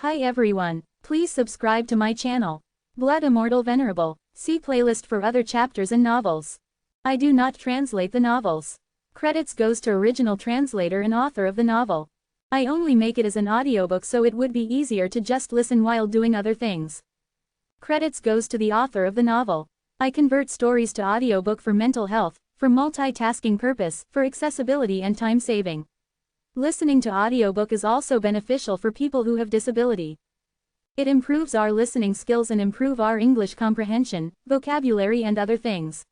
Hi everyone, please subscribe to my channel. Blood Immortal Venerable, see playlist for other chapters and novels. I do not translate the novels. Credits goes to original translator and author of the novel. I only make it as an audiobook so it would be easier to just listen while doing other things. Credits goes to the author of the novel. I convert stories to audiobook for mental health, for multitasking purpose, for accessibility and time saving. Listening to audiobook is also beneficial for people who have disability. It improves our listening skills and improve our English comprehension, vocabulary and other things.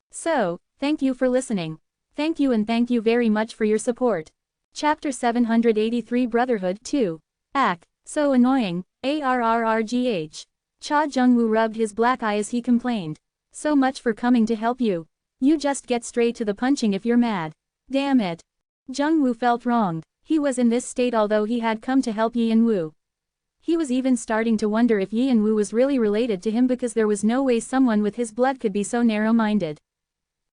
So, thank you for listening. Thank you and thank you very much for your support. Chapter 783 Brotherhood 2. Ack, so annoying, ARRRGH. Cha Jung-woo rubbed his black eye as he complained. So much for coming to help you. You just get straight to the punching if you're mad. Damn it. Jung-woo felt wronged. He was in this state although he had come to help Yi-in-woo. He was even starting to wonder if Yi-in-woo was really related to him because there was no way someone with his blood could be so narrow-minded.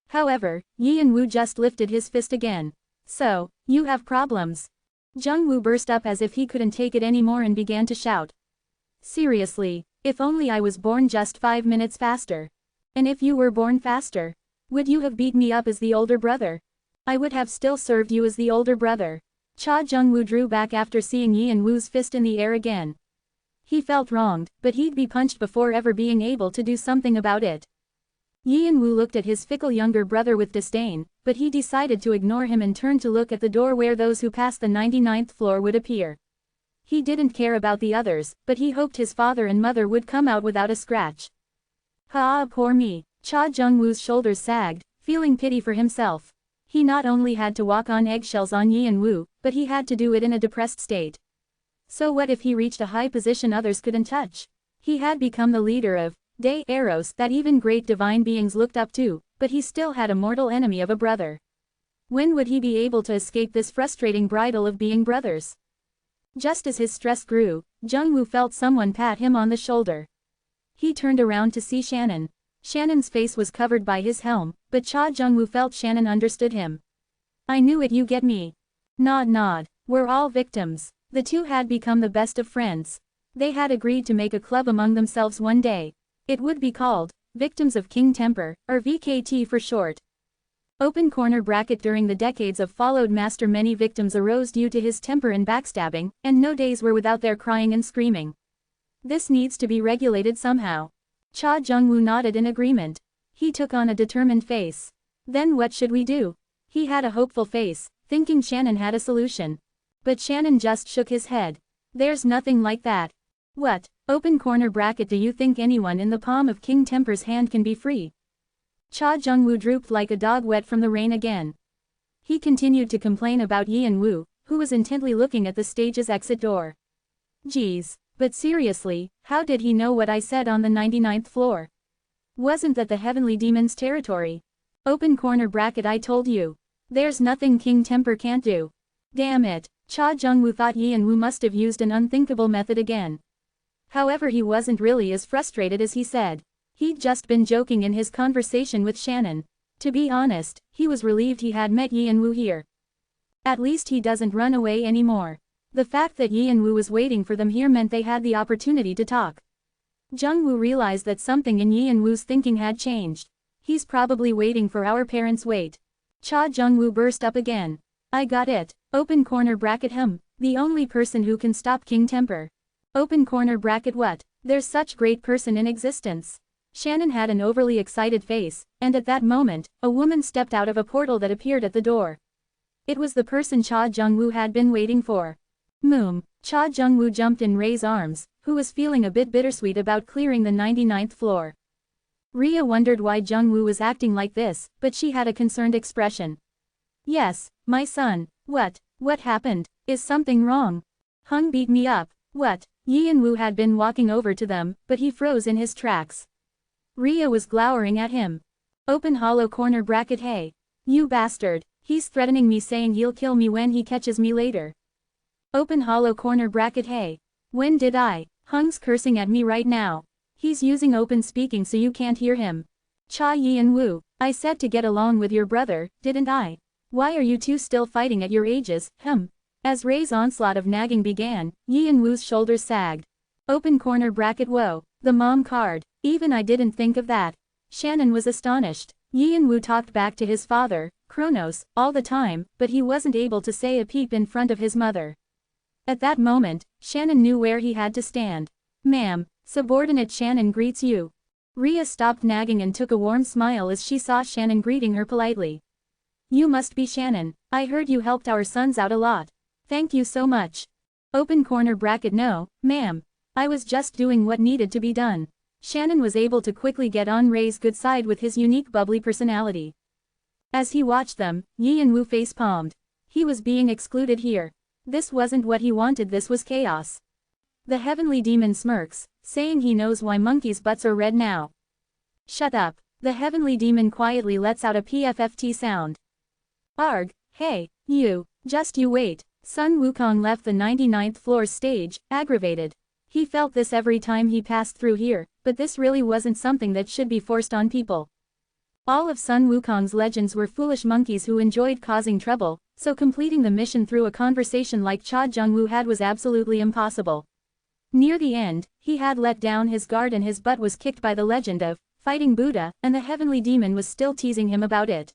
However, Yi-in-woo just lifted his fist again. So, you have problems. Jung-woo burst up as if he couldn't take it anymore and began to shout. Seriously, if only I was born just 5 minutes faster. And if you were born faster, would you have beat me up as the older brother? I would have still served you as the older brother. Cha Jung-woo drew back after seeing Yi-in-woo's fist in the air again. He felt wronged, but he'd be punched before ever being able to do something about it. Yi-in-woo looked at his fickle younger brother with disdain, but he decided to ignore him and turned to look at the door where those who passed the 99th floor would appear. He didn't care about the others, but he hoped his father and mother would come out without a scratch. Poor me. Cha Jung-woo's shoulders sagged, feeling pity for himself. He not only had to walk on eggshells on Yi-in-woo, but he had to do it in a depressed state. So what if he reached a high position others couldn't touch? He had become the leader of Day Arrows that even great divine beings looked up to, but he still had a mortal enemy of a brother. When would he be able to escape this frustrating bridle of being brothers? Just as his stress grew, Jung-woo felt someone pat him on the shoulder. He turned around to see Shannon. Shannon's face was covered by his helm, but Cha Jung-woo felt Shannon understood him. I knew it, you get me. Nod. We're all victims. The two had become the best of friends. They had agreed to make a club among themselves one day. It would be called Victims of King Temper, or VKT for short. Open corner bracket. During the decades of followed master, many victims arose due to his temper and backstabbing, and no days were without their crying and screaming. This needs to be regulated somehow. Cha Jung-woo nodded in agreement. He took on a determined face. Then what should we do? He had a hopeful face, thinking Shannon had a solution. But Shannon just shook his head. There's nothing like that. What? Open corner bracket. Do you think anyone in the palm of King Temper's hand can be free? Cha Jung-woo drooped like a dog wet from the rain again. He continued to complain about Yi-in-woo, who was intently looking at the stage's exit door. Geez. But seriously, how did he know what I said on the 99th floor? Wasn't that the heavenly demon's territory? Open corner bracket. I told you. There's nothing King Temper can't do. Damn it. Cha Jung-woo thought Yi-in-woo must have used an unthinkable method again. However, he wasn't really as frustrated as he said. He'd just been joking in his conversation with Shannon. To be honest, he was relieved he had met Yi-in-woo here. At least he doesn't run away anymore. The fact that Yi-in-woo was waiting for them here meant they had the opportunity to talk. Jung-woo realized that something in Yi-in-woo's thinking had changed. He's probably waiting for our parents' wait. Cha Jung-woo burst up again. I got it. Open corner bracket. The only person who can stop King Temper. Open corner bracket. What? There's such great person in existence. Shannon had an overly excited face, and at that moment, a woman stepped out of a portal that appeared at the door. It was the person Cha Jung-woo had been waiting for. Moom. Cha Jung-woo jumped in Ray's arms, who was feeling a bit bittersweet about clearing the 99th floor. Rhea wondered why Jung-woo was acting like this, but she had a concerned expression. Yes, my son. What happened? Is something wrong? Hung beat me up. What? Yi-in-woo had been walking over to them, but he froze in his tracks. Rhea was glowering at him. Open hollow corner bracket. Hey. You bastard. He's threatening me, saying he'll kill me when he catches me later. Open hollow corner bracket. Hey. When did I? Hung's cursing at me right now. He's using open speaking so you can't hear him. Cha Yi-in-woo, I said to get along with your brother, didn't I? Why are you two still fighting at your ages? As Ray's onslaught of nagging began, Yi and Woo's shoulders sagged. Open corner bracket whoa, the mom card. Even I didn't think of that. Shannon was astonished. Yi and Woo talked back to his father, Kronos, all the time, but he wasn't able to say a peep in front of his mother. At that moment, Shannon knew where he had to stand. Ma'am, subordinate Shannon greets you. Rhea stopped nagging and took a warm smile as she saw Shannon greeting her politely. You must be Shannon. I heard you helped our sons out a lot. Thank you so much. Open corner bracket no, ma'am. I was just doing what needed to be done. Shannon was able to quickly get on Ray's good side with his unique bubbly personality. As he watched them, Yi and Woo face-palmed. He was being excluded here. This wasn't what he wanted, this was chaos. The heavenly demon smirks, saying he knows why monkeys' butts are red now. Shut up. The heavenly demon quietly lets out a PFFT sound. Arg, hey, you, just you wait. Sun Wukong left the 99th floor stage, aggravated. He felt this every time he passed through here, but this really wasn't something that should be forced on people. All of Sun Wukong's legends were foolish monkeys who enjoyed causing trouble, so completing the mission through a conversation like Cha Jung-woo had was absolutely impossible. Near the end, he had let down his guard and his butt was kicked by the legend of Fighting Buddha, and the heavenly demon was still teasing him about it.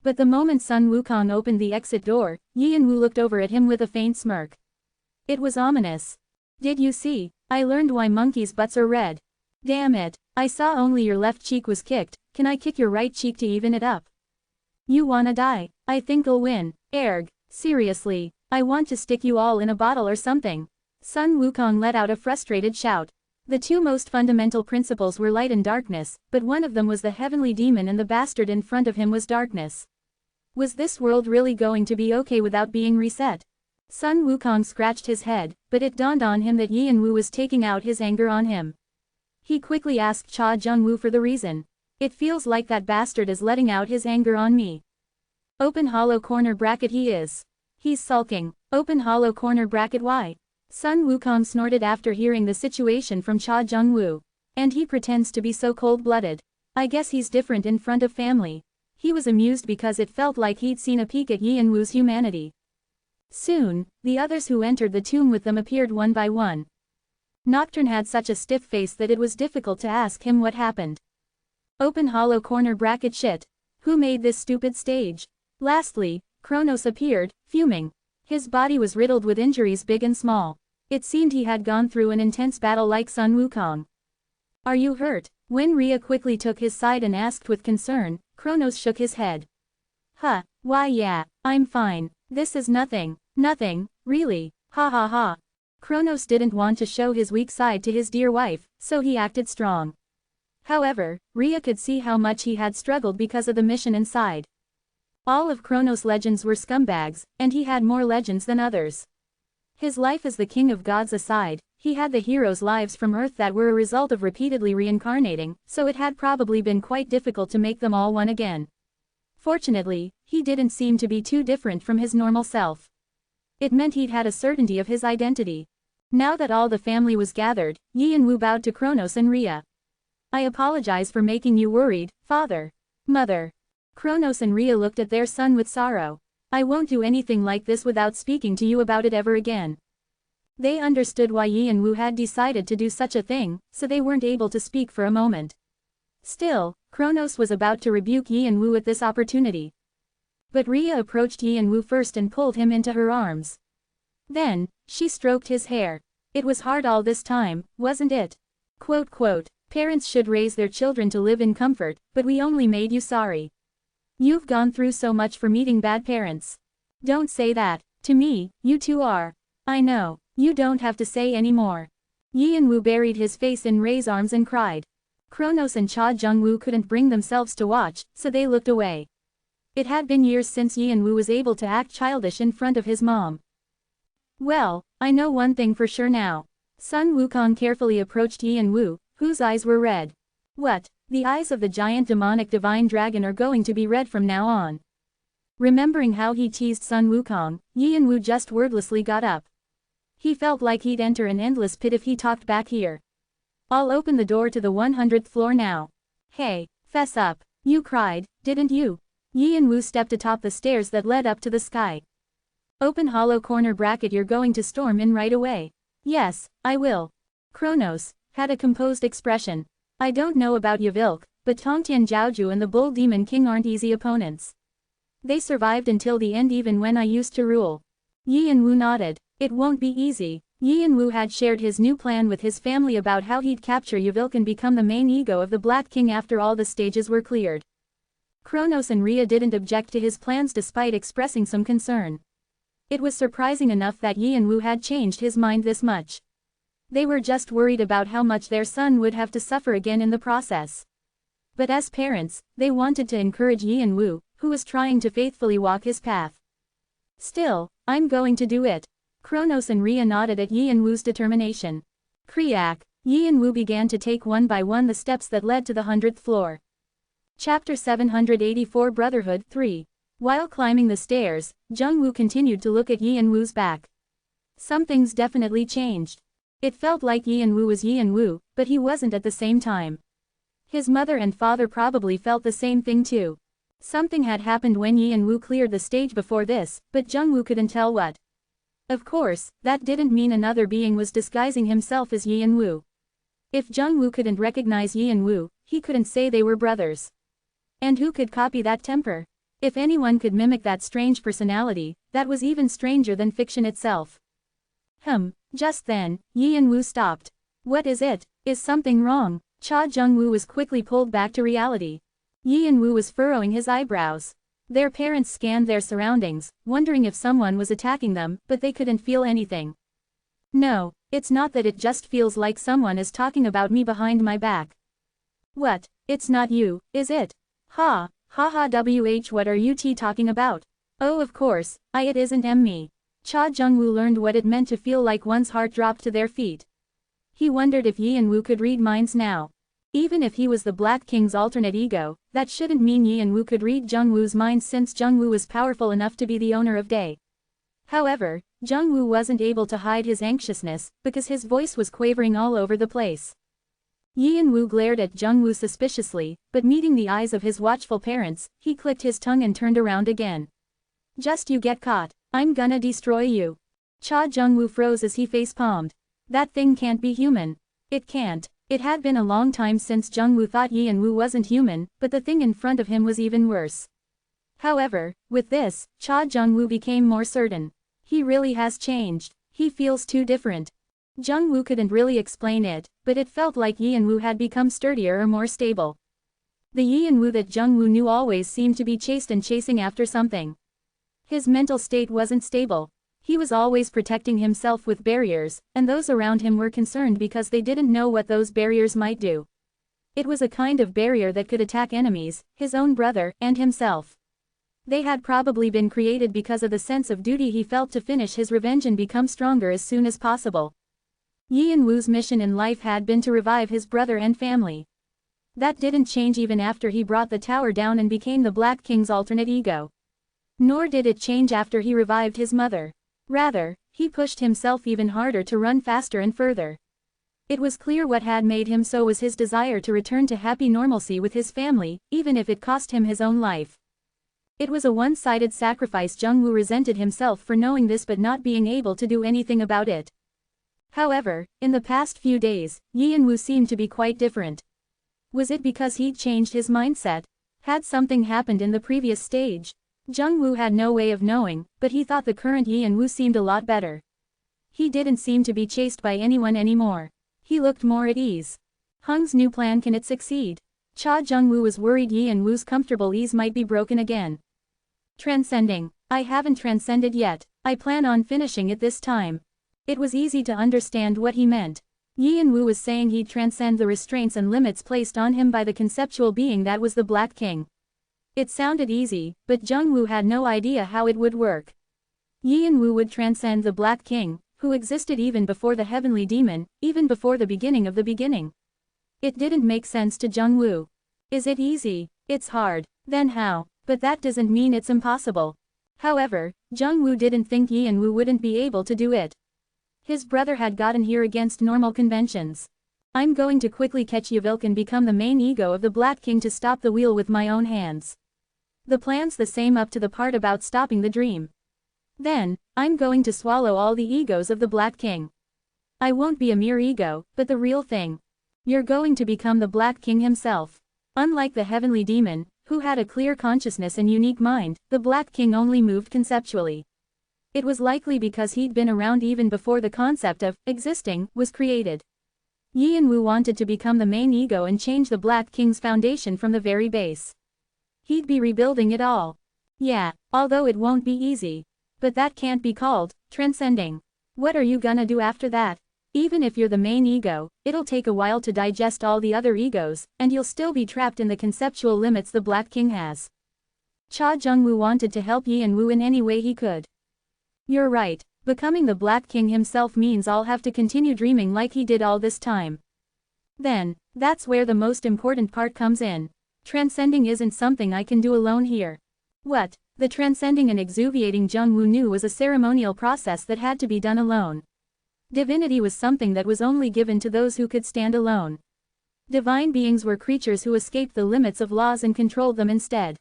But the moment Sun Wukong opened the exit door, Yi and Woo looked over at him with a faint smirk. It was ominous. Did you see? I learned why monkeys' butts are red. Damn it, I saw only your left cheek was kicked, can I kick your right cheek to even it up? You wanna die? I think I'll win. Erg, seriously, I want to stick you all in a bottle or something. Sun Wukong let out a frustrated shout. The two most fundamental principles were light and darkness, but one of them was the heavenly demon and the bastard in front of him was darkness. Was this world really going to be okay without being reset? Sun Wukong scratched his head, but it dawned on him that Yi and Woo was taking out his anger on him. He quickly asked Cha Jung-woo for the reason. It feels like that bastard is letting out his anger on me. Open hollow corner bracket he is. He's sulking. Open hollow corner bracket why? Sun Wukong snorted after hearing the situation from Cha Jung-woo. And he pretends to be so cold-blooded. I guess he's different in front of family. He was amused because it felt like he'd seen a peek at Yi and Woo's humanity. Soon, the others who entered the tomb with them appeared one by one. Nocturne had such a stiff face that it was difficult to ask him what happened. Open hollow corner bracket shit. Who made this stupid stage? Lastly, Kronos appeared, fuming. His body was riddled with injuries big and small. It seemed he had gone through an intense battle like Sun Wukong. Are you hurt? When Rhea quickly took his side and asked with concern, Kronos shook his head. Huh, why yeah, I'm fine. This is nothing. Nothing, really, ha ha ha. Kronos didn't want to show his weak side to his dear wife, so he acted strong. However, Rhea could see how much he had struggled because of the mission inside. All of Kronos' legends were scumbags, and he had more legends than others. His life as the king of gods aside, he had the heroes' lives from Earth that were a result of repeatedly reincarnating, so it had probably been quite difficult to make them all one again. Fortunately, he didn't seem to be too different from his normal self. It meant he'd had a certainty of his identity. Now that all the family was gathered, Yi and Woo bowed to Kronos and Rhea. I apologize for making you worried, father. Mother. Kronos and Rhea looked at their son with sorrow. I won't do anything like this without speaking to you about it ever again. They understood why Yi and Woo had decided to do such a thing, so they weren't able to speak for a moment. Still, Kronos was about to rebuke Yi and Woo at this opportunity. But Rhea approached Yi and Woo first and pulled him into her arms. Then, she stroked his hair. It was hard all this time, wasn't it? Quote, parents should raise their children to live in comfort, but we only made you sorry. You've gone through so much for meeting bad parents. Don't say that. To me, you two are. I know. You don't have to say any more. Yi and Woo buried his face in Ray's arms and cried. Kronos and Cha Jung-woo couldn't bring themselves to watch, so they looked away. It had been years since Yi and Woo was able to act childish in front of his mom. Well, I know one thing for sure now. Sun Wukong carefully approached Yi and Woo, whose eyes were red. What? The eyes of the giant demonic divine dragon are going to be red from now on. Remembering how he teased Sun Wukong, Yi and Woo just wordlessly got up. He felt like he'd enter an endless pit if he talked back here. I'll open the door to the 100th floor now. Hey, fess up. You cried, didn't you? Yi and Woo stepped atop the stairs that led up to the sky. Open hollow corner bracket. You're going to storm in right away. Yes, I will. Kronos had a composed expression. I don't know about Yvilk, but Tongtian Jiaoju and the Bull Demon King aren't easy opponents. They survived until the end even when I used to rule. Yi Yanwu nodded. It won't be easy. Yi Yanwu had shared his new plan with his family about how he'd capture Yvilk and become the main ego of the Black King after all the stages were cleared. Kronos and Rhea didn't object to his plans despite expressing some concern. It was surprising enough that Yi Yanwu had changed his mind this much. They were just worried about how much their son would have to suffer again in the process. But as parents, they wanted to encourage Yi Yanwu, who was trying to faithfully walk his path. Still, I'm going to do it. Kronos and Rhea nodded at Yi Yanwu's determination. Kriak, Yi Yanwu began to take one by one the steps that led to the 100th floor. Chapter 784 Brotherhood 3. While climbing the stairs, Jungwoo continued to look at Yi Yanwu's back. Something's definitely changed. It felt like Yi Yanwu was Yi Yanwu, but he wasn't at the same time. His mother and father probably felt the same thing too. Something had happened when Yi Yanwu cleared the stage before this, but Jungwoo couldn't tell what. Of course, that didn't mean another being was disguising himself as Yi Yanwu. If Jungwoo couldn't recognize Yi Yanwu, he couldn't say they were brothers. And who could copy that temper? If anyone could mimic that strange personality, that was even stranger than fiction itself. Just then, Yi Yanwu stopped. What is it? Is something wrong? Cha Jungwoo was quickly pulled back to reality. Yi Yanwu was furrowing his eyebrows. Their parents scanned their surroundings, wondering if someone was attacking them, but they couldn't feel anything. No, it's not that, it just feels like someone is talking about me behind my back. What? It's not you, is it? Ha wh, what are you talking about? Oh, of course, it isn't me. Cha Jungwoo learned what it meant to feel like one's heart dropped to their feet. He wondered if Yi Yanwu could read minds now. Even if he was the Black King's alternate ego, that shouldn't mean Yi Yanwu could read Jungwoo's mind since Jungwoo was powerful enough to be the owner of Day. However, Jungwoo wasn't able to hide his anxiousness, because his voice was quavering all over the place. Yi Yanwu glared at Jungwoo suspiciously, but meeting the eyes of his watchful parents, he clicked his tongue and turned around again. Just you get caught. I'm gonna destroy you. Cha Jungwoo froze as he face-palmed. That thing can't be human. It can't. It had been a long time since Jungwoo thought Yi Yanwu wasn't human, but the thing in front of him was even worse. However, with this, Cha Jungwoo became more certain. He really has changed. He feels too different. Jungwoo couldn't really explain it, but it felt like Yi Yanwu had become sturdier or more stable. The Yi Yanwu that Jungwoo knew always seemed to be chased and chasing after something. His mental state wasn't stable. He was always protecting himself with barriers, and those around him were concerned because they didn't know what those barriers might do. It was a kind of barrier that could attack enemies, his own brother, and himself. They had probably been created because of the sense of duty he felt to finish his revenge and become stronger as soon as possible. Yi Yanwu's mission in life had been to revive his brother and family. That didn't change even after he brought the tower down and became the Black King's alternate ego. Nor did it change after he revived his mother. Rather, he pushed himself even harder to run faster and further. It was clear what had made him so was his desire to return to happy normalcy with his family, even if it cost him his own life. It was a one-sided sacrifice. Jungwoo resented himself for knowing this but not being able to do anything about it. However, in the past few days, Yi Yanwu seemed to be quite different. Was it because he'd changed his mindset? Had something happened in the previous stage? Jungwoo had no way of knowing, but he thought the current Yi Yanwu seemed a lot better. He didn't seem to be chased by anyone anymore. He looked more at ease. Hung's new plan, can it succeed? Cha Jungwoo was worried Yi Yanwu's comfortable ease might be broken again. Transcending. I haven't transcended yet. I plan on finishing it this time. It was easy to understand what he meant. Yi Yanwu was saying he'd transcend the restraints and limits placed on him by the conceptual being that was the Black King. It sounded easy, but Jungwoo had no idea how it would work. Yi Yanwu would transcend the Black King, who existed even before the heavenly demon, even before the beginning of the beginning. It didn't make sense to Jungwoo. Is it easy? It's hard. Then how? But that doesn't mean it's impossible. However, Jungwoo didn't think Yi Yanwu wouldn't be able to do it. His brother had gotten here against normal conventions. I'm going to quickly catch Yvilk and become the main ego of the Black King to stop the wheel with my own hands. The plan's the same up to the part about stopping the dream. Then, I'm going to swallow all the egos of the Black King. I won't be a mere ego, but the real thing. You're going to become the Black King himself. Unlike the heavenly demon, who had a clear consciousness and unique mind, the Black King only moved conceptually. It was likely because he'd been around even before the concept of existing was created. Yin Wu wanted to become the main ego and change the Black King's foundation from the very base. He'd be rebuilding it all. Yeah, although it won't be easy. But that can't be called transcending. What are you gonna do after that? Even if you're the main ego, it'll take a while to digest all the other egos, and you'll still be trapped in the conceptual limits the Black King has. Cha Jungwoo wanted to help Yin Wu in any way he could. You're right, becoming the Black King himself means I'll have to continue dreaming like he did all this time. Then, that's where the most important part comes in. Transcending isn't something I can do alone here. What? The transcending and exuviating Jungwoo knew was a ceremonial process that had to be done alone. Divinity was something that was only given to those who could stand alone. Divine beings were creatures who escaped the limits of laws and controlled them instead.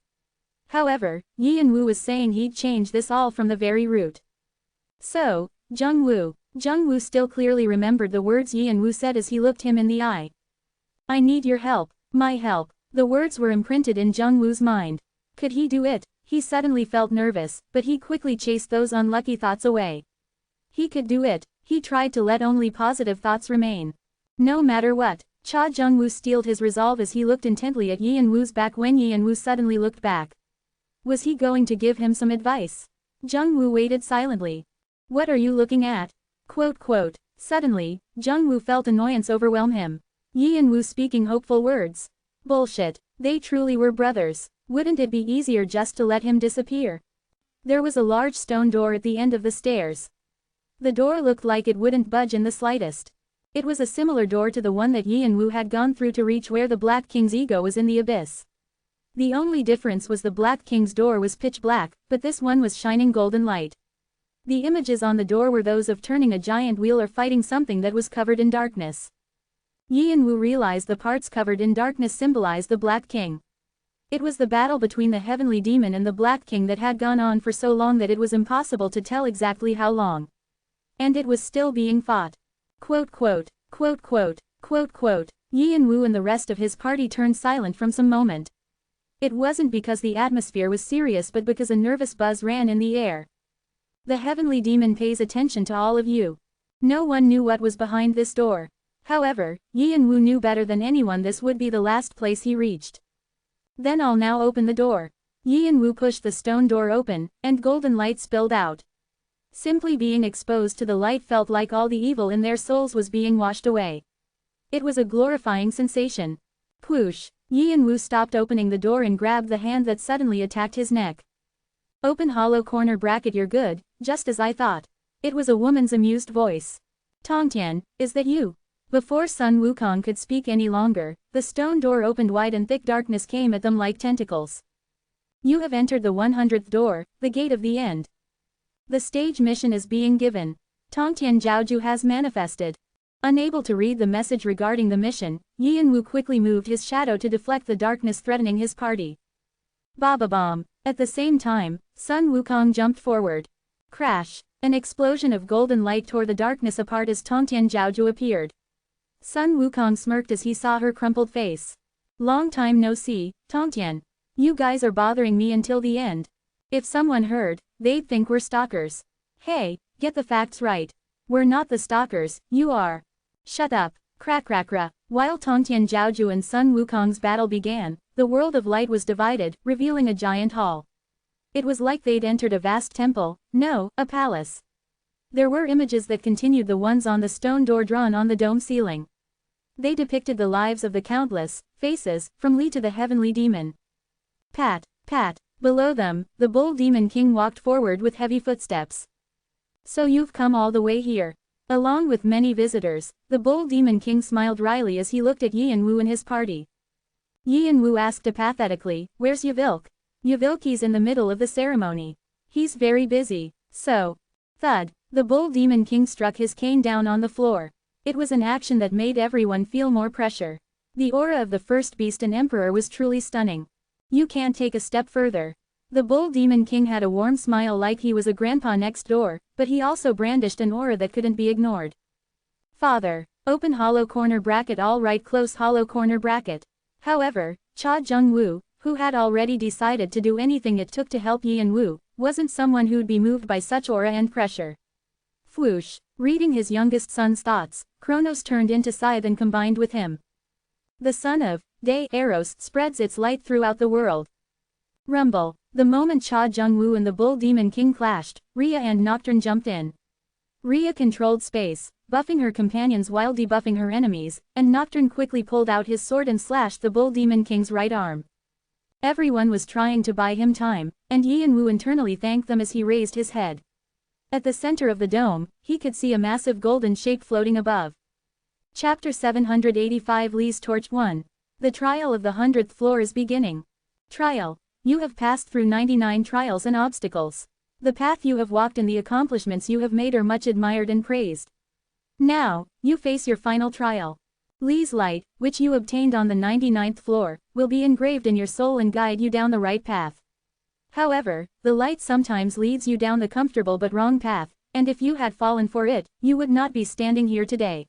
However, Yin Wu was saying he'd change this all from the very root. So, Jungwoo still clearly remembered the words Yin Wu said as he looked him in the eye. I need your help, my help. The words were imprinted in Jungwoo's mind. Could he do it? He suddenly felt nervous, but he quickly chased those unlucky thoughts away. He could do it. He tried to let only positive thoughts remain. No matter what, Cha Jungwoo steeled his resolve as he looked intently at Yin Wu's back when Yin Wu suddenly looked back. Was he going to give him some advice? Jungwoo waited silently. What are you looking at? Quote. Suddenly, Jungwoo felt annoyance overwhelm him. Yin Wu speaking hopeful words. Bullshit. They truly were brothers. Wouldn't it be easier just to let him disappear? There was a large stone door at the end of the stairs. The door looked like it wouldn't budge in the slightest. It was a similar door to the one that Yin Wu had gone through to reach where the Black King's ego was in the abyss. The only difference was the Black King's door was pitch black, but this one was shining golden light. The images on the door were those of turning a giant wheel or fighting something that was covered in darkness. Yin Wu realized the parts covered in darkness symbolized the Black King. It was the battle between the heavenly demon and the Black King that had gone on for so long that it was impossible to tell exactly how long. And it was still being fought. Quote. Yin Wu and the rest of his party turned silent from some moment. It wasn't because the atmosphere was serious but because a nervous buzz ran in the air. The heavenly demon pays attention to all of you. No one knew what was behind this door. However, Yin Wu knew better than anyone this would be the last place he reached. Then I'll now open the door. Yin Wu pushed the stone door open, and golden light spilled out. Simply being exposed to the light felt like all the evil in their souls was being washed away. It was a glorifying sensation. Whoosh! Yin Wu stopped opening the door and grabbed the hand that suddenly attacked his neck. Open hollow corner bracket, you're good, just as I thought. It was a woman's amused voice. Tongtian, is that you? Before Sun Wukong could speak any longer, the stone door opened wide and thick darkness came at them like tentacles. You have entered the 100th door, the gate of the end. The stage mission is being given. Tongtian Zhaoju has manifested. Unable to read the message regarding the mission, Yin Wu quickly moved his shadow to deflect the darkness threatening his party. Ba-ba-bomb. At the same time, Sun Wukong jumped forward. Crash! An explosion of golden light tore the darkness apart as Tongtian Zhaoju appeared. Sun Wukong smirked as he saw her crumpled face. Long time no see, Tongtian. You guys are bothering me until the end. If someone heard, they'd think we're stalkers. Hey, get the facts right. We're not the stalkers, you are. Shut up. Crack-crack-ra. While Tongtian Zhaoju and Sun Wukong's battle began, the world of light was divided, revealing a giant hall. It was like they'd entered a vast temple, no, a palace. There were images that continued the ones on the stone door drawn on the dome ceiling. They depicted the lives of the countless faces, from Li to the heavenly demon. Pat. Below them, the bull demon king walked forward with heavy footsteps. So you've come all the way here. Along with many visitors, the bull demon king smiled wryly as he looked at Yin Wu and his party. Yin Wu asked apathetically, where's Yvilk? Yvilki's in the middle of the ceremony. He's very busy. So. Thud. The bull demon king struck his cane down on the floor. It was an action that made everyone feel more pressure. The aura of the first beast and emperor was truly stunning. You can't take a step further. The Bull Demon King had a warm smile like he was a grandpa next door, but he also brandished an aura that couldn't be ignored. Father. Open hollow corner bracket, all right, close hollow corner bracket. However, Cha Jung-woo, who had already decided to do anything it took to help Yi-and-woo, wasn't someone who'd be moved by such aura and pressure. Whoosh. Reading his youngest son's thoughts, Kronos turned into Scythe and combined with him. The son of Day, Eros, spreads its light throughout the world. Rumble. The moment Cha Jung-woo and the Bull Demon King clashed, Rhea and Nocturne jumped in. Rhea controlled space, buffing her companions while debuffing her enemies, and Nocturne quickly pulled out his sword and slashed the Bull Demon King's right arm. Everyone was trying to buy him time, and Yi-and-woo internally thanked them as he raised his head. At the center of the dome, he could see a massive golden shape floating above. Chapter 785 Lee's Torch 1. The trial of the 100th floor is beginning. Trial. You have passed through 99 trials and obstacles. The path you have walked and the accomplishments you have made are much admired and praised. Now, you face your final trial. Lee's light, which you obtained on the 99th floor, will be engraved in your soul and guide you down the right path. However, the light sometimes leads you down the comfortable but wrong path, and if you had fallen for it, you would not be standing here today.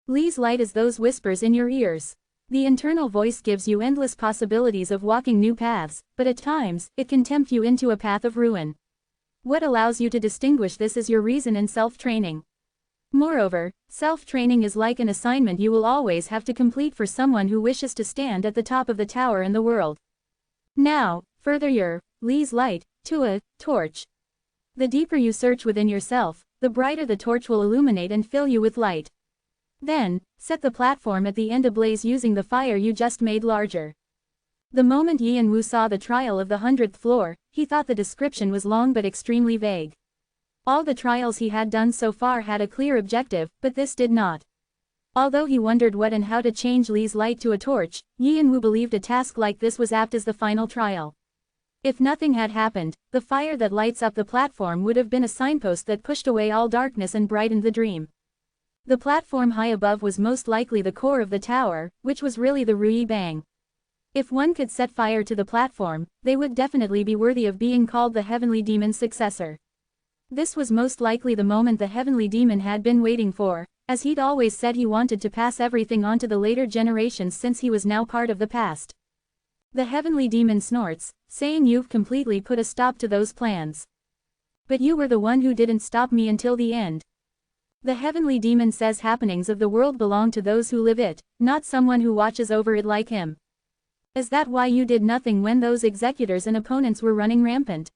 Lee's light is those whispers in your ears. The internal voice gives you endless possibilities of walking new paths, but at times, it can tempt you into a path of ruin. What allows you to distinguish this is your reason and self-training. Moreover, self-training is like an assignment you will always have to complete for someone who wishes to stand at the top of the tower in the world. Now, further your Lee's light to a torch. The deeper you search within yourself, the brighter the torch will illuminate and fill you with light. Then, set the platform at the end ablaze using the fire you just made larger. The moment Yi-and-woo saw the trial of the 100th floor, he thought the description was long but extremely vague. All the trials he had done so far had a clear objective, but this did not. Although he wondered what and how to change Lee's light to a torch, Yi-and-woo believed a task like this was apt as the final trial. If nothing had happened, the fire that lights up the platform would have been a signpost that pushed away all darkness and brightened the dream. The platform high above was most likely the core of the tower, which was really the Rui Bang. If one could set fire to the platform, they would definitely be worthy of being called the Heavenly Demon's successor. This was most likely the moment the Heavenly Demon had been waiting for, as he'd always said he wanted to pass everything on to the later generations since he was now part of the past. The Heavenly Demon snorts, saying you've completely put a stop to those plans. But you were the one who didn't stop me until the end. The Heavenly Demon says happenings of the world belong to those who live it, not someone who watches over it like him. Is that why you did nothing when those executors and opponents were running rampant?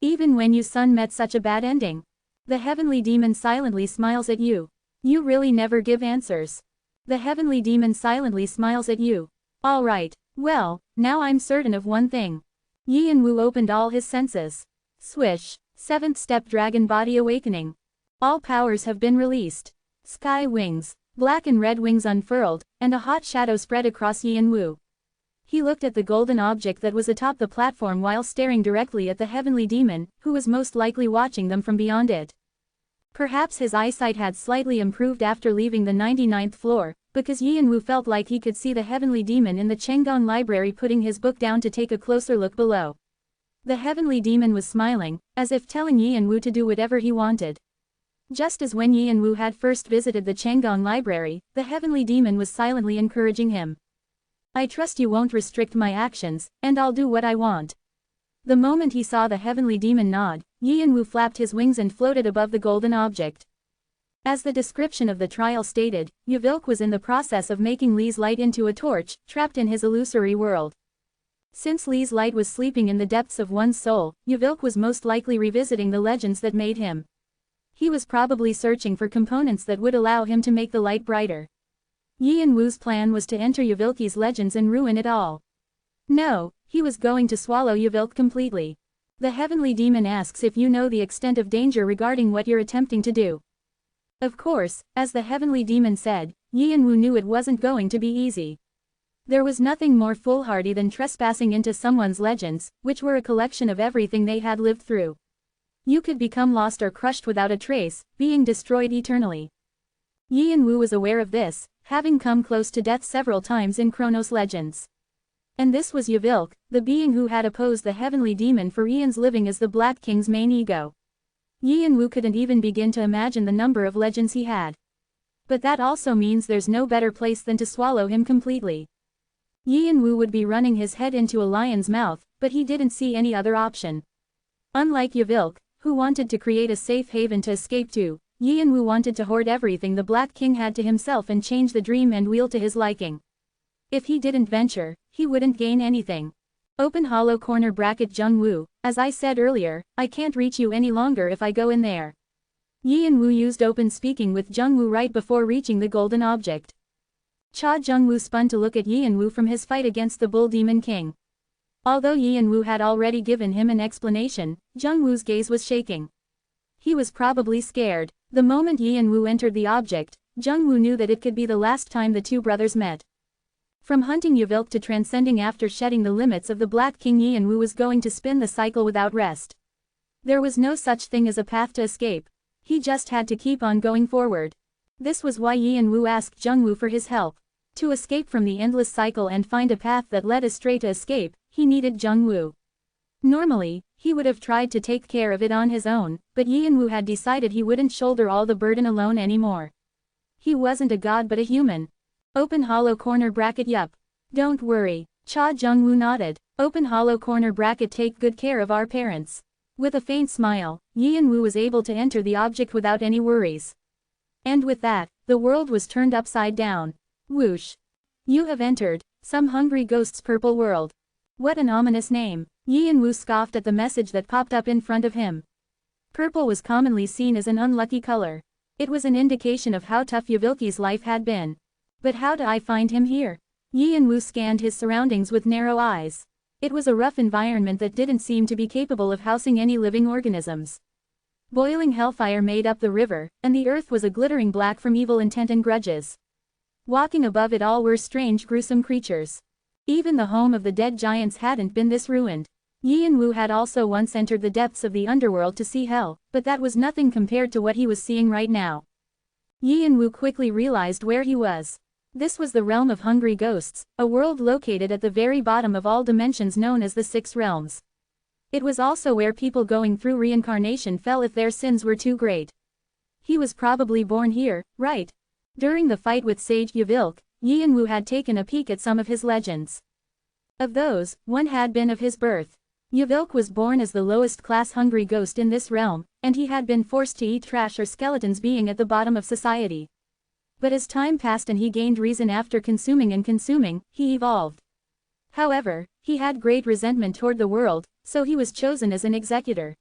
Even when your son met such a bad ending? The Heavenly Demon silently smiles at you. You really never give answers. The Heavenly Demon silently smiles at you. All right, well, now I'm certain of one thing. Yi-and-woo opened all his senses. Swish. 7th step Dragon Body Awakening. All powers have been released. Sky wings, black and red wings unfurled, and a hot shadow spread across Yi-and-woo. He looked at the golden object that was atop the platform while staring directly at the Heavenly Demon, who was most likely watching them from beyond it. Perhaps his eyesight had slightly improved after leaving the 99th floor, because Yi-and-woo felt like he could see the Heavenly Demon in the Chang'an Library putting his book down to take a closer look below. The Heavenly Demon was smiling, as if telling Yi-and-woo to do whatever he wanted. Just as when Yi-and-woo had first visited the Chang'an Library, the Heavenly Demon was silently encouraging him. I trust you won't restrict my actions, and I'll do what I want. The moment he saw the Heavenly Demon nod, Yi-and-woo flapped his wings and floated above the golden object. As the description of the trial stated, Yvilk was in the process of making Lee's light into a torch, trapped in his illusory world. Since Lee's light was sleeping in the depths of one's soul, Yvilk was most likely revisiting the legends that made him. He was probably searching for components that would allow him to make the light brighter. Yi-and-woo's plan was to enter Yvilki's legends and ruin it all. No, he was going to swallow Yvilk completely. The Heavenly Demon asks if you know the extent of danger regarding what you're attempting to do. Of course, as the Heavenly Demon said, Yi-and-woo knew it wasn't going to be easy. There was nothing more foolhardy than trespassing into someone's legends, which were a collection of everything they had lived through. You could become lost or crushed without a trace, being destroyed eternally. Yi-and-woo was aware of this, having come close to death several times in Chronos Legends. And this was Yvilk, the being who had opposed the heavenly demon for eons, living as the Black King's main ego. Yianwu couldn't even begin to imagine the number of legends he had. But that also means there's no better place than to swallow him completely. Yianwu would be running his head into a lion's mouth, but he didn't see any other option. Unlike Yvilk, who wanted to create a safe haven to escape to, Yianwu wanted to hoard everything the Black King had to himself and change the dream and wheel to his liking. If he didn't venture, he wouldn't gain anything. Open hollow corner bracket Jungwoo, as I said earlier, I can't reach you any longer if I go in there. Yianwu used open speaking with Jungwoo right before reaching the golden object. Jungwoo spun to look at Yianwu from his fight against the Bull Demon King. Although Yianwu had already given him an explanation, Jungwoo's gaze was shaking. He was probably scared. The moment Yianwu entered the object, Jungwoo knew that it could be the last time the two brothers met. From hunting Yvilk to transcending after shedding the limits of the Black King, Yianwu was going to spin the cycle without rest. There was no such thing as a path to escape. He just had to keep on going forward. This was why Yianwu asked Jungwoo for his help. To escape from the endless cycle and find a path that led astray to escape, he needed Jungwoo. Normally, he would have tried to take care of it on his own, but Yianwu had decided he wouldn't shoulder all the burden alone anymore. He wasn't a god but a human. Open hollow corner bracket yup. Don't worry. Jungwoo nodded. Open hollow corner bracket take good care of our parents. With a faint smile, Yianwu was able to enter the object without any worries. And with that, the world was turned upside down. Whoosh. You have entered some hungry ghost's purple world. What an ominous name. Yianwu scoffed at the message that popped up in front of him. Purple was commonly seen as an unlucky color. It was an indication of how tough Yvilki's life had been. But how do I find him here? Yianwu scanned his surroundings with narrow eyes. It was a rough environment that didn't seem to be capable of housing any living organisms. Boiling hellfire made up the river, and the earth was a glittering black from evil intent and grudges. Walking above it all were strange, gruesome creatures. Even the home of the dead giants hadn't been this ruined. Yianwu had also once entered the depths of the underworld to see hell, but that was nothing compared to what he was seeing right now. Yianwu quickly realized where he was. This was the realm of hungry ghosts, a world located at the very bottom of all dimensions known as the Six Realms. It was also where people going through reincarnation fell if their sins were too great. He was probably born here, right? During the fight with Sage Yvilk, Yianwu had taken a peek at some of his legends. Of those, one had been of his birth. Yvilk was born as the lowest class hungry ghost in this realm, and he had been forced to eat trash or skeletons, being at the bottom of society. But as time passed and he gained reason after consuming and consuming, he evolved. However, he had great resentment toward the world, so he was chosen as an executor.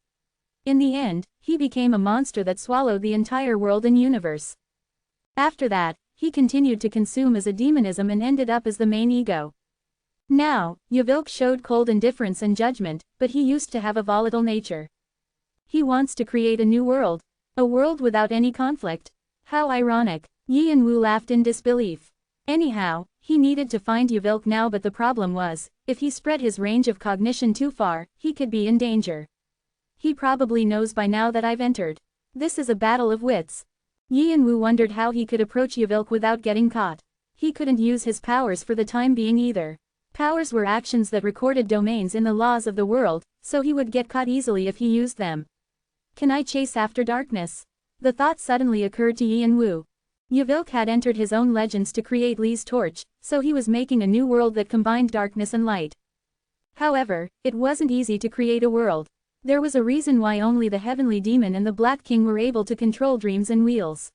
In the end, he became a monster that swallowed the entire world and universe. After that, he continued to consume as a demonism and ended up as the main ego. Now, Yvilk showed cold indifference and judgment, but he used to have a volatile nature. He wants to create a new world. A world without any conflict. How ironic. Yianwu laughed in disbelief. Anyhow, he needed to find Yvilk now, but the problem was, if he spread his range of cognition too far, he could be in danger. He probably knows by now that I've entered. This is a battle of wits. Yianwu wondered how he could approach Yvilk without getting caught. He couldn't use his powers for the time being either. Powers were actions that recorded domains in the laws of the world, so he would get caught easily if he used them. Can I chase after darkness? The thought suddenly occurred to Yianwu. Yvilk had entered his own legends to create Li's torch, so he was making a new world that combined darkness and light. However, it wasn't easy to create a world. There was a reason why only the heavenly demon and the Black King were able to control dreams and wheels.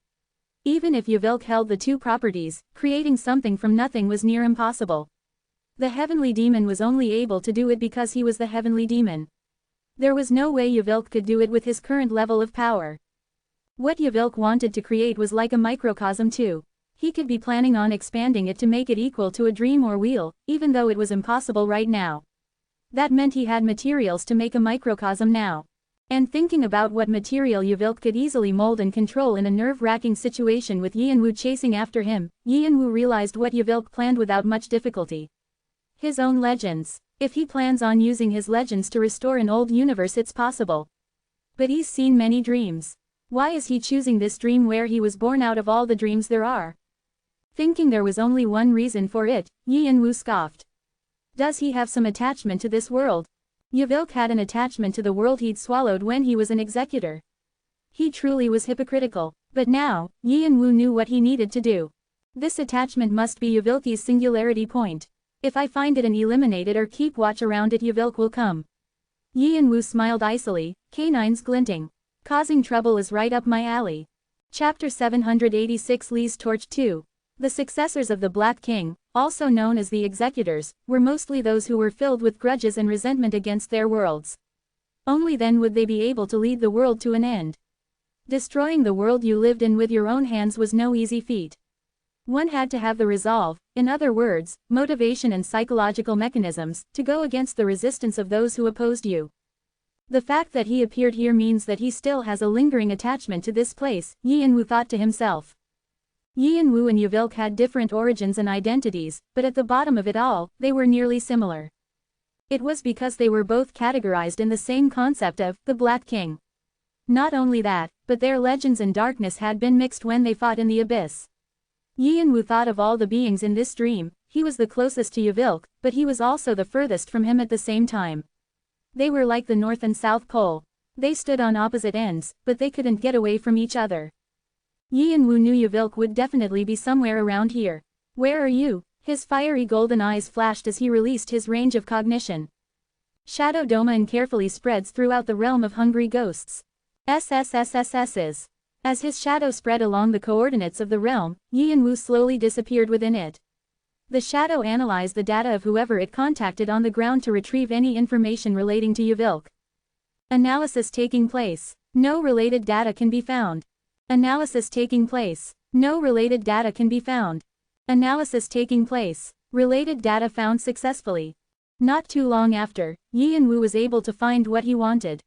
Even if Yvilk held the two properties, creating something from nothing was near impossible. The heavenly demon was only able to do it because he was the heavenly demon. There was no way Yvilk could do it with his current level of power. What Yvilk wanted to create was like a microcosm too. He could be planning on expanding it to make it equal to a dream or wheel, even though it was impossible right now. That meant he had materials to make a microcosm now. And thinking about what material Yvilk could easily mold and control in a nerve-wracking situation with Yianwu chasing after him, Yianwu realized what Yvilk planned without much difficulty. His own legends. If he plans on using his legends to restore an old universe, it's possible. But he's seen many dreams. Why is he choosing this dream where he was born out of all the dreams there are? Thinking there was only one reason for it, Yianwu scoffed. Does he have some attachment to this world? Yvilk had an attachment to the world he'd swallowed when he was an executor. He truly was hypocritical, but now, Wu knew what he needed to do. This attachment must be Yvilk's singularity point. If I find it and eliminate it or keep watch around it, Yvilk will come. Wu smiled icily, canines glinting. Causing trouble is right up my alley. Chapter 786 Lee's Torch 2. The successors of the Black King, also known as the executors, were mostly those who were filled with grudges and resentment against their worlds. Only then would they be able to lead the world to an end. Destroying the world you lived in with your own hands was no easy feat. One had to have the resolve, in other words, motivation and psychological mechanisms, to go against the resistance of those who opposed you. The fact that he appeared here means that he still has a lingering attachment to this place, Wu thought to himself. Wu and Yvilk had different origins and identities, but at the bottom of it all, they were nearly similar. It was because they were both categorized in the same concept of the Black King. Not only that, but their legends and darkness had been mixed when they fought in the abyss. Wu thought of all the beings in this dream, he was the closest to Yvilk, but he was also the furthest from him at the same time. They were like the North and South Pole. They stood on opposite ends, but they couldn't get away from each other. Wu knew Yvilk would definitely be somewhere around here. Where are you? His fiery golden eyes flashed as he released his range of cognition. Shadow Doma carefully spreads throughout the realm of hungry ghosts. SSSSSs. As his shadow spread along the coordinates of the realm, Wu slowly disappeared within it. The shadow analyzed the data of whoever it contacted on the ground to retrieve any information relating to Yvilk. Analysis taking place. No related data can be found. Analysis taking place. No related data can be found. Analysis taking place. Related data found successfully. Not too long after, Wu was able to find what he wanted.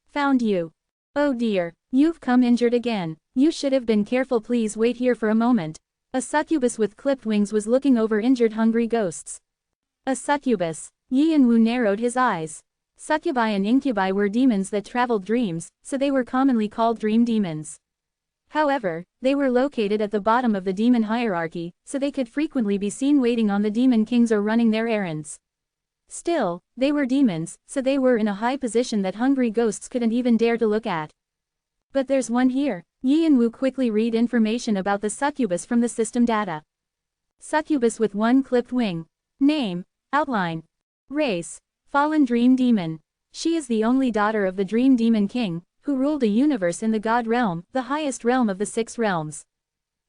Found you. Oh dear, you've come injured again. You should have been careful, please wait here for a moment. A succubus with clipped wings was looking over injured hungry ghosts. A succubus. Wu narrowed his eyes. Succubi and incubi were demons that traveled dreams, so they were commonly called dream demons. However, they were located at the bottom of the demon hierarchy, so they could frequently be seen waiting on the demon kings or running their errands. Still, they were demons, so they were in a high position that hungry ghosts couldn't even dare to look at. But there's one here. Wu quickly read information about the succubus from the system data. Succubus with one clipped wing. Name, outline. Race, fallen dream demon. She is the only daughter of the dream demon king, who ruled a universe in the god realm, the highest realm of the 6 realms.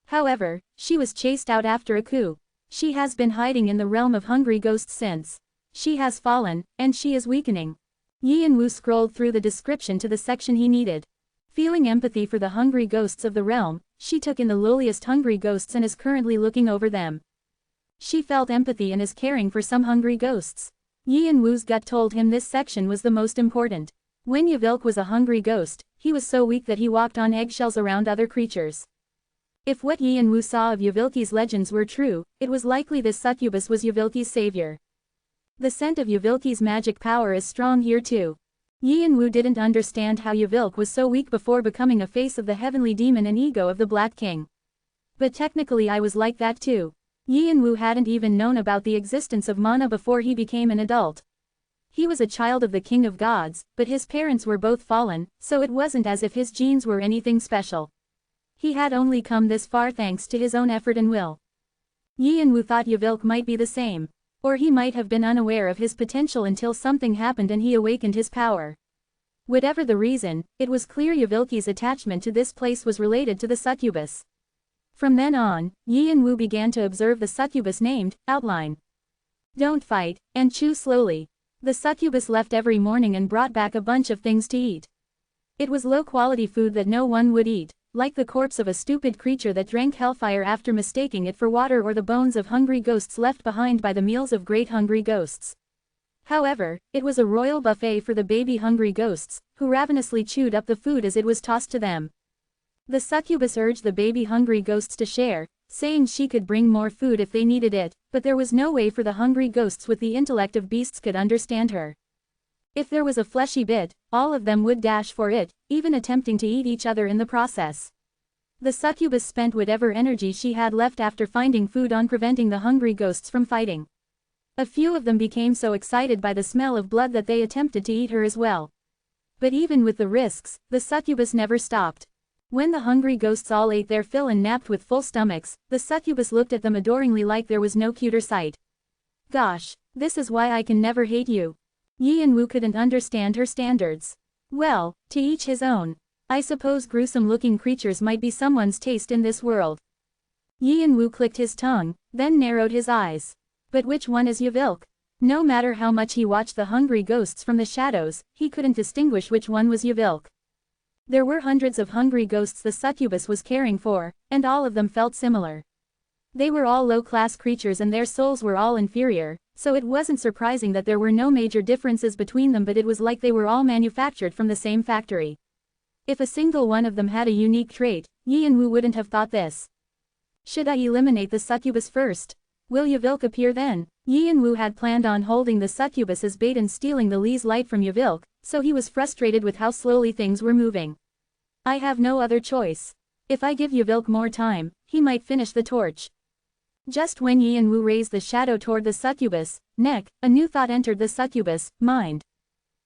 However, she was chased out after a coup. She has been hiding in the realm of hungry ghosts since. She has fallen, and she is weakening. Wu scrolled through the description to the section he needed. Feeling empathy for the hungry ghosts of the realm, she took in the lowliest hungry ghosts and is currently looking over them. She felt empathy and is caring for some hungry ghosts. Wu's gut told him this section was the most important. When Yvilk was a hungry ghost, he was so weak that he walked on eggshells around other creatures. If what Wu saw of Yvilk's legends were true, it was likely this succubus was Yvilk's savior. The scent of Yvilk's magic power is strong here too. Wu didn't understand how Yvilk was so weak before becoming a face of the heavenly demon and ego of the Black King. But technically I was like that too. Wu hadn't even known about the existence of mana before he became an adult. He was a child of the King of Gods, but his parents were both fallen, so it wasn't as if his genes were anything special. He had only come this far thanks to his own effort and will. Wu thought Yvilk might be the same. Or he might have been unaware of his potential until something happened and he awakened his power. Whatever the reason, it was clear Yvilk's attachment to this place was related to the succubus. From then on, Wu began to observe the succubus named, outline. Don't fight, and chew slowly. The succubus left every morning and brought back a bunch of things to eat. It was low-quality food that no one would eat, like the corpse of a stupid creature that drank hellfire after mistaking it for water or the bones of hungry ghosts left behind by the meals of great hungry ghosts. However, it was a royal buffet for the baby hungry ghosts, who ravenously chewed up the food as it was tossed to them. The succubus urged the baby hungry ghosts to share, saying she could bring more food if they needed it, but there was no way for the hungry ghosts with the intellect of beasts could understand her. If there was a fleshy bit, all of them would dash for it, even attempting to eat each other in the process. The succubus spent whatever energy she had left after finding food on preventing the hungry ghosts from fighting. A few of them became so excited by the smell of blood that they attempted to eat her as well. But even with the risks, the succubus never stopped. When the hungry ghosts all ate their fill and napped with full stomachs, the succubus looked at them adoringly like there was no cuter sight. Gosh, this is why I can never hate you. Yi and Wu couldn't understand her standards. Well, to each his own. I suppose gruesome-looking creatures might be someone's taste in this world. Yi and Wu clicked his tongue, then narrowed his eyes. But which one is Yvilk? No matter how much he watched the hungry ghosts from the shadows, he couldn't distinguish which one was Yvilk. There were hundreds of hungry ghosts the succubus was caring for, and all of them felt similar. They were all low-class creatures and their souls were all inferior, so it wasn't surprising that there were no major differences between them, but it was like they were all manufactured from the same factory. If a single one of them had a unique trait, Yi and Wu wouldn't have thought this. Should I eliminate the succubus first? Will Yvilk appear then? Yi and Wu had planned on holding the succubus as bait and stealing the Lee's light from Yvilk, so he was frustrated with how slowly things were moving. I have no other choice. If I give Yvilk more time, he might finish the torch. Just when Yi and Wu raised the shadow toward the succubus' neck, a new thought entered the succubus' mind.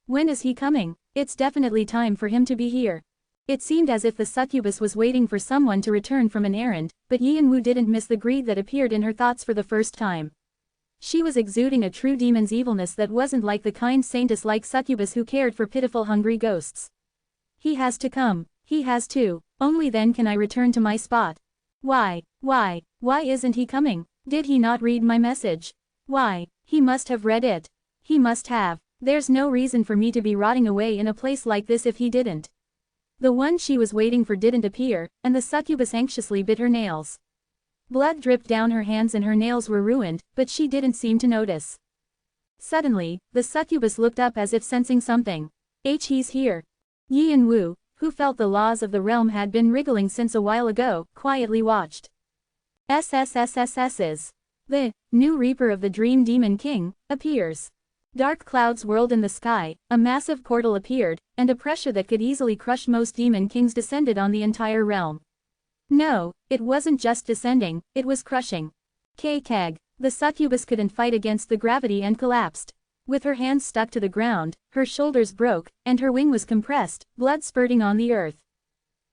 When is he coming? It's definitely time for him to be here. It seemed as if the succubus was waiting for someone to return from an errand, but Yi and Wu didn't miss the greed that appeared in her thoughts for the first time. She was exuding a true demon's evilness that wasn't like the kind saintess-like succubus who cared for pitiful hungry ghosts. He has to come. He has to. Only then can I return to my spot. Why isn't he coming? Did he not read my message? Why? He must have read it. He must have. There's no reason for me to be rotting away in a place like this if he didn't. The one she was waiting for didn't appear, and the succubus anxiously bit her nails. Blood dripped down her hands and her nails were ruined, but she didn't seem to notice. Suddenly, the succubus looked up as if sensing something. He's here. Yi and Wu, who felt the laws of the realm had been wriggling since a while ago, quietly watched. SSSSS's. The new reaper of the Dream Demon King appears. Dark clouds whirled in the sky, a massive portal appeared, and a pressure that could easily crush most demon kings descended on the entire realm. No, it wasn't just descending, it was crushing. Keg. The succubus couldn't fight against the gravity and collapsed. With her hands stuck to the ground, her shoulders broke, and her wing was compressed, blood spurting on the earth.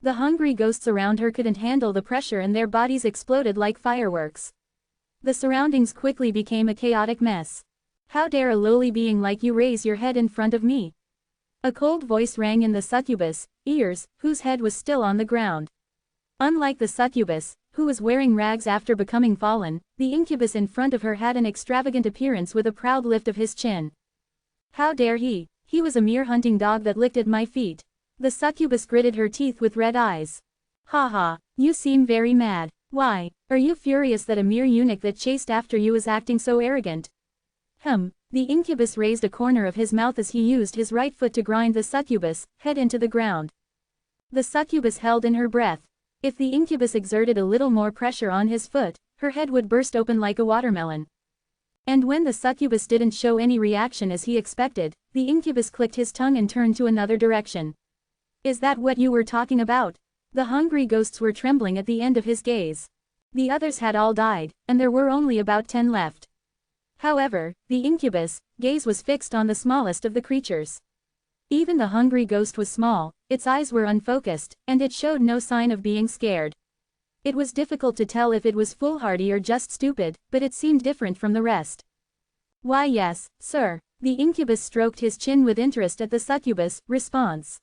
The hungry ghosts around her couldn't handle the pressure and their bodies exploded like fireworks. The surroundings quickly became a chaotic mess. How dare a lowly being like you raise your head in front of me? A cold voice rang in the succubus' ears, whose head was still on the ground. Unlike the succubus, who was wearing rags after becoming fallen, the incubus in front of her had an extravagant appearance with a proud lift of his chin. How dare he? He was a mere hunting dog that licked at my feet. The succubus gritted her teeth with red eyes. Ha ha, you seem very mad. Why, are you furious that a mere eunuch that chased after you is acting so arrogant? The incubus raised a corner of his mouth as he used his right foot to grind the succubus' head into the ground. The succubus held in her breath. If the incubus exerted a little more pressure on his foot, her head would burst open like a watermelon. And when the succubus didn't show any reaction as he expected, the incubus clicked his tongue and turned to another direction. Is that what you were talking about? The hungry ghosts were trembling at the end of his gaze. The others had all died, and there were only about 10 left. However, the incubus' gaze was fixed on the smallest of the creatures. Even the hungry ghost was small, its eyes were unfocused, and it showed no sign of being scared. It was difficult to tell if it was foolhardy or just stupid, but it seemed different from the rest. Why yes, sir. The incubus stroked his chin with interest at the succubus' response.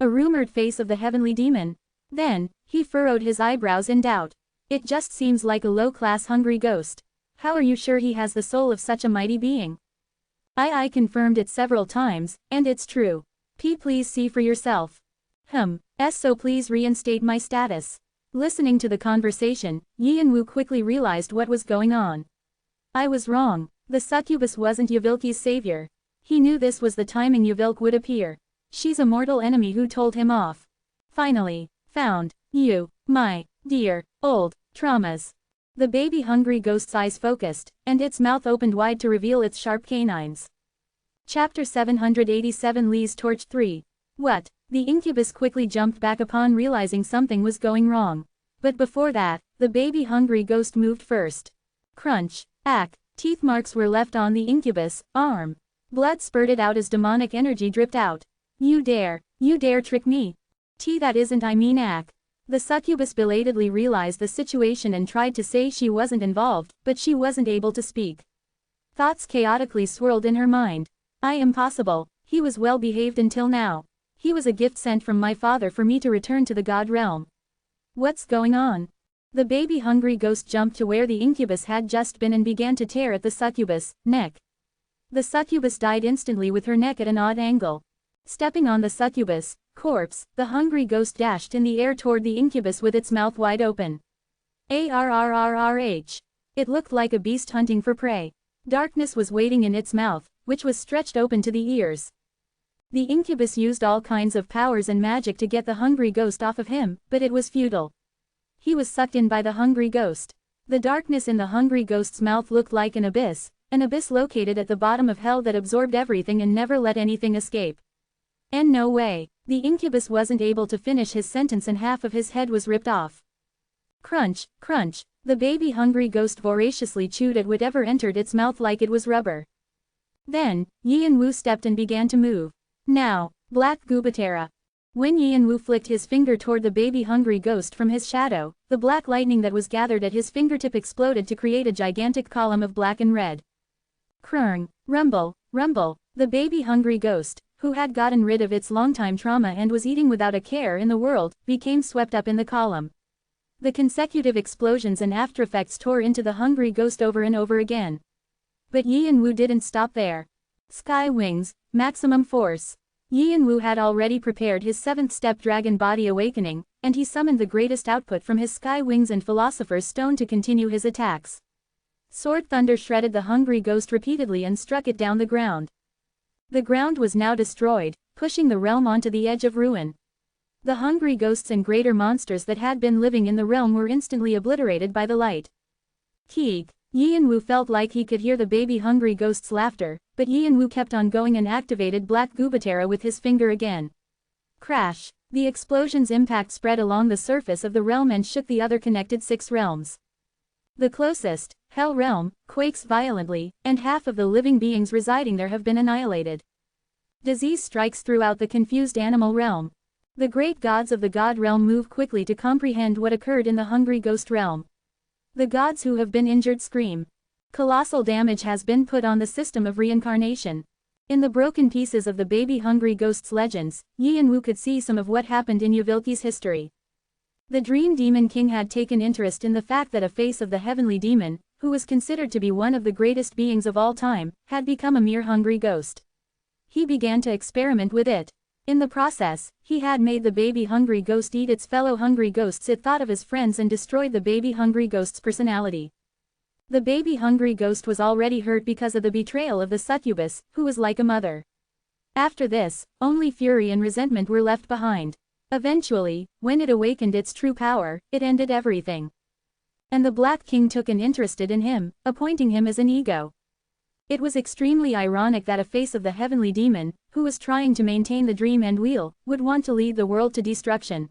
A rumored face of the heavenly demon. Then, he furrowed his eyebrows in doubt. It just seems like a low-class hungry ghost. How are you sure he has the soul of such a mighty being? I confirmed it several times, and it's true. Please see for yourself. So please reinstate my status. Listening to the conversation, Yi and Wu quickly realized what was going on. I was wrong. The succubus wasn't Yvilk's savior. He knew this was the timing Yvilk would appear. She's a mortal enemy who told him off. Finally, found you, my dear, old traumas. The baby hungry ghost's eyes focused, and its mouth opened wide to reveal its sharp canines. Chapter 787 Lee's Torch 3. What? The incubus quickly jumped back upon realizing something was going wrong. But before that, the baby hungry ghost moved first. Crunch. Teeth marks were left on the incubus' arm. Blood spurted out as demonic energy dripped out. You dare trick me. That isn't I mean ac. The succubus belatedly realized the situation and tried to say she wasn't involved, but she wasn't able to speak. Thoughts chaotically swirled in her mind. Impossible. He was well behaved until now. He was a gift sent from my father for me to return to the god realm. What's going on? The baby hungry ghost jumped to where the incubus had just been and began to tear at the succubus' neck. The succubus died instantly with her neck at an odd angle. Stepping on the succubus' corpse, the hungry ghost dashed in the air toward the incubus with its mouth wide open. Arrrrrh. It looked like a beast hunting for prey. Darkness was waiting in its mouth, which was stretched open to the ears. The incubus used all kinds of powers and magic to get the hungry ghost off of him, but it was futile. He was sucked in by the hungry ghost. The darkness in the hungry ghost's mouth looked like an abyss located at the bottom of hell that absorbed everything and never let anything escape. And no way. The incubus wasn't able to finish his sentence and half of his head was ripped off. Crunch, crunch. The baby hungry ghost voraciously chewed at whatever entered its mouth like it was rubber. Then, Yin Wu stepped and began to move. Now, Black Gubatera. When Yin Wu flicked his finger toward the baby hungry ghost from his shadow, the black lightning that was gathered at his fingertip exploded to create a gigantic column of black and red. Krrng, rumble, rumble. The baby hungry ghost, who had gotten rid of its longtime trauma and was eating without a care in the world, became swept up in the column. The consecutive explosions and aftereffects tore into the hungry ghost over and over again. But Yin Wu didn't stop there. Sky wings, maximum force. Yin Wu had already prepared his 7th step dragon body awakening, and he summoned the greatest output from his sky wings and philosopher's stone to continue his attacks. Sword thunder shredded the hungry ghost repeatedly and struck it down the ground. The ground was now destroyed, pushing the realm onto the edge of ruin. The hungry ghosts and greater monsters that had been living in the realm were instantly obliterated by the light. Keeg. Yin Wu felt like he could hear the baby hungry ghost's laughter, but Yin Wu kept on going and activated Black Gubatera with his finger again. Crash. The explosion's impact spread along the surface of the realm and shook the other connected 6 realms. The closest, Hell realm, quakes violently, and half of the living beings residing there have been annihilated. Disease strikes throughout the confused animal realm. The great gods of the god realm move quickly to comprehend what occurred in the hungry ghost realm. The gods who have been injured scream. Colossal damage has been put on the system of reincarnation. In the broken pieces of the baby hungry ghost's legends, Yin Wu could see some of what happened in Yuvilki's history. The Dream Demon King had taken interest in the fact that a face of the heavenly demon, who was considered to be one of the greatest beings of all time, had become a mere hungry ghost. He began to experiment with it. In the process, he had made the baby hungry ghost eat its fellow hungry ghosts it thought of as friends and destroyed the baby hungry ghost's personality. The baby hungry ghost was already hurt because of the betrayal of the succubus, who was like a mother. After this, only fury and resentment were left behind. Eventually, when it awakened its true power, it ended everything. And the Black King took an interest in him, appointing him as an ego. It was extremely ironic that a face of the heavenly demon, who was trying to maintain the dream and wheel, would want to lead the world to destruction.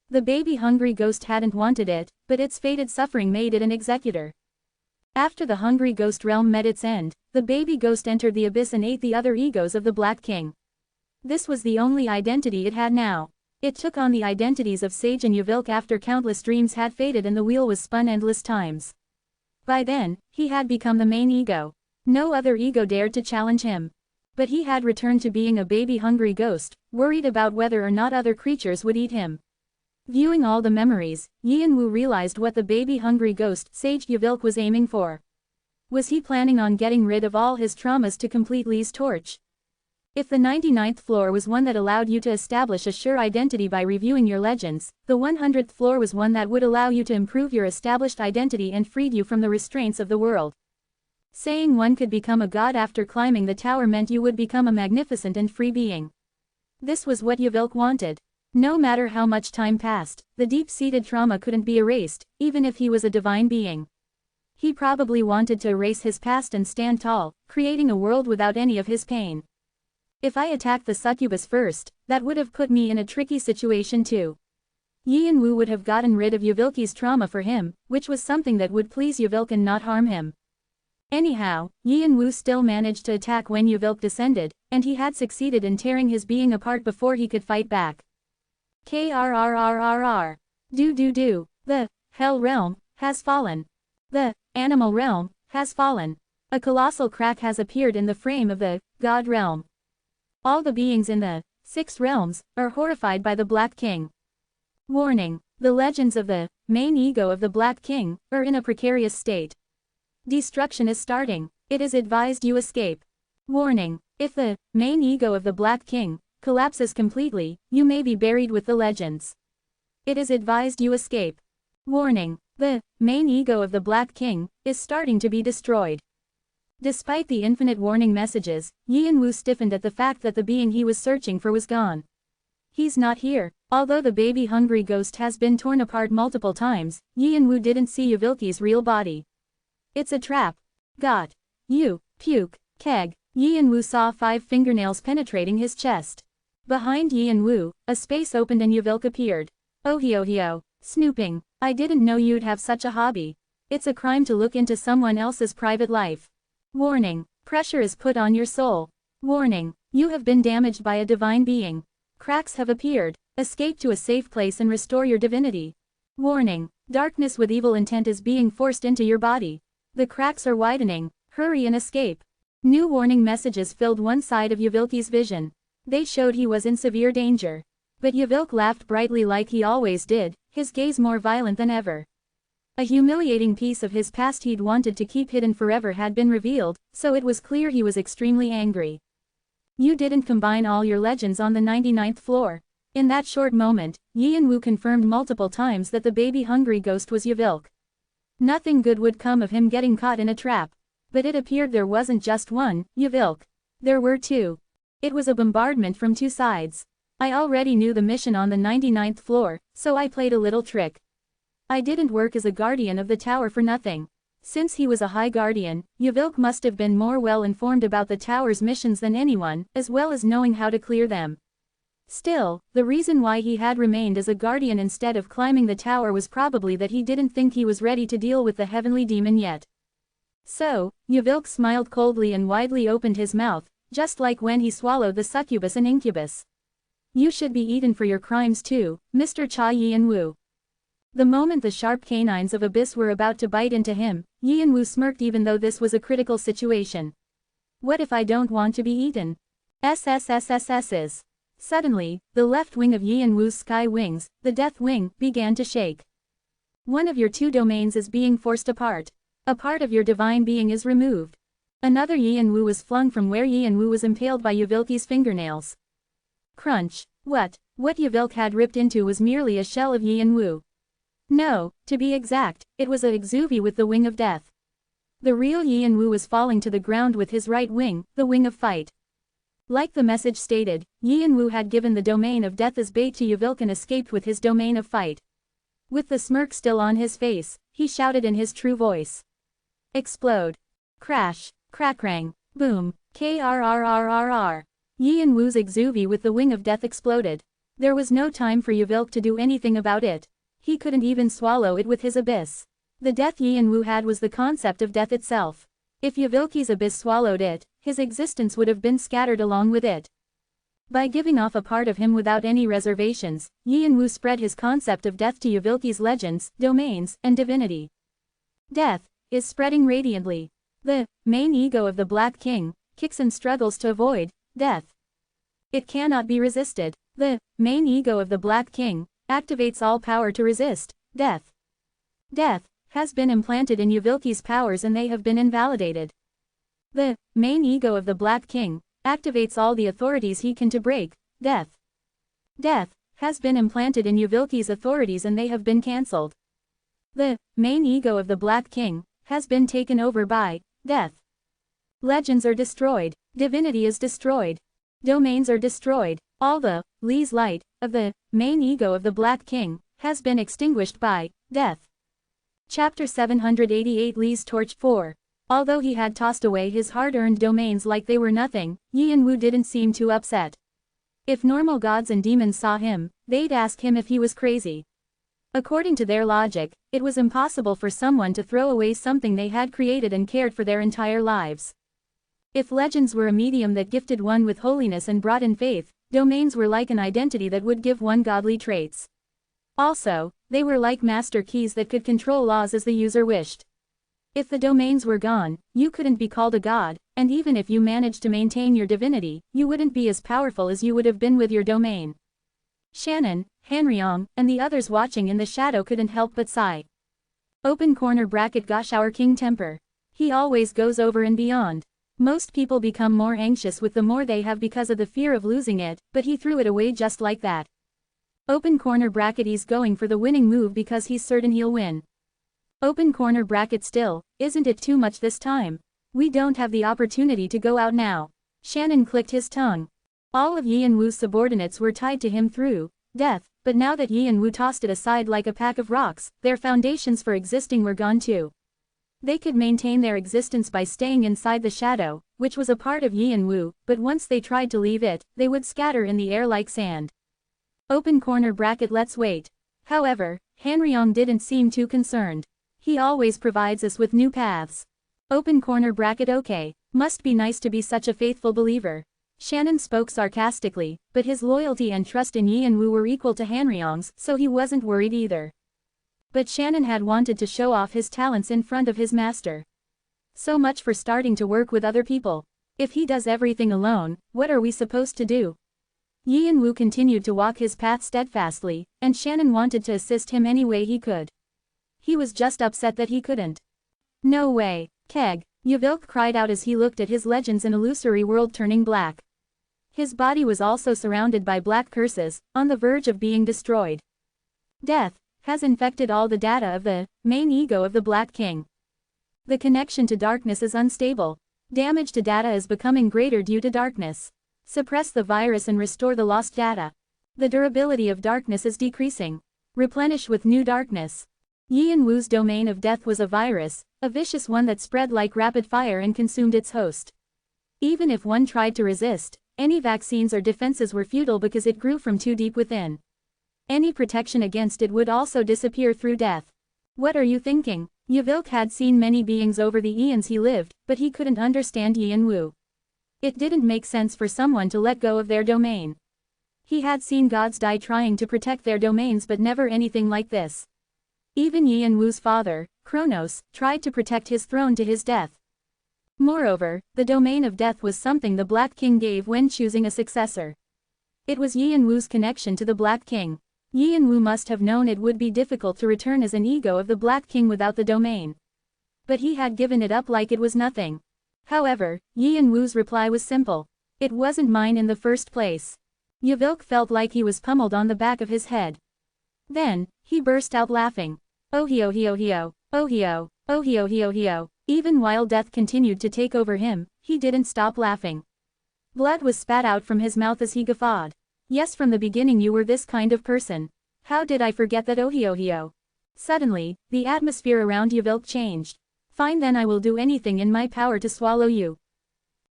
The baby hungry ghost hadn't wanted it, but its fated suffering made it an executor. After the hungry ghost realm met its end, the baby ghost entered the abyss and ate the other egos of the Black King. This was the only identity it had now. It took on the identities of Sage and Yuvilk after countless dreams had faded and the wheel was spun endless times. By then, he had become the main ego. No other ego dared to challenge him. But he had returned to being a baby hungry ghost, worried about whether or not other creatures would eat him. Viewing all the memories, Yin Wu realized what the baby hungry ghost, Sage Yuvilk, was aiming for. Was he planning on getting rid of all his traumas to complete Lee's torch? If the 99th floor was one that allowed you to establish a sure identity by reviewing your legends, the 100th floor was one that would allow you to improve your established identity and freed you from the restraints of the world. Saying one could become a god after climbing the tower meant you would become a magnificent and free being. This was what Yuvilk wanted. No matter how much time passed, the deep-seated trauma couldn't be erased, even if he was a divine being. He probably wanted to erase his past and stand tall, creating a world without any of his pain. If I attacked the succubus first, that would have put me in a tricky situation too. Yin Wu would have gotten rid of Yuvilki's trauma for him, which was something that would please Yuvilk and not harm him. Anyhow, Yin Wu still managed to attack when Yvelk descended, and he had succeeded in tearing his being apart before he could fight back. Krrrrrrr. Do. The Hell Realm has fallen. The Animal Realm has fallen. A colossal crack has appeared in the frame of the God Realm. All the beings in the 6 realms are horrified by the Black King. Warning: the legends of the main ego of the Black King are in a precarious state. Destruction is starting. It is advised you escape. Warning: if the main ego of the Black King collapses completely, you may be buried with the legends. It is advised you escape. Warning: the main ego of the Black King is starting to be destroyed. Despite the infinite warning messages, Yin Wu stiffened at the fact that the being he was searching for was gone. He's not here. Although the baby-hungry ghost has been torn apart multiple times, Yin Wu didn't see Yvelk's real body. It's a trap. Got you, puke, keg. Yin Wu saw 5 fingernails penetrating his chest. Behind Yin Wu, a space opened and Yvelk appeared. Ohio. Snooping. I didn't know you'd have such a hobby. It's a crime to look into someone else's private life. Warning: pressure is put on your soul. Warning: you have been damaged by a divine being. Cracks have appeared. Escape to a safe place and restore your divinity. Warning: darkness with evil intent is being forced into your body. The cracks are widening. Hurry and escape. New warning messages filled one side of Yvelk's vision. They showed he was in severe danger. But Yvelk laughed brightly like he always did, his gaze more violent than ever. A humiliating piece of his past he'd wanted to keep hidden forever had been revealed, so it was clear he was extremely angry. You didn't combine all your legends on the 99th floor. In that short moment, Yin Wu confirmed multiple times that the baby-hungry ghost was Yvelk. Nothing good would come of him getting caught in a trap. But it appeared there wasn't just one Yvelk. There were 2. It was a bombardment from 2 sides. I already knew the mission on the 99th floor, so I played a little trick. I didn't work as a guardian of the tower for nothing. Since he was a high guardian, Yvelk must have been more well informed about the tower's missions than anyone, as well as knowing how to clear them. Still, the reason why he had remained as a guardian instead of climbing the tower was probably that he didn't think he was ready to deal with the heavenly demon yet. So, Yvelk smiled coldly and widely opened his mouth, just like when he swallowed the succubus and incubus. You should be eaten for your crimes too, Mr. Cha Yin Wu. The moment the sharp canines of Abyss were about to bite into him, Yin Wu smirked even though this was a critical situation. What if I don't want to be eaten? SSSSSs. Suddenly, the left wing of Yin Wu's sky wings, the death wing, began to shake. One of your 2 domains is being forced apart. A part of your divine being is removed. Another Yin Wu was flung from where Yin Wu was impaled by Yvelk's fingernails. Crunch. What Yvelk had ripped into was merely a shell of Yin Wu. No, to be exact, it was a Exuvi with the wing of death. The real Yin Wu was falling to the ground with his right wing, the wing of fight. Like the message stated, Yin Wu had given the domain of death as bait to Yvelk and escaped with his domain of fight. With the smirk still on his face, he shouted in his true voice. Explode. Crash. Crackrang. Boom. Krrrrrr. Yin Wu's Exuvi with the wing of death exploded. There was no time for Yvelk to do anything about it. He couldn't even swallow it with his abyss. The death Yin Wu had was the concept of death itself. If Yvelk's abyss swallowed it, his existence would have been scattered along with it. By giving off a part of him without any reservations, Yin Wu spread his concept of death to Yvelk's legends, domains, and divinity. Death is spreading radiantly. The main ego of the Black King kicks and struggles to avoid death. It cannot be resisted. The main ego of the Black King activates all power to resist death. Death has been implanted in Yvelk's powers and they have been invalidated. The main ego of the Black King activates all the authorities he can to break death. Death has been implanted in Yvelk's authorities and they have been cancelled. The main ego of the Black King has been taken over by death. Legends are destroyed. Divinity is destroyed. Domains are destroyed. All the Lee's light of the main ego of the Black King has been extinguished by death. Chapter 788 Lee's Torch 4. Although he had tossed away his hard-earned domains like they were nothing, Yin Wu didn't seem too upset. If normal gods and demons saw him, they'd ask him if he was crazy. According to their logic, it was impossible for someone to throw away something they had created and cared for their entire lives. If legends were a medium that gifted one with holiness and brought in faith, domains were like an identity that would give one godly traits. Also, they were like master keys that could control laws as the user wished. If the domains were gone, you couldn't be called a god, and even if you managed to maintain your divinity, you wouldn't be as powerful as you would have been with your domain. Shannon, Hanryong, and the others watching in the shadow couldn't help but sigh. Open corner bracket gosh, our king temper. He always goes over and beyond. Most people become more anxious with the more they have because of the fear of losing it, but he threw it away just like that. Open corner bracket he's going for the winning move because he's certain he'll win. Open corner bracket still, isn't it too much this time? We don't have the opportunity to go out now. Shannon clicked his tongue. All of Yi and Wu's subordinates were tied to him through death, but now that Yi and Wu tossed it aside like a pack of rocks, their foundations for existing were gone too. They could maintain their existence by staying inside the shadow, which was a part of Yi and Wu, but once they tried to leave it, they would scatter in the air like sand. Open corner bracket let's wait. However, Hanryong didn't seem too concerned. He always provides us with new paths. Open corner bracket okay, must be nice to be such a faithful believer. Shannon spoke sarcastically, but his loyalty and trust in Yi and Wu were equal to Hanryong's, so he wasn't worried either. But Shannon had wanted to show off his talents in front of his master. So much for starting to work with other people. If he does everything alone, what are we supposed to do? Yi and Wu continued to walk his path steadfastly, and Shannon wanted to assist him any way he could. He was just upset that he couldn't. No way, Keg, Yvilk cried out as he looked at his legends in illusory world turning black. His body was also surrounded by black curses, on the verge of being destroyed. Death has infected all the data of the main ego of the Black King. The connection to darkness is unstable. Damage to data is becoming greater due to darkness. Suppress the virus and restore the lost data. The durability of darkness is decreasing. Replenish with new darkness. Yi and Wu's domain of death was a virus, a vicious one that spread like rapid fire and consumed its host. Even if one tried to resist, any vaccines or defenses were futile because it grew from too deep within. Any protection against it would also disappear through death. What are you thinking? Yvilk had seen many beings over the eons he lived, but he couldn't understand Yi and Wu. It didn't make sense for someone to let go of their domain. He had seen gods die trying to protect their domains but never anything like this. Even Yi and Wu's father, Kronos, tried to protect his throne to his death. Moreover, the domain of death was something the Black King gave when choosing a successor. It was Yi and Wu's connection to the Black King. Yi and Wu must have known it would be difficult to return as an ego of the Black King without the domain. But he had given it up like it was nothing. However, Yi and Wu's reply was simple. It wasn't mine in the first place. Yvilk felt like he was pummeled on the back of his head. Then, he burst out laughing. Oh hio hio hio, oh hio, oh hio hio hio. Even while death continued to take over him, he didn't stop laughing. Blood was spat out from his mouth as he guffawed. Yes, from the beginning you were this kind of person. How did I forget that ohio hio? Suddenly, the atmosphere around Yvilk changed. Fine, then I will do anything in my power to swallow you.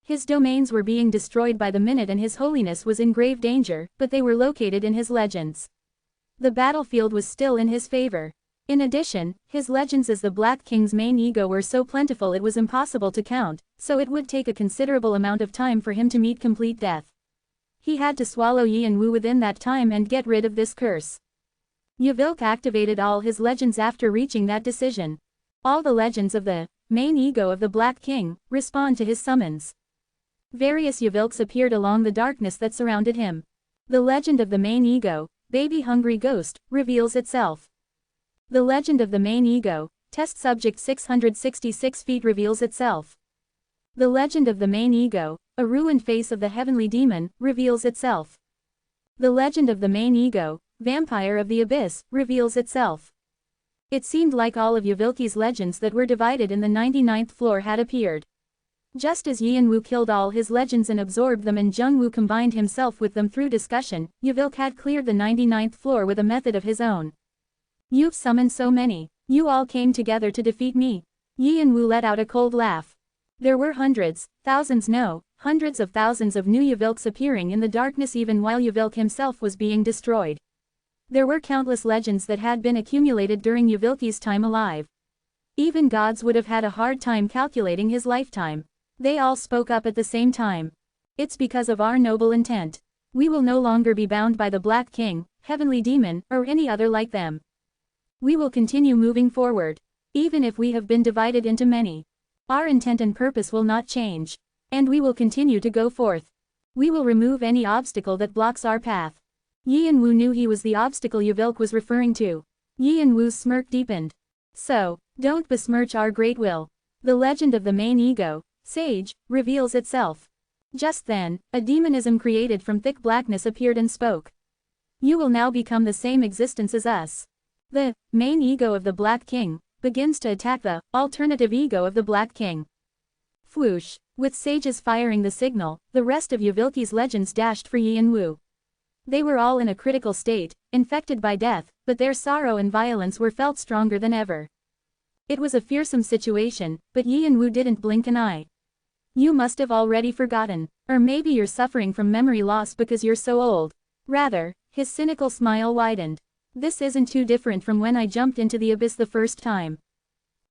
His domains were being destroyed by the minute and his holiness was in grave danger, but they were located in his legends. The battlefield was still in his favor. In addition, his legends as the Black King's main ego were so plentiful it was impossible to count, so it would take a considerable amount of time for him to meet complete death. He had to swallow Yi and Wu within that time and get rid of this curse. Yvilk activated all his legends after reaching that decision. All the legends of the main ego of the Black King respond to his summons. Various Yvilks appeared along the darkness that surrounded him. The legend of the main ego, Baby Hungry Ghost, reveals itself. The legend of the main ego, Test Subject 666 feet reveals itself. The legend of the main ego, A Ruined Face of the Heavenly Demon, reveals itself. The legend of the main ego, Vampire of the Abyss, reveals itself. It seemed like all of Yvilki's legends that were divided in the 99th floor had appeared. Just as Yi and Wu killed all his legends and absorbed them and Jung Wu combined himself with them through discussion, Yvilk had cleared the 99th floor with a method of his own. You've summoned so many. You all came together to defeat me. Yi and Wu let out a cold laugh. There were hundreds, thousands no, hundreds of thousands of new Yvilks appearing in the darkness even while Yvilk himself was being destroyed. There were countless legends that had been accumulated during Yuvilki's time alive. Even gods would have had a hard time calculating his lifetime. They all spoke up at the same time. It's because of our noble intent. We will no longer be bound by the Black King, Heavenly Demon, or any other like them. We will continue moving forward. Even if we have been divided into many. Our intent and purpose will not change. And we will continue to go forth. We will remove any obstacle that blocks our path. Yi and Wu knew he was the obstacle Yuvilk was referring to. Yi and Wu's smirk deepened. So, don't besmirch our great will. The legend of the main ego, Sage, reveals itself. Just then, a demonism created from thick blackness appeared and spoke. You will now become the same existence as us. The main ego of the Black King begins to attack the alternative ego of the Black King. Whoosh! With sages firing the signal, the rest of Yuvilki's legends dashed for Yi and Wu. They were all in a critical state, infected by death, but their sorrow and violence were felt stronger than ever. It was a fearsome situation, but Yi and Wu didn't blink an eye. You must have already forgotten. Or maybe you're suffering from memory loss because you're so old. Rather, his cynical smile widened. This isn't too different from when I jumped into the abyss the first time.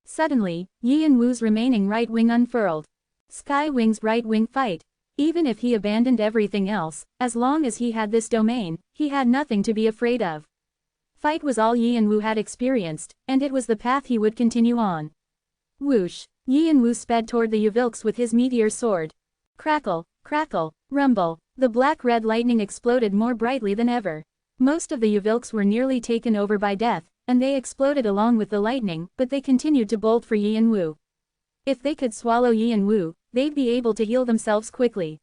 Suddenly, Yi and Wu's remaining right wing unfurled. Sky Wing's right wing fight. Even if he abandoned everything else, as long as he had this domain, he had nothing to be afraid of. Fight was all Yi and Wu had experienced, and it was the path he would continue on. Whoosh! Yi and Wu sped toward the Yuvilks with his meteor sword. Crackle, crackle, rumble, the black-red lightning exploded more brightly than ever. Most of the Yuvilks were nearly taken over by death, and they exploded along with the lightning, but they continued to bolt for Yi and Wu. If they could swallow Yi and Wu, they'd be able to heal themselves quickly.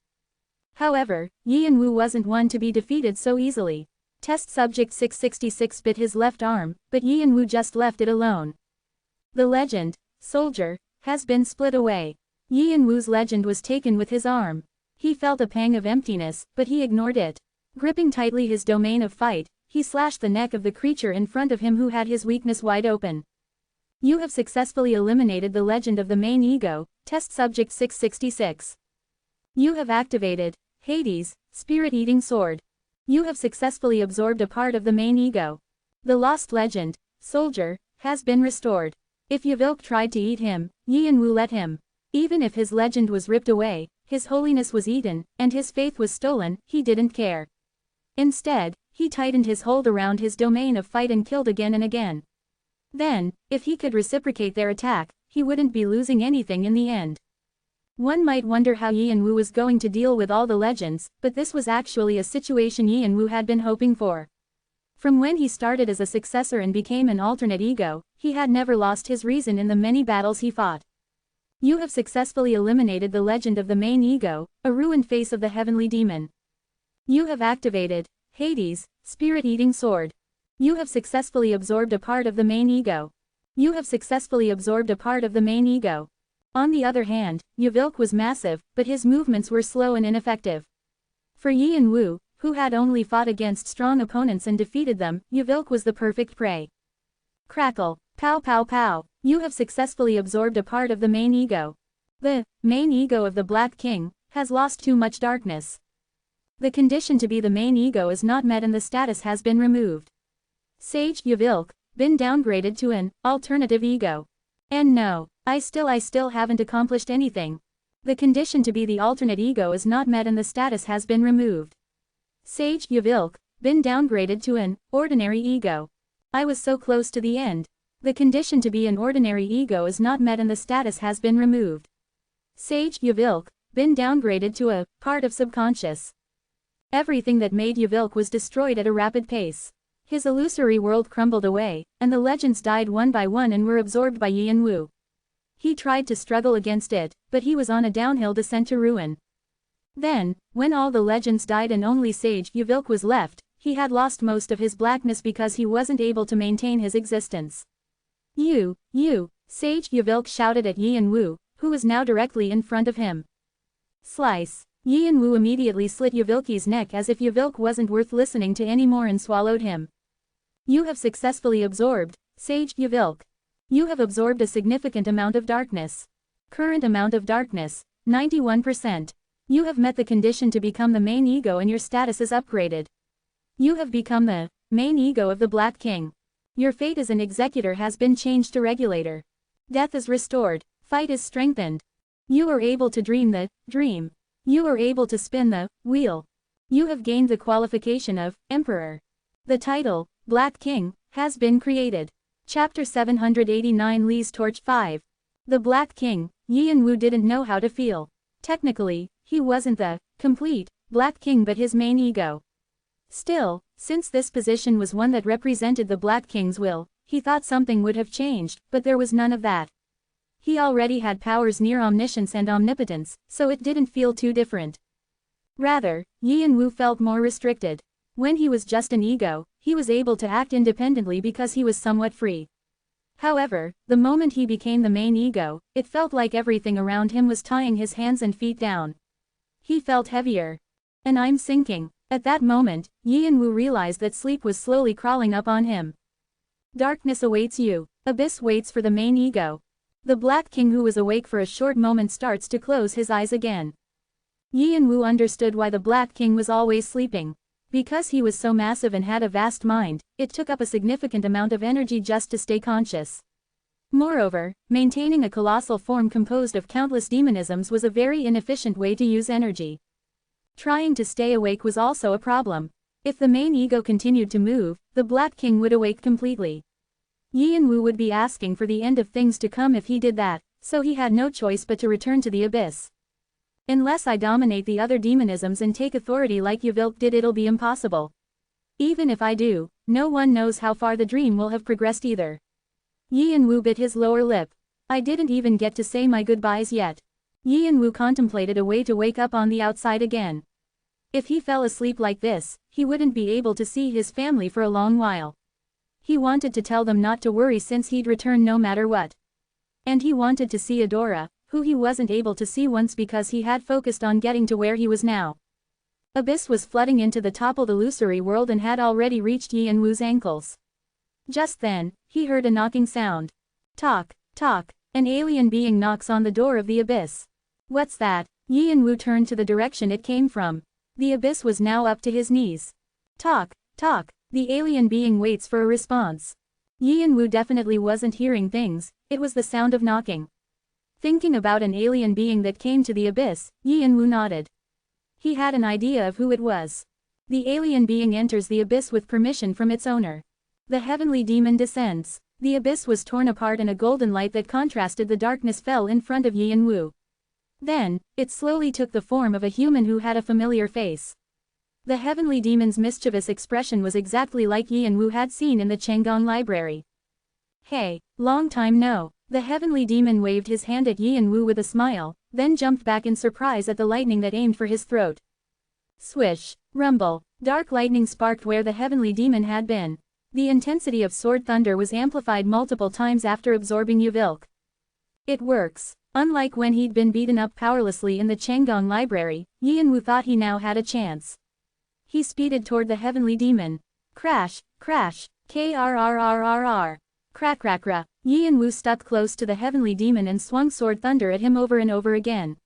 However, Yi and Wu wasn't one to be defeated so easily. Test subject 666 bit his left arm, but Yi and Wu just left it alone. The legend, soldier, has been split away. Yi and Wu's legend was taken with his arm. He felt a pang of emptiness, but he ignored it. Gripping tightly his domain of fight, he slashed the neck of the creature in front of him who had his weakness wide open. You have successfully eliminated the legend of the main ego, test subject 666. You have activated Hades, spirit-eating sword. You have successfully absorbed a part of the main ego. The lost legend, soldier, has been restored. If Yuvilk tried to eat him, Yi and Wu let him. Even if his legend was ripped away, his holiness was eaten, and his faith was stolen, he didn't care. Instead, he tightened his hold around his domain of fight and killed again and again. Then, if he could reciprocate their attack, he wouldn't be losing anything in the end. One might wonder how Yi and Wu was going to deal with all the legends, but this was actually a situation Yi and Wu had been hoping for. From when he started as a successor and became an alternate ego, he had never lost his reason in the many battles he fought. You have successfully eliminated the legend of the main ego, a ruined face of the heavenly demon. You have activated Hades, spirit-eating sword. You have successfully absorbed a part of the main ego. You have successfully absorbed a part of the main ego. On the other hand, Yuvilk was massive, but his movements were slow and ineffective. For Yi and Wu, who had only fought against strong opponents and defeated them, Yuvilk was the perfect prey. Crackle, pow pow pow, you have successfully absorbed a part of the main ego. The main ego of the Black King has lost too much darkness. The condition to be the main ego is not met and the status has been removed. Sage Yuvilk, been downgraded to an alternative ego. And no, I still haven't accomplished anything. The condition to be the alternate ego is not met and the status has been removed. Sage Yuvilk, been downgraded to an ordinary ego. I was so close to the end. The condition to be an ordinary ego is not met and the status has been removed. Sage Yuvilk, been downgraded to a part of subconscious. Everything that made Yuvilk was destroyed at a rapid pace. His illusory world crumbled away, and the legends died one by one and were absorbed by Yi and Wu. He tried to struggle against it, but he was on a downhill descent to ruin. Then, when all the legends died and only Sage Yuvilk was left, he had lost most of his blackness because he wasn't able to maintain his existence. You, Sage Yuvilk shouted at Yi and Wu, who was now directly in front of him. Slice. Yi and Wu immediately slit Yuvilki's neck as if Yuvilk wasn't worth listening to anymore and swallowed him. You have successfully absorbed, Sage Yuvilk. You have absorbed a significant amount of darkness. Current amount of darkness, 91%. You have met the condition to become the main ego and your status is upgraded. You have become the Main ego of the Black King. Your fate as an executor has been changed to regulator. Death is restored. Fight is strengthened. You are able to dream the dream. You are able to spin the wheel. You have gained the qualification of Emperor. The title, Black King, has been created. Chapter 789 Lee's Torch 5. The Black King, Yin Wu didn't know how to feel. Technically, he wasn't the complete Black King but his main ego. Still, since this position was one that represented the Black King's will, he thought something would have changed, but there was none of that. He already had powers near omniscience and omnipotence, so it didn't feel too different. Rather, Yin Wu felt more restricted. When he was just an ego, he was able to act independently because he was somewhat free. However, the moment he became the main ego, it felt like everything around him was tying his hands and feet down. He felt heavier. And I'm sinking. At that moment, Yin Wu realized that sleep was slowly crawling up on him. Darkness awaits you. Abyss waits for the main ego. The Black King, who was awake for a short moment, starts to close his eyes again. Yin Wu understood why the Black King was always sleeping. Because he was so massive and had a vast mind, it took up a significant amount of energy just to stay conscious. Moreover, maintaining a colossal form composed of countless demonisms was a very inefficient way to use energy. Trying to stay awake was also a problem. If the main ego continued to move, the Black King would awake completely. Yin Wu would be asking for the end of things to come if he did that, so he had no choice but to return to the abyss. Unless I dominate the other demonisms and take authority like Yvilk did, it'll be impossible. Even if I do, no one knows how far the dream will have progressed either. Yin Wu bit his lower lip. I didn't even get to say my goodbyes yet. Yin Wu contemplated a way to wake up on the outside again. If he fell asleep like this, he wouldn't be able to see his family for a long while. He wanted to tell them not to worry since he'd return no matter what. And he wanted to see Adora, who he wasn't able to see once because he had focused on getting to where he was now. Abyss was flooding into the toppled illusory world and had already reached Yin Wu's ankles. Just then, he heard a knocking sound. Talk, talk, an alien being knocks on the door of the abyss. What's that? Yin Wu turned to the direction it came from. The abyss was now up to his knees. Talk, talk, the alien being waits for a response. Yin Wu definitely wasn't hearing things, it was the sound of knocking. Thinking about an alien being that came to the abyss, Yin Wu nodded. He had an idea of who it was. The alien being enters the abyss with permission from its owner. The heavenly demon descends. The abyss was torn apart and a golden light that contrasted the darkness fell in front of Yin Wu. Then, it slowly took the form of a human who had a familiar face. The heavenly demon's mischievous expression was exactly like Yin Wu had seen in the Chenggong library. Hey, long time no. The heavenly demon waved his hand at Yin Wu with a smile, then jumped back in surprise at the lightning that aimed for his throat. Swish, rumble, dark lightning sparked where the heavenly demon had been. The intensity of sword thunder was amplified multiple times after absorbing Yvilk. It works. Unlike when he'd been beaten up powerlessly in the Chenggong library, Yin Wu thought he now had a chance. He speeded toward the heavenly demon. Crash, crash, krrrrrr. Crack-crack-ra. Yin Wu stuck close to the heavenly demon and swung sword thunder at him over and over again.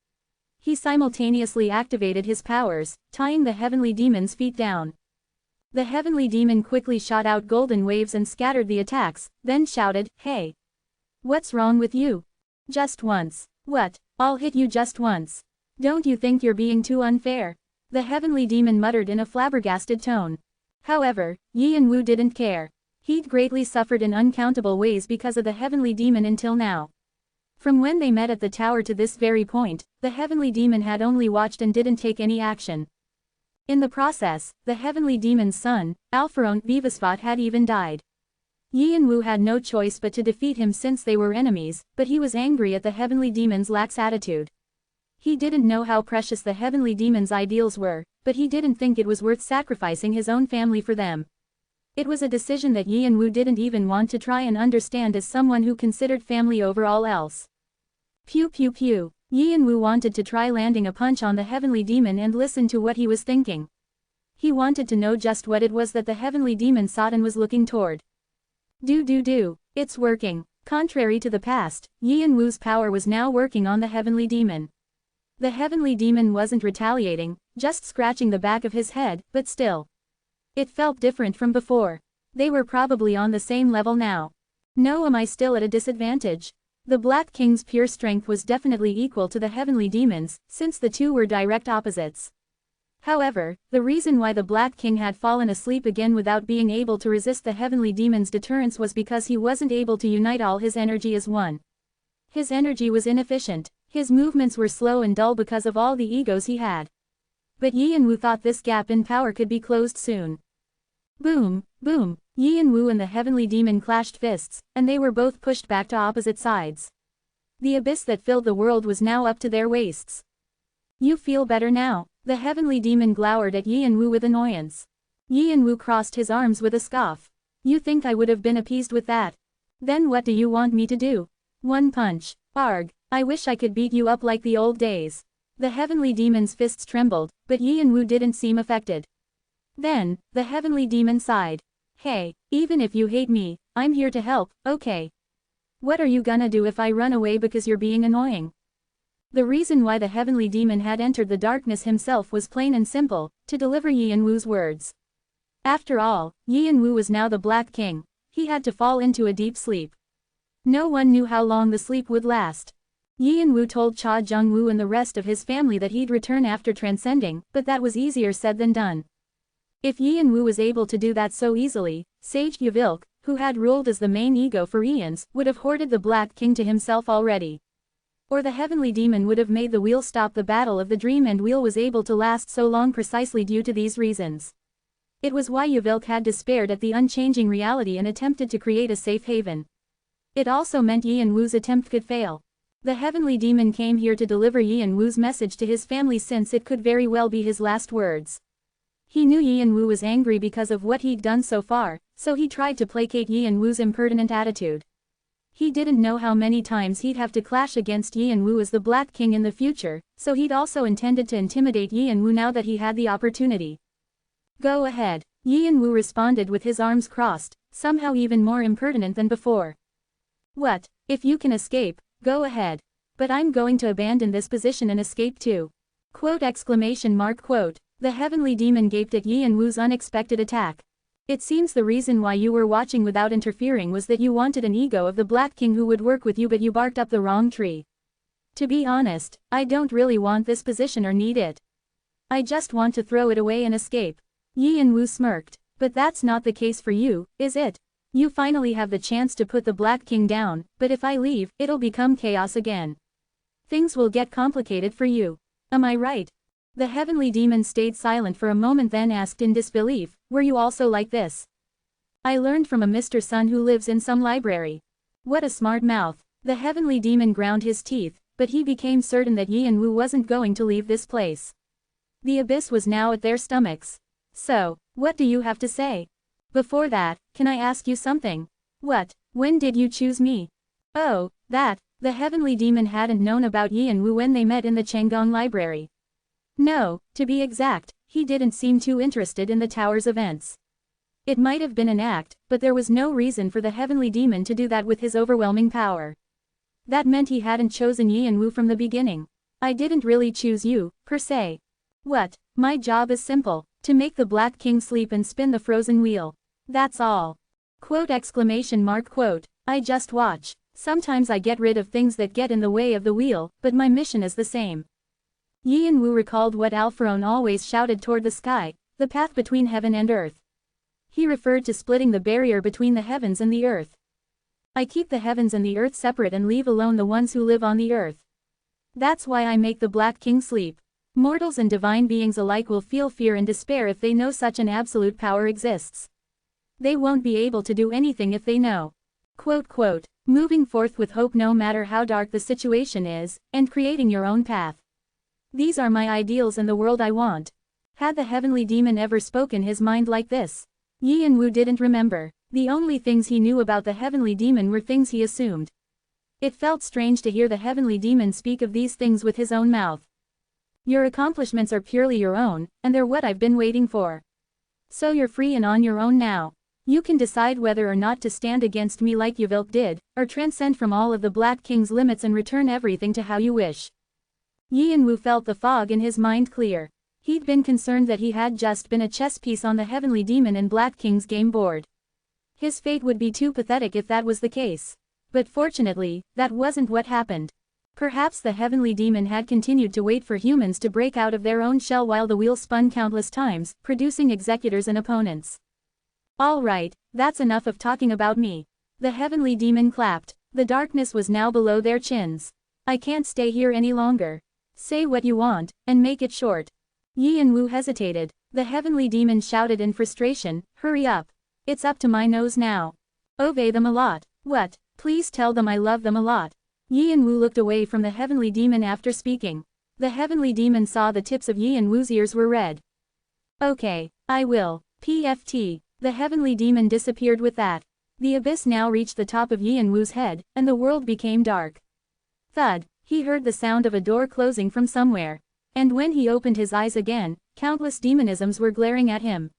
He simultaneously activated his powers, tying the heavenly demon's feet down. The heavenly demon quickly shot out golden waves and scattered the attacks, then shouted, "Hey! What's wrong with you? Just once. What? I'll hit you just once. Don't you think you're being too unfair?" The heavenly demon muttered in a flabbergasted tone. However, Yin Wu didn't care. He'd greatly suffered in uncountable ways because of the heavenly demon until now. From when they met at the tower to this very point, the heavenly demon had only watched and didn't take any action. In the process, the heavenly demon's son, Alpharon Vivasvat, had even died. Yin Wu had no choice but to defeat him since they were enemies, but he was angry at the heavenly demon's lax attitude. He didn't know how precious the heavenly demon's ideals were, but he didn't think it was worth sacrificing his own family for them. It was a decision that Yin Wu didn't even want to try and understand as someone who considered family over all else. Pew pew pew. Yin Wu wanted to try landing a punch on the heavenly demon and listen to what he was thinking. He wanted to know just what it was that the heavenly demon sought and was looking toward. Do. It's working. Contrary to the past, Yin Wu's power was now working on the heavenly demon. The heavenly demon wasn't retaliating, just scratching the back of his head, but still. It felt different from before. They were probably on the same level now. No, am I still at a disadvantage? The Black King's pure strength was definitely equal to the heavenly demons, since the two were direct opposites. However, the reason why the Black King had fallen asleep again without being able to resist the heavenly demon's deterrence was because he wasn't able to unite all his energy as one. His energy was inefficient, his movements were slow and dull because of all the egos he had. But Yi and Wu thought this gap in power could be closed soon. Boom, boom, Yi and Wu and the heavenly demon clashed fists, and they were both pushed back to opposite sides. The abyss that filled the world was now up to their waists. You feel better now? The heavenly demon glowered at Yi and Wu with annoyance. Yi and Wu crossed his arms with a scoff. You think I would have been appeased with that? Then what do you want me to do? One punch. Arg, I wish I could beat you up like the old days. The heavenly demon's fists trembled, but Yi and Wu didn't seem affected. Then, the heavenly demon sighed. Hey, even if you hate me, I'm here to help, okay? What are you gonna do if I run away because you're being annoying? The reason why the heavenly demon had entered the darkness himself was plain and simple, to deliver Yi and Wu's words. After all, Yi and Wu was now the Black King. He had to fall into a deep sleep. No one knew how long the sleep would last. Yi and Wu told Cha Jung-woo and the rest of his family that he'd return after transcending, but that was easier said than done. If Yi and Wu was able to do that so easily, Sage Yvilk, who had ruled as the main ego for eons, would have hoarded the Black King to himself already. Or the heavenly demon would have made the wheel stop the battle of the dream, and wheel was able to last so long precisely due to these reasons. It was why Yvilk had despaired at the unchanging reality and attempted to create a safe haven. It also meant Yi and Wu's attempt could fail. The heavenly demon came here to deliver Yi and Wu's message to his family, since it could very well be his last words. He knew Yi and Wu was angry because of what he'd done so far, so he tried to placate Yi and Wu's impertinent attitude. He didn't know how many times he'd have to clash against Yi and Wu as the Black King in the future, so he'd also intended to intimidate Yi and Wu now that he had the opportunity. Go ahead, Yi and Wu responded with his arms crossed, somehow even more impertinent than before. What, if you can escape, go ahead. But I'm going to abandon this position and escape too. Quote exclamation mark quote. The heavenly demon gaped at Yi and Wu's unexpected attack. It seems the reason why you were watching without interfering was that you wanted an ego of the Black King who would work with you, but you barked up the wrong tree. To be honest, I don't really want this position or need it. I just want to throw it away and escape. Yi and Wu smirked. But that's not the case for you, is it? You finally have the chance to put the Black King down, but if I leave, it'll become chaos again. Things will get complicated for you. Am I right? The heavenly demon stayed silent for a moment, then asked in disbelief, were you also like this? I learned from a Mr. Sun who lives in some library. What a smart mouth. The heavenly demon ground his teeth, but he became certain that Yi and Wu wasn't going to leave this place. The abyss was now at their stomachs. So, what do you have to say? Before that, can I ask you something? What, when did you choose me? Oh, that, the heavenly demon hadn't known about Yi and Wu when they met in the Changgong library. No, to be exact, he didn't seem too interested in the tower's events. It might have been an act, but there was no reason for the heavenly demon to do that with his overwhelming power. That meant he hadn't chosen Yi and Wu from the beginning. I didn't really choose you, per se. What, my job is simple, to make the Black King sleep and spin the frozen wheel. That's all. Quote exclamation mark quote. I just watch. Sometimes I get rid of things that get in the way of the wheel, but my mission is the same. Yi and Wu recalled what Alpharaon always shouted toward the sky, the path between heaven and earth. He referred to splitting the barrier between the heavens and the earth. I keep the heavens and the earth separate and leave alone the ones who live on the earth. That's why I make the Black King sleep. Mortals and divine beings alike will feel fear and despair if they know such an absolute power exists. They won't be able to do anything if they know. Quote, moving forth with hope no matter how dark the situation is, and creating your own path. These are my ideals and the world I want. Had the heavenly demon ever spoken his mind like this? Yi and Wu didn't remember. The only things he knew about the heavenly demon were things he assumed. It felt strange to hear the heavenly demon speak of these things with his own mouth. Your accomplishments are purely your own, and they're what I've been waiting for. So you're free and on your own now. You can decide whether or not to stand against me like Yvilk did, or transcend from all of the Black King's limits and return everything to how you wish. Yi and Wu felt the fog in his mind clear. He'd been concerned that he had just been a chess piece on the Heavenly Demon and Black King's game board. His fate would be too pathetic if that was the case. But fortunately, that wasn't what happened. Perhaps the Heavenly Demon had continued to wait for humans to break out of their own shell while the wheel spun countless times, producing executors and opponents. All right, that's enough of talking about me. The Heavenly Demon clapped. The darkness was now below their chins. I can't stay here any longer. Say what you want, and make it short. Yi and Wu hesitated. The Heavenly Demon shouted in frustration, hurry up. It's up to my nose now. Obey them a lot. What? Please tell them I love them a lot. Yi and Wu looked away from the Heavenly Demon after speaking. The Heavenly Demon saw the tips of Yi and Wu's ears were red. Okay, I will. PFT. The Heavenly Demon disappeared with that. The abyss now reached the top of Yi and Wu's head, and the world became dark. Thud. He heard the sound of a door closing from somewhere. And when he opened his eyes again, countless demonisms were glaring at him.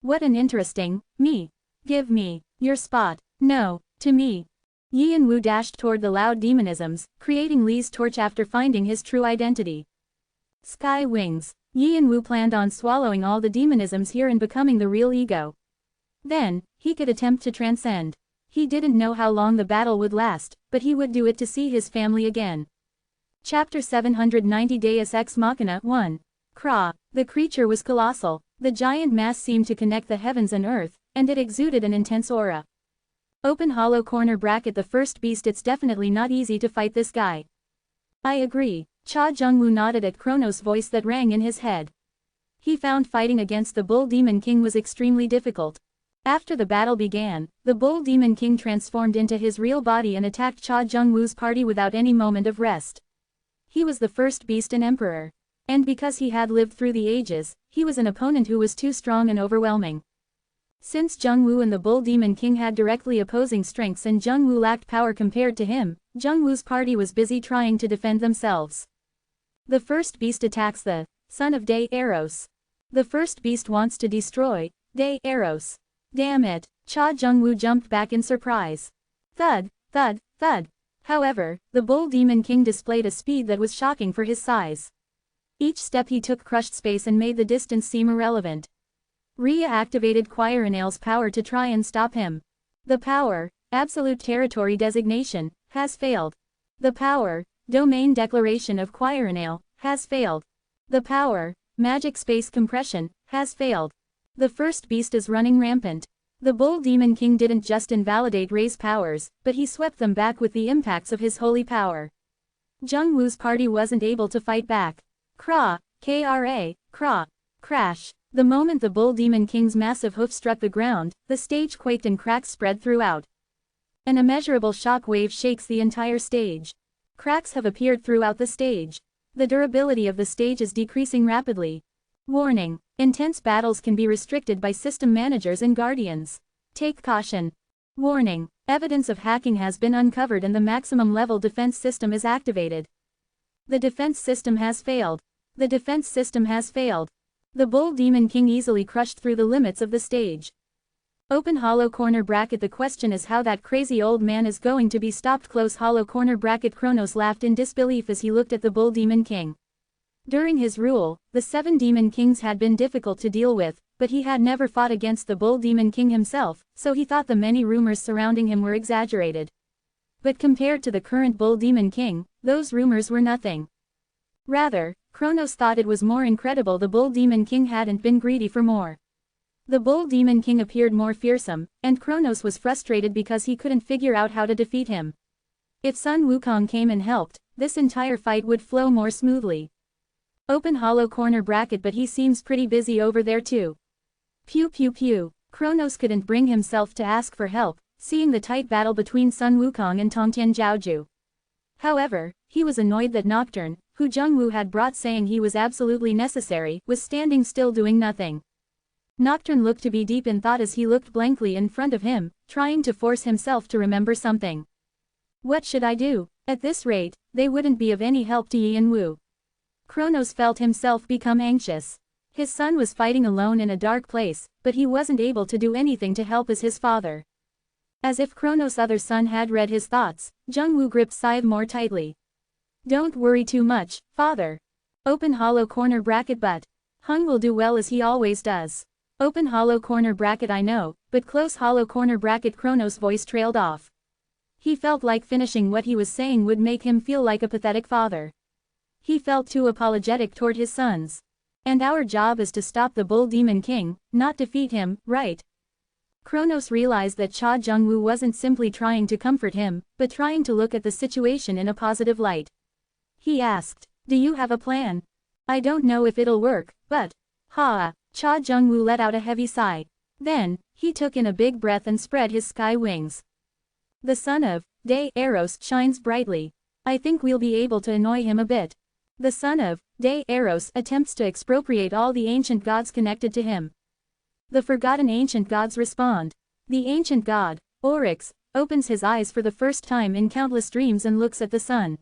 What an interesting, me. Give me your spot. No, to me. Yi and Wu dashed toward the loud demonisms, creating Li's torch after finding his true identity. Sky wings. Yi and Wu planned on swallowing all the demonisms here and becoming the real ego. Then, he could attempt to transcend. He didn't know how long the battle would last, but he would do it to see his family again. Chapter 790 Deus Ex Machina 1. Kra. The creature was colossal. The giant mass seemed to connect the heavens and earth, and it exuded an intense aura. Open hollow corner bracket the first beast. It's definitely not easy to fight this guy. I agree. Cha Jungwoo nodded at Kronos' voice that rang in his head. He found fighting against the Bull Demon King was extremely difficult. After the battle began, the Bull Demon King transformed into his real body and attacked Cha Jungwoo's party without any moment of rest. He was the first beast and emperor. And because he had lived through the ages, he was an opponent who was too strong and overwhelming. Since Jungwoo and the Bull Demon King had directly opposing strengths and Jungwoo lacked power compared to him, Jungwoo's party was busy trying to defend themselves. The first beast attacks the son of De Eros. The first beast wants to destroy De Eros. Damn it, Cha Jungwoo jumped back in surprise. Thud, thud, thud. However, the Bull Demon King displayed a speed that was shocking for his size. Each step he took crushed space and made the distance seem irrelevant. Rhea activated Quirinale's power to try and stop him. The power, absolute territory designation, has failed. The power, domain declaration of Quirinale, has failed. The power, magic space compression, has failed. The first beast is running rampant. The Bull Demon King didn't just invalidate Rei's powers, but he swept them back with the impacts of his holy power. Jungwoo's party wasn't able to fight back. Kra, Kra, Kra. Crash. The moment the Bull Demon King's massive hoof struck the ground, the stage quaked and cracks spread throughout. An immeasurable shock wave shakes the entire stage. Cracks have appeared throughout the stage. The durability of the stage is decreasing rapidly. Warning: intense battles can be restricted by system managers and guardians. Take caution. Warning: evidence of hacking has been uncovered and the maximum level defense system is activated. The defense system has failed. The defense system has failed. The Bull Demon King easily crushed through the limits of the stage. Open hollow corner bracket. The question is how that crazy old man is going to be stopped. Close hollow corner bracket. Kronos laughed in disbelief as he looked at the Bull Demon King. During his rule, the 7 Demon Kings had been difficult to deal with, but he had never fought against the Bull Demon King himself, so he thought the many rumors surrounding him were exaggerated. But compared to the current Bull Demon King, those rumors were nothing. Rather, Kronos thought it was more incredible the Bull Demon King hadn't been greedy for more. The Bull Demon King appeared more fearsome, and Kronos was frustrated because he couldn't figure out how to defeat him. If Sun Wukong came and helped, this entire fight would flow more smoothly. Open hollow corner bracket. But he seems pretty busy over there too. Pew pew pew. Kronos couldn't bring himself to ask for help, seeing the tight battle between Sun Wukong and Tongtian Zhaoju. However, he was annoyed that Nocturne, who Jungwoo had brought saying he was absolutely necessary, was standing still doing nothing. Nocturne looked to be deep in thought as he looked blankly in front of him, trying to force himself to remember something. What should I do? At this rate, they wouldn't be of any help to Yi and Wu. Kronos felt himself become anxious. His son was fighting alone in a dark place, but he wasn't able to do anything to help as his father. As if Kronos' other son had read his thoughts, Jungwoo gripped Scythe more tightly. Don't worry too much, father. Open hollow corner bracket. But Hung will do well as he always does. Open hollow corner bracket I know, but close hollow corner bracket Kronos' voice trailed off. He felt like finishing what he was saying would make him feel like a pathetic father. He felt too apologetic toward his sons. And our job is to stop the Bull Demon King, not defeat him, right? Kronos realized that Cha Jung-woo wasn't simply trying to comfort him, but trying to look at the situation in a positive light. He asked, "Do you have a plan?" "I don't know if it'll work, but..." Cha Jung-woo let out a heavy sigh. Then, he took in a big breath and spread his sky wings. "The son of Day Eros shines brightly. I think we'll be able to annoy him a bit. The son of Day Eros attempts to expropriate all the ancient gods connected to him. The forgotten ancient gods respond. The ancient god, Oryx, opens his eyes for the first time in countless dreams and looks at the sun.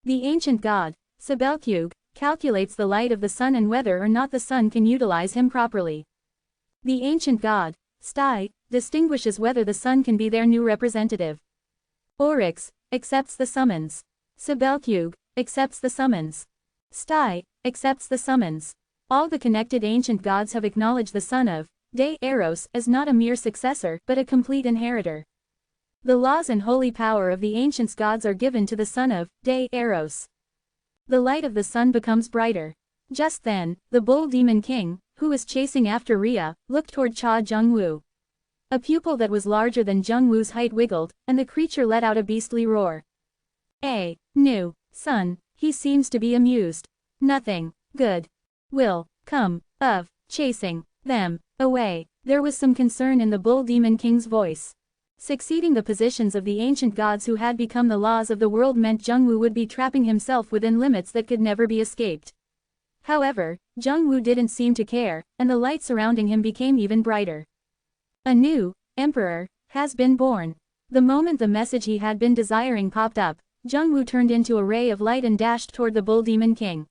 The ancient god, Sibelkyug, calculates the light of the sun and whether or not the sun can utilize him properly. The ancient god, Sty, distinguishes whether the sun can be their new representative. Oryx accepts the summons. Sibelkyug accepts the summons. Sty accepts the summons. All the connected ancient gods have acknowledged the son of Day Eros as not a mere successor but a complete inheritor. The laws and holy power of the ancient gods are given to the son of Day Eros. The light of the sun becomes brighter. Just then, the Bull Demon King, who was chasing after Rhea, looked toward Cha Jung-woo. A pupil that was larger than Jung-woo's height wiggled, and the creature let out a beastly roar. New son, he seems to be amused. Nothing good will come of chasing them away. There was some concern in the Bull Demon King's voice. Succeeding the positions of the ancient gods who had become the laws of the world meant Jung-woo would be trapping himself within limits that could never be escaped. However, Jung-woo didn't seem to care, and the light surrounding him became even brighter. A new emperor has been born. The moment the message he had been desiring popped up, Jung-woo turned into a ray of light and dashed toward the Bull Demon King.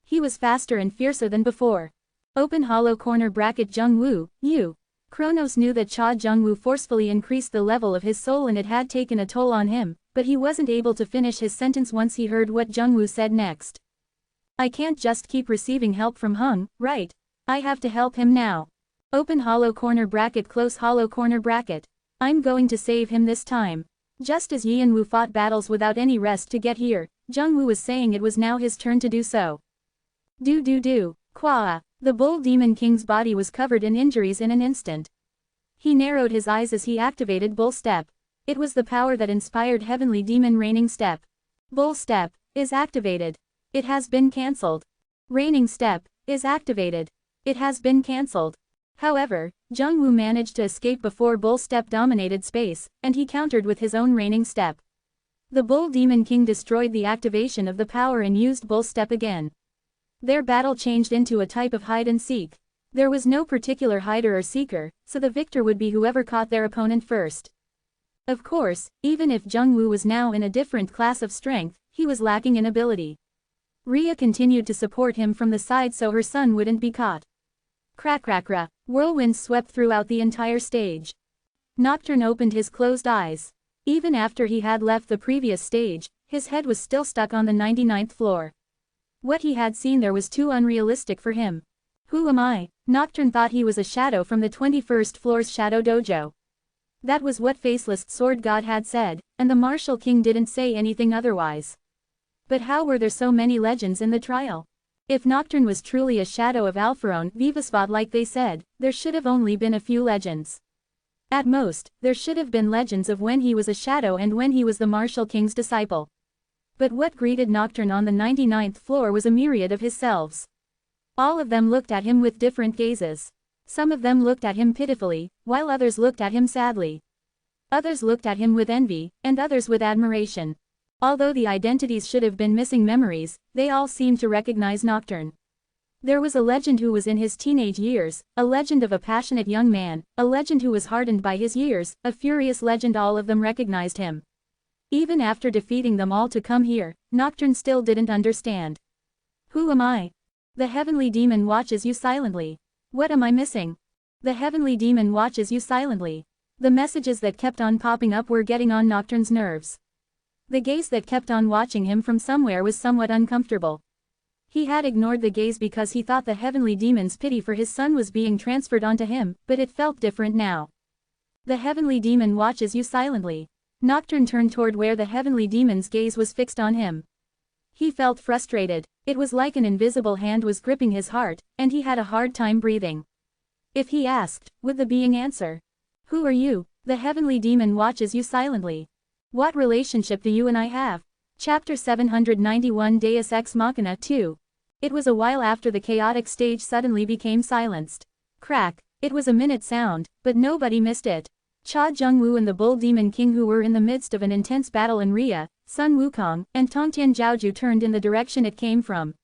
He was faster and fiercer than before. Open hollow corner bracket Jung-woo, you. Kronos knew that Cha Jung-woo forcefully increased the level of his soul and it had taken a toll on him, but he wasn't able to finish his sentence once he heard what Jung-woo said next. I can't just keep receiving help from Hung, right? I have to help him now. Open hollow corner bracket close hollow corner bracket. I'm going to save him this time. Just as Yeon-woo fought battles without any rest to get here, Jung-woo was saying it was now his turn to do so. Kwa. The Bull Demon King's body was covered in injuries in an instant. He narrowed his eyes as he activated Bull Step. It was the power that inspired Heavenly Demon Raining Step. Bull Step is activated. It has been cancelled. Raining Step is activated. It has been cancelled. However, Jung-woo managed to escape before Bull Step dominated space, and he countered with his own Raining Step. The Bull Demon King destroyed the activation of the power and used Bull Step again. Their battle changed into a type of hide and seek. There was no particular hider or seeker, so the victor would be whoever caught their opponent first. Of course, even if Jung-woo was now in a different class of strength, he was lacking in ability. Rhea continued to support him from the side so her son wouldn't be caught. Crack. Whirlwinds swept throughout the entire stage. Nocturne opened his closed eyes. Even after he had left the previous stage, his head was still stuck on the 99th floor. What he had seen there was too unrealistic for him. Who am I? Nocturne thought he was a shadow from the 21st floor's Shadow Dojo. That was what Faceless Sword God had said, and the Martial King didn't say anything otherwise. But how were there so many legends in the trial? If Nocturne was truly a shadow of Alpharon Vivasvat like they said, there should have only been a few legends. At most, there should have been legends of when he was a shadow and when he was the Martial King's disciple. But what greeted Nocturne on the 99th floor was a myriad of his selves. All of them looked at him with different gazes. Some of them looked at him pitifully, while others looked at him sadly. Others looked at him with envy, and others with admiration. Although the identities should have been missing memories, they all seemed to recognize Nocturne. There was a legend who was in his teenage years, a legend of a passionate young man, a legend who was hardened by his years, a furious legend. All of them recognized him. Even after defeating them all to come here, Nocturne still didn't understand. Who am I? The Heavenly Demon watches you silently. What am I missing? The Heavenly Demon watches you silently. The messages that kept on popping up were getting on Nocturne's nerves. The gaze that kept on watching him from somewhere was somewhat uncomfortable. He had ignored the gaze because he thought the heavenly demon's pity for his son was being transferred onto him, but it felt different now. The heavenly demon watches you silently. Nocturne turned toward where the heavenly demon's gaze was fixed on him. He felt frustrated. It was like an invisible hand was gripping his heart, and he had a hard time breathing. If he asked, would the being answer? Who are you? The heavenly demon watches you silently. What relationship do you and I have? Chapter 791 Deus Ex Machina 2. It was a while after the chaotic stage suddenly became silenced. Crack. It was a minute sound, but nobody missed it. Cha Jung-woo and the Bull Demon King, who were in the midst of an intense battle in Rhea, Sun Wukong, and Tongtian Zhaoju, turned in the direction it came from.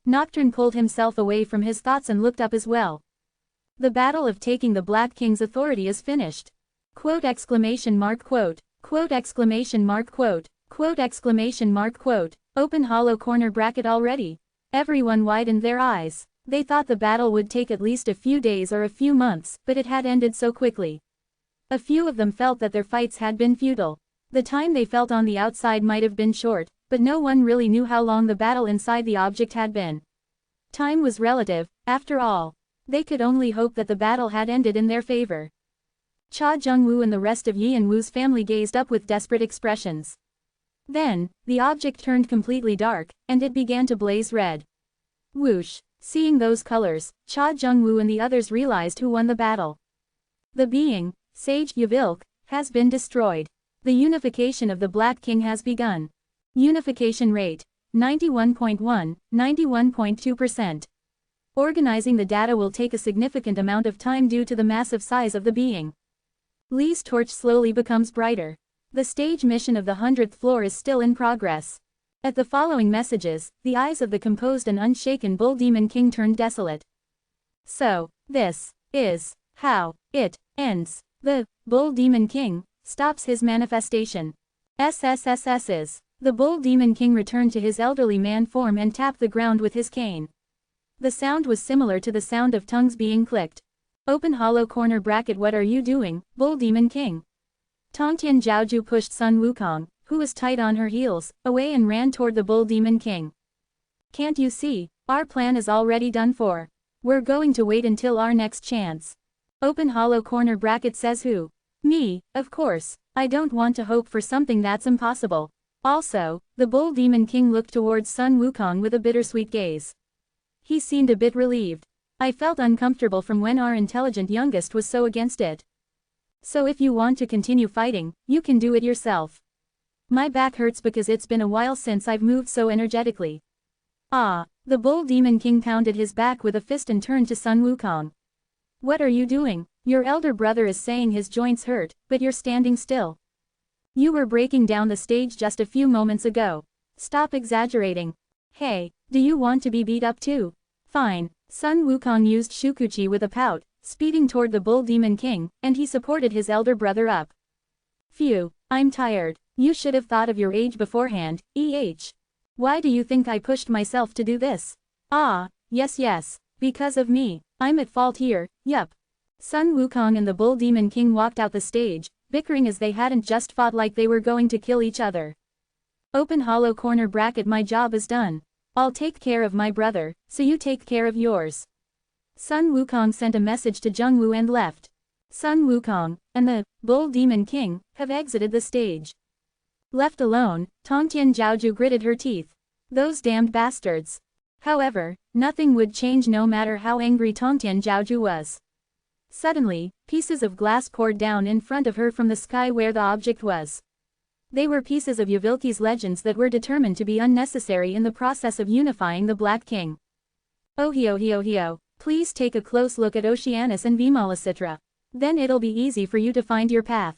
Nocturne pulled himself away from his thoughts and looked up as well. The battle of taking the Black King's authority is finished. Quote exclamation mark quote. Quote exclamation mark quote. Quote exclamation mark quote. Open hollow corner bracket already. Everyone widened their eyes. They thought the battle would take at least a few days or a few months, but it had ended so quickly. A few of them felt that their fights had been futile. The time they felt on the outside might have been short, but no one really knew how long the battle inside the object had been. Time was relative, after all. They could only hope that the battle had ended in their favor. Cha Jung-woo and the rest of Yi and Wu's family gazed up with desperate expressions. Then, the object turned completely dark, and it began to blaze red. Whoosh! Seeing those colors, Cha Jung-woo and the others realized who won the battle. The being, Sage Yvilk, has been destroyed. The unification of the Black King has begun. Unification rate, 91.1, 91.2%. Organizing the data will take a significant amount of time due to the massive size of the being. Lee's torch slowly becomes brighter. The stage mission of the 100th floor is still in progress. At the following messages, the eyes of the composed and unshaken Bull Demon King turned desolate. So, this is how it ends. The Bull Demon King stops his manifestation. SSSS's. The Bull Demon King returned to his elderly man form and tapped the ground with his cane. The sound was similar to the sound of tongues being clicked. Open hollow corner bracket. What are you doing, Bull Demon King? Tongtian Zhaoju pushed Sun Wukong, who was tight on her heels, away and ran toward the Bull Demon King. Can't you see? Our plan is already done for. We're going to wait until our next chance. Open hollow corner bracket. Says who? Me, of course. I don't want to hope for something that's impossible. Also, the Bull Demon King looked towards Sun Wukong with a bittersweet gaze. He seemed a bit relieved. I felt uncomfortable from when our intelligent youngest was so against it. So if you want to continue fighting, you can do it yourself. My back hurts because it's been a while since I've moved so energetically. Ah, the Bull Demon King pounded his back with a fist and turned to Sun Wukong. What are you doing? Your elder brother is saying his joints hurt, but you're standing still. You were breaking down the stage just a few moments ago. Stop exaggerating. Hey, do you want to be beat up too? Fine. Sun Wukong used Shukuchi with a pout, speeding toward the Bull Demon King, and he supported his elder brother up. Phew, I'm tired. You should have thought of your age beforehand, Why do you think I pushed myself to do this? Ah, yes, because of me. I'm at fault here, yup. Sun Wukong and the Bull Demon King walked out the stage, bickering as they hadn't just fought like they were going to kill each other. Open hollow corner bracket. My job is done. I'll take care of my brother, so you take care of yours. Sun Wukong sent a message to Jung-woo and left. Sun Wukong and the Bull Demon King have exited the stage. Left alone, Tongtian Zhaoju gritted her teeth. Those damned bastards. However, nothing would change no matter how angry Tongtian Zhaoju was. Suddenly, pieces of glass poured down in front of her from the sky where the object was. They were pieces of Yvilki's legends that were determined to be unnecessary in the process of unifying the Black King. Oh, please take a close look at Oceanus and Vimalacitra. Then it'll be easy for you to find your path.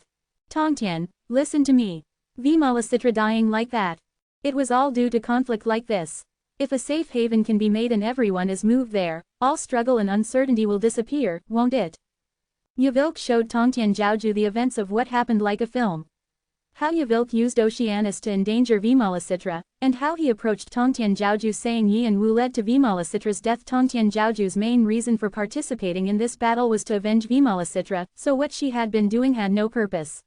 Tongtian, listen to me. Vimalacitra dying like that. It was all due to conflict like this. If a safe haven can be made and everyone is moved there, all struggle and uncertainty will disappear, won't it? Yvilk showed Tongtian Zhaoju the events of what happened like a film. How Yvilk used Oceanus to endanger Vimalacitra, and how he approached Tongtian Zhaoju saying Yi and Wu led to Vimalacitra's death. Tongtian Zhaoju's main reason for participating in this battle was to avenge Vimalacitra, so what she had been doing had no purpose.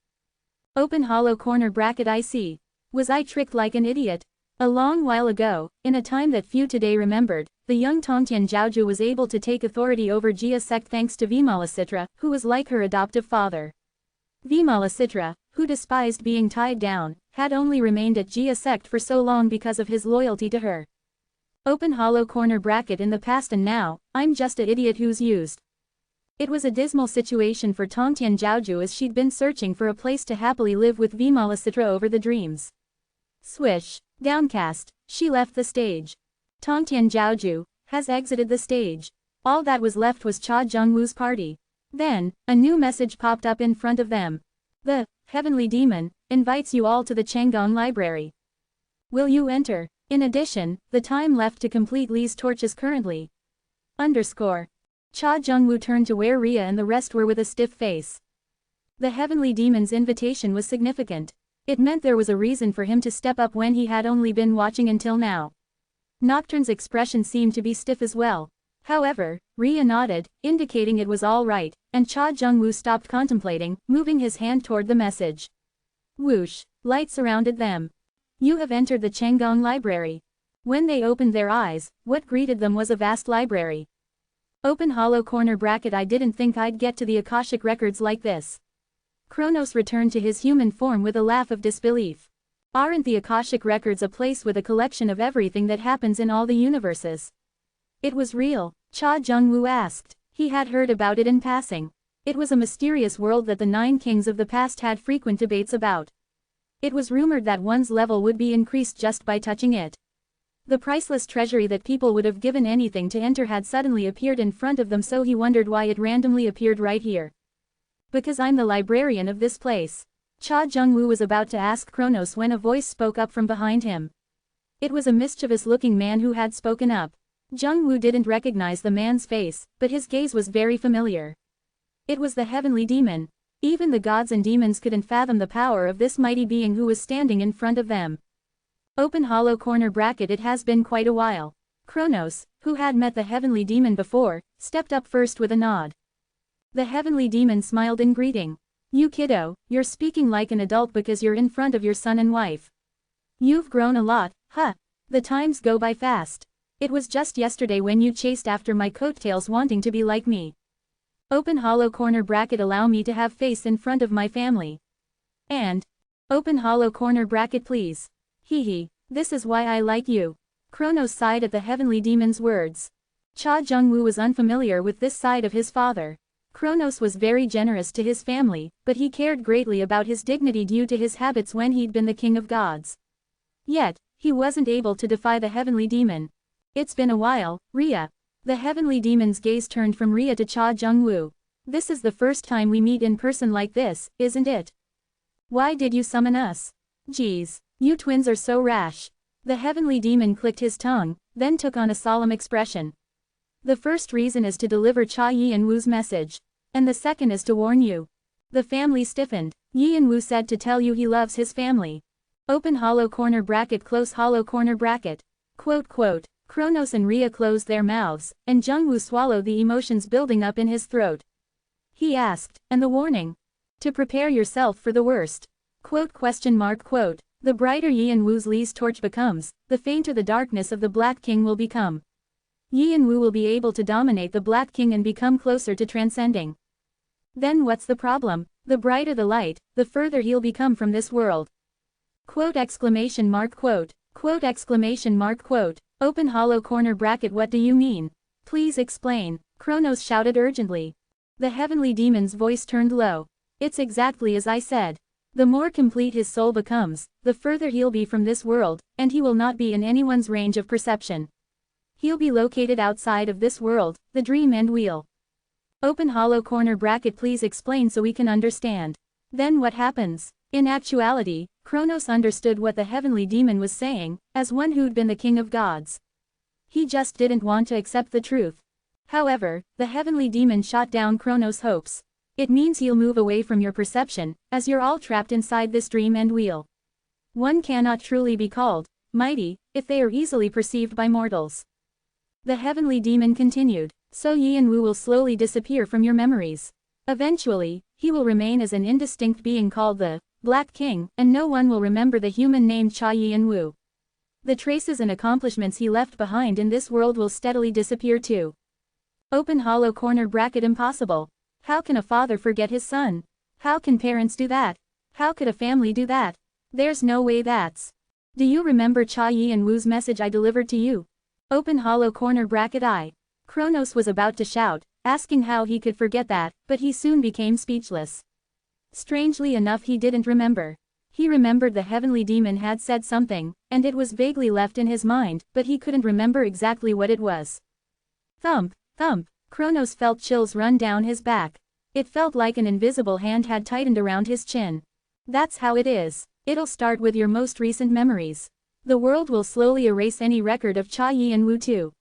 Open hollow corner bracket. I see. Was I tricked like an idiot? A long while ago, in a time that few today remembered, the young Tongtian Zhaoju was able to take authority over Jia sect thanks to Vimalasitra, who was like her adoptive father. Vimalasitra, who despised being tied down, had only remained at Jia sect for so long because of his loyalty to her. Open hollow corner bracket in the past and now, I'm just a idiot who's used. It was a dismal situation for Tongtian Zhaoju as she'd been searching for a place to happily live with Vimalasitra over the dreams. Swish. Downcast, she left the stage. Tongtian Zhaoju has exited the stage. All that was left was Cha Jungwoo's party. Then, a new message popped up in front of them. The Heavenly Demon invites you all to the Changgong Library. Will you enter? In addition, the time left to complete Lee's torch is currently _ Cha Jungwoo turned to where Rhea and the rest were with a stiff face. The Heavenly Demon's invitation was significant. It meant there was a reason for him to step up when he had only been watching until now. Nocturne's expression seemed to be stiff as well. However, Rhea nodded, indicating it was all right, and Cha Jungwoo stopped contemplating, moving his hand toward the message. Whoosh! Light surrounded them. You have entered the Changgong Library. When they opened their eyes, what greeted them was a vast library. Open hollow corner bracket. I didn't think I'd get to the Akashic records like this. Kronos returned to his human form with a laugh of disbelief. Aren't the Akashic records a place with a collection of everything that happens in all the universes? It was real, Cha Jungwoo asked. He had heard about it in passing. It was a mysterious world that the 9 kings of the past had frequent debates about. It was rumored that one's level would be increased just by touching it. The priceless treasury that people would have given anything to enter had suddenly appeared in front of them, so he wondered why it randomly appeared right here. Because I'm the librarian of this place. Cha Jungwoo was about to ask Kronos when a voice spoke up from behind him. It was a mischievous-looking man who had spoken up. Jungwoo didn't recognize the man's face, but his gaze was very familiar. It was the Heavenly Demon. Even the gods and demons couldn't fathom the power of this mighty being who was standing in front of them. Open hollow corner bracket. It has been quite a while. Kronos, who had met the Heavenly Demon before, stepped up first with a nod. The Heavenly Demon smiled in greeting. You kiddo, you're speaking like an adult because you're in front of your son and wife. You've grown a lot, huh? The times go by fast. It was just yesterday when you chased after my coattails wanting to be like me. Open hollow corner bracket. Allow me to have face in front of my family. And open hollow corner bracket please. Hee, this is why I like you. Kronos sighed at the Heavenly Demon's words. Cha Jungwoo was unfamiliar with this side of his father. Kronos was very generous to his family, but he cared greatly about his dignity due to his habits when he'd been the king of gods. Yet, he wasn't able to defy the Heavenly Demon. It's been a while, Rhea. The Heavenly Demon's gaze turned from Rhea to Cha Jungwoo. This is the first time we meet in person like this, isn't it? Why did you summon us? Geez, you twins are so rash. The Heavenly Demon clicked his tongue, then took on a solemn expression. The first reason is to deliver Cha Yian-Wu's message. And the second is to warn you. The family stiffened. Yian-Wu said to tell you he loves his family. Open hollow corner bracket close hollow corner bracket. Quote. Kronos and Rhea closed their mouths, and Jungwoo swallowed the emotions building up in his throat. He asked, and the warning? To prepare yourself for the worst. Quote. The brighter Yian-Wu's Lee's torch becomes, the fainter the darkness of the Black King will become. Yian-Wu will be able to dominate the Black King and become closer to transcending. Then what's the problem? The brighter the light, the further he'll become from this world. Quote. Open hollow corner bracket. What do you mean? Please explain. Kronos shouted urgently. The Heavenly Demon's voice turned low. It's exactly as I said. The more complete his soul becomes, the further he'll be from this world, and he will not be in anyone's range of perception. He'll be located outside of this world, the dream end wheel. Open hollow corner bracket. Please explain so we can understand. Then what happens? In actuality, Kronos understood what the Heavenly Demon was saying, as one who'd been the king of gods. He just didn't want to accept the truth. However, the Heavenly Demon shot down Kronos' hopes. It means he'll move away from your perception, as you're all trapped inside this dream end wheel. One cannot truly be called mighty if they are easily perceived by mortals. The Heavenly Demon continued, so Yian-Wu will slowly disappear from your memories. Eventually, he will remain as an indistinct being called the Black King, and no one will remember the human named Cha Yian-Wu. The traces and accomplishments he left behind in this world will steadily disappear too. Open hollow corner bracket impossible. How can a father forget his son? How can parents do that? How could a family do that? There's no way that's. Do you remember Cha Yi-and-woo's message I delivered to you? Open hollow corner bracket I. Kronos was about to shout, asking how he could forget that, but he soon became speechless. Strangely enough, he didn't remember. He remembered the heavenly demon had said something, and it was vaguely left in his mind, but he couldn't remember exactly what it was. Thump, thump, Kronos felt chills run down his back. It felt like an invisible hand had tightened around his chin. That's how it is. It'll start with your most recent memories. The world will slowly erase any record of Cha Yi-and-woo too.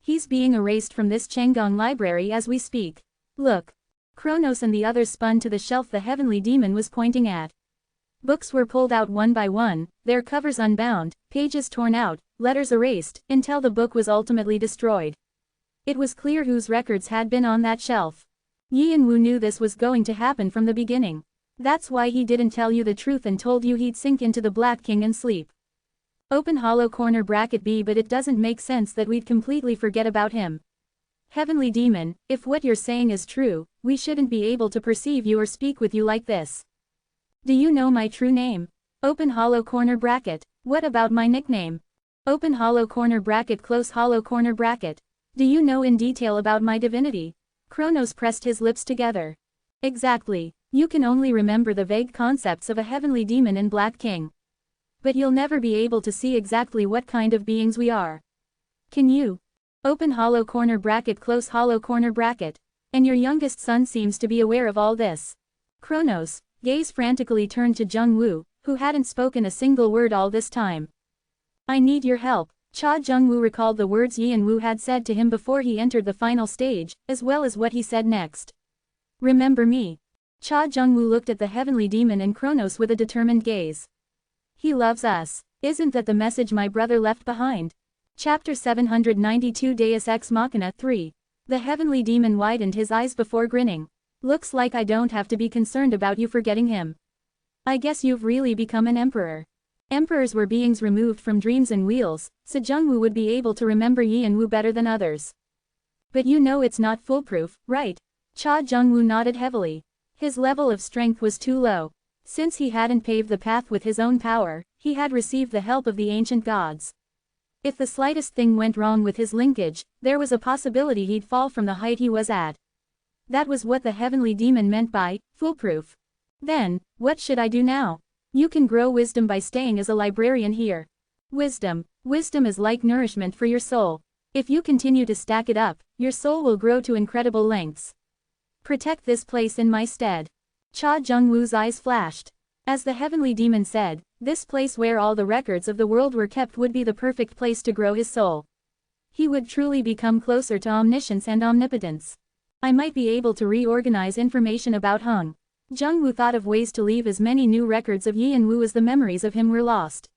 He's being erased from this Chang'an library as we speak. Look. Kronos and the others spun to the shelf the heavenly demon was pointing at. Books were pulled out one by one, their covers unbound, pages torn out, letters erased, until the book was ultimately destroyed. It was clear whose records had been on that shelf. Yi-and-woo knew this was going to happen from the beginning. That's why he didn't tell you the truth and told you he'd sink into the Black King and sleep. Open hollow corner bracket B, but it doesn't make sense that we'd completely forget about him. Heavenly demon, if what you're saying is true, we shouldn't be able to perceive you or speak with you like this. Do you know my true name? Open hollow corner bracket. What about my nickname? Open hollow corner bracket close hollow corner bracket. Do you know in detail about my divinity? Kronos pressed his lips together. Exactly. You can only remember the vague concepts of a heavenly demon and Black King. But you'll never be able to see exactly what kind of beings we are. Can you? Open hollow corner bracket close hollow corner bracket. And your youngest son seems to be aware of all this. Kronos' gaze frantically turned to Jung-woo, who hadn't spoken a single word all this time. I need your help. Cha Jung-woo recalled the words Yi-and-woo had said to him before he entered the final stage, as well as what he said next. Remember me. Cha Jung-woo looked at the heavenly demon and Kronos with a determined gaze. He loves us. Isn't that the message my brother left behind? Chapter 792 Deus Ex Machina 3. The heavenly demon widened his eyes before grinning. Looks like I don't have to be concerned about you forgetting him. I guess you've really become an emperor. Emperors were beings removed from dreams and wheels, so Jung-woo would be able to remember Yi-and-woo better than others. But you know it's not foolproof, right? Cha Jung-woo nodded heavily. His level of strength was too low. Since he hadn't paved the path with his own power, he had received the help of the ancient gods. If the slightest thing went wrong with his linkage, there was a possibility he'd fall from the height he was at. That was what the heavenly demon meant by foolproof. Then, what should I do now? You can grow wisdom by staying as a librarian here. Wisdom is like nourishment for your soul. If you continue to stack it up, your soul will grow to incredible lengths. Protect this place in my stead. Cha Jung-woo's eyes flashed. As the heavenly demon said, this place where all the records of the world were kept would be the perfect place to grow his soul. He would truly become closer to omniscience and omnipotence. I might be able to reorganize information about Hung. Jung-woo thought of ways to leave as many new records of Yi-and-woo as the memories of him were lost.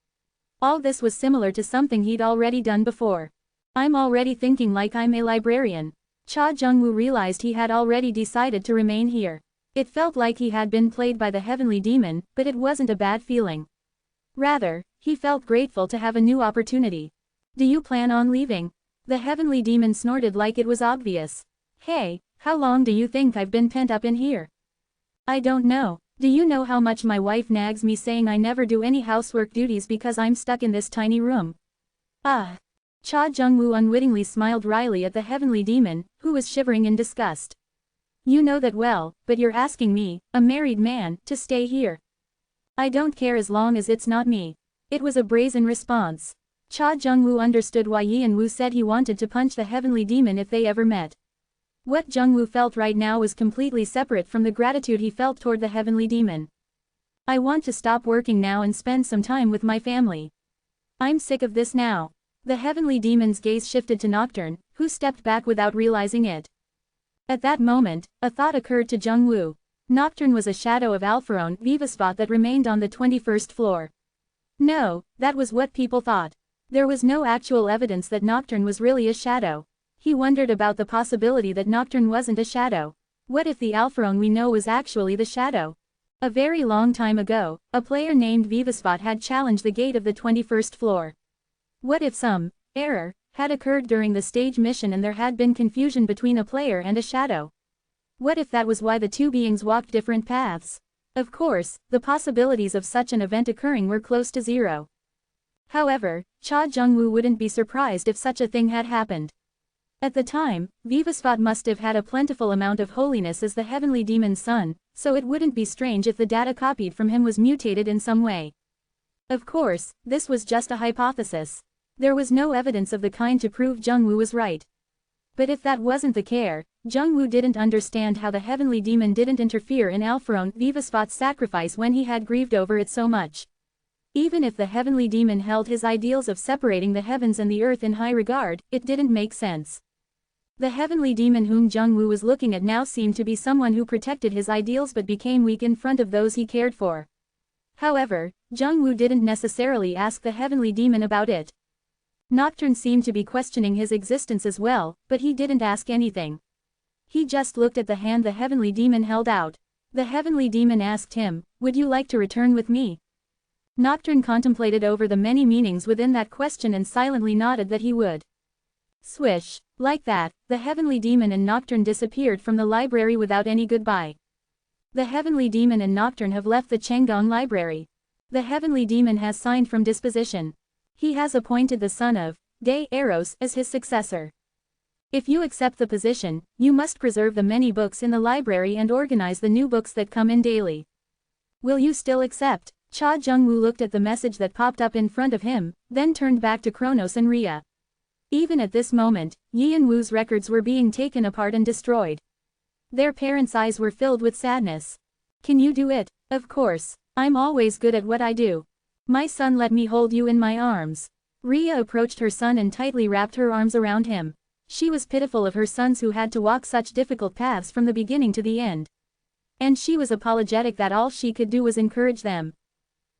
All this was similar to something he'd already done before. I'm already thinking like I'm a librarian. Cha Jung-woo realized he had already decided to remain here. It felt like he had been played by the heavenly demon, but it wasn't a bad feeling. Rather, he felt grateful to have a new opportunity. Do you plan on leaving? The heavenly demon snorted like it was obvious. Hey, how long do you think I've been pent up in here? I don't know. Do you know how much my wife nags me saying I never do any housework duties because I'm stuck in this tiny room? Ah. Cha Jung-woo unwittingly smiled wryly at the heavenly demon, who was shivering in disgust. You know that well, but you're asking me, a married man, to stay here. I don't care as long as it's not me. It was a brazen response. Cha Jung-woo understood why Yi-and-woo said he wanted to punch the heavenly demon if they ever met. What Jung-woo felt right now was completely separate from the gratitude he felt toward the heavenly demon. I want to stop working now and spend some time with my family. I'm sick of this now. The heavenly demon's gaze shifted to Nocturne, who stepped back without realizing it. At that moment, a thought occurred to Jung-woo. Nocturne was a shadow of Alpharon Vivaspot that remained on the 21st floor. No, that was what people thought. There was no actual evidence that Nocturne was really a shadow. He wondered about the possibility that Nocturne wasn't a shadow. What if the Alpharon we know was actually the shadow? A very long time ago, a player named Vivaspot had challenged the gate of the 21st floor. What if some error had occurred during the stage mission and there had been confusion between a player and a shadow? What if that was why the two beings walked different paths? Of course, the possibilities of such an event occurring were close to zero. However, Cha Jung-woo wouldn't be surprised if such a thing had happened. At the time, Vivasvat must have had a plentiful amount of holiness as the heavenly demon's son, so it wouldn't be strange if the data copied from him was mutated in some way. Of course, this was just a hypothesis. There was no evidence of the kind to prove Jung-woo was right. But if that wasn't the case, Jung-woo didn't understand how the heavenly demon didn't interfere in Alphorone Vivasvat's sacrifice when he had grieved over it so much. Even if the heavenly demon held his ideals of separating the heavens and the earth in high regard, it didn't make sense. The heavenly demon whom Jung-woo was looking at now seemed to be someone who protected his ideals but became weak in front of those he cared for. However, Jung-woo didn't necessarily ask the heavenly demon about it. Nocturne seemed to be questioning his existence as well, but he didn't ask anything. He just looked at the hand the heavenly demon held out. The heavenly demon asked him, "Would you like to return with me?" Nocturne contemplated over the many meanings within that question and silently nodded that he would. Swish. Like that, the heavenly demon and Nocturne disappeared from the library without any goodbye. The heavenly demon and Nocturne have left the Chenggong library. The heavenly demon has signed from disposition. He has appointed the son of De Eros as his successor. If you accept the position, you must preserve the many books in the library and organize the new books that come in daily. Will you still accept? Cha Jung-woo looked at the message that popped up in front of him, then turned back to Kronos and Rhea. Even at this moment, Yi and Woo's records were being taken apart and destroyed. Their parents' eyes were filled with sadness. Can you do it? Of course. I'm always good at what I do. My son, let me hold you in my arms. Rhea approached her son and tightly wrapped her arms around him. She was pitiful of her sons who had to walk such difficult paths from the beginning to the end. And she was apologetic that all she could do was encourage them.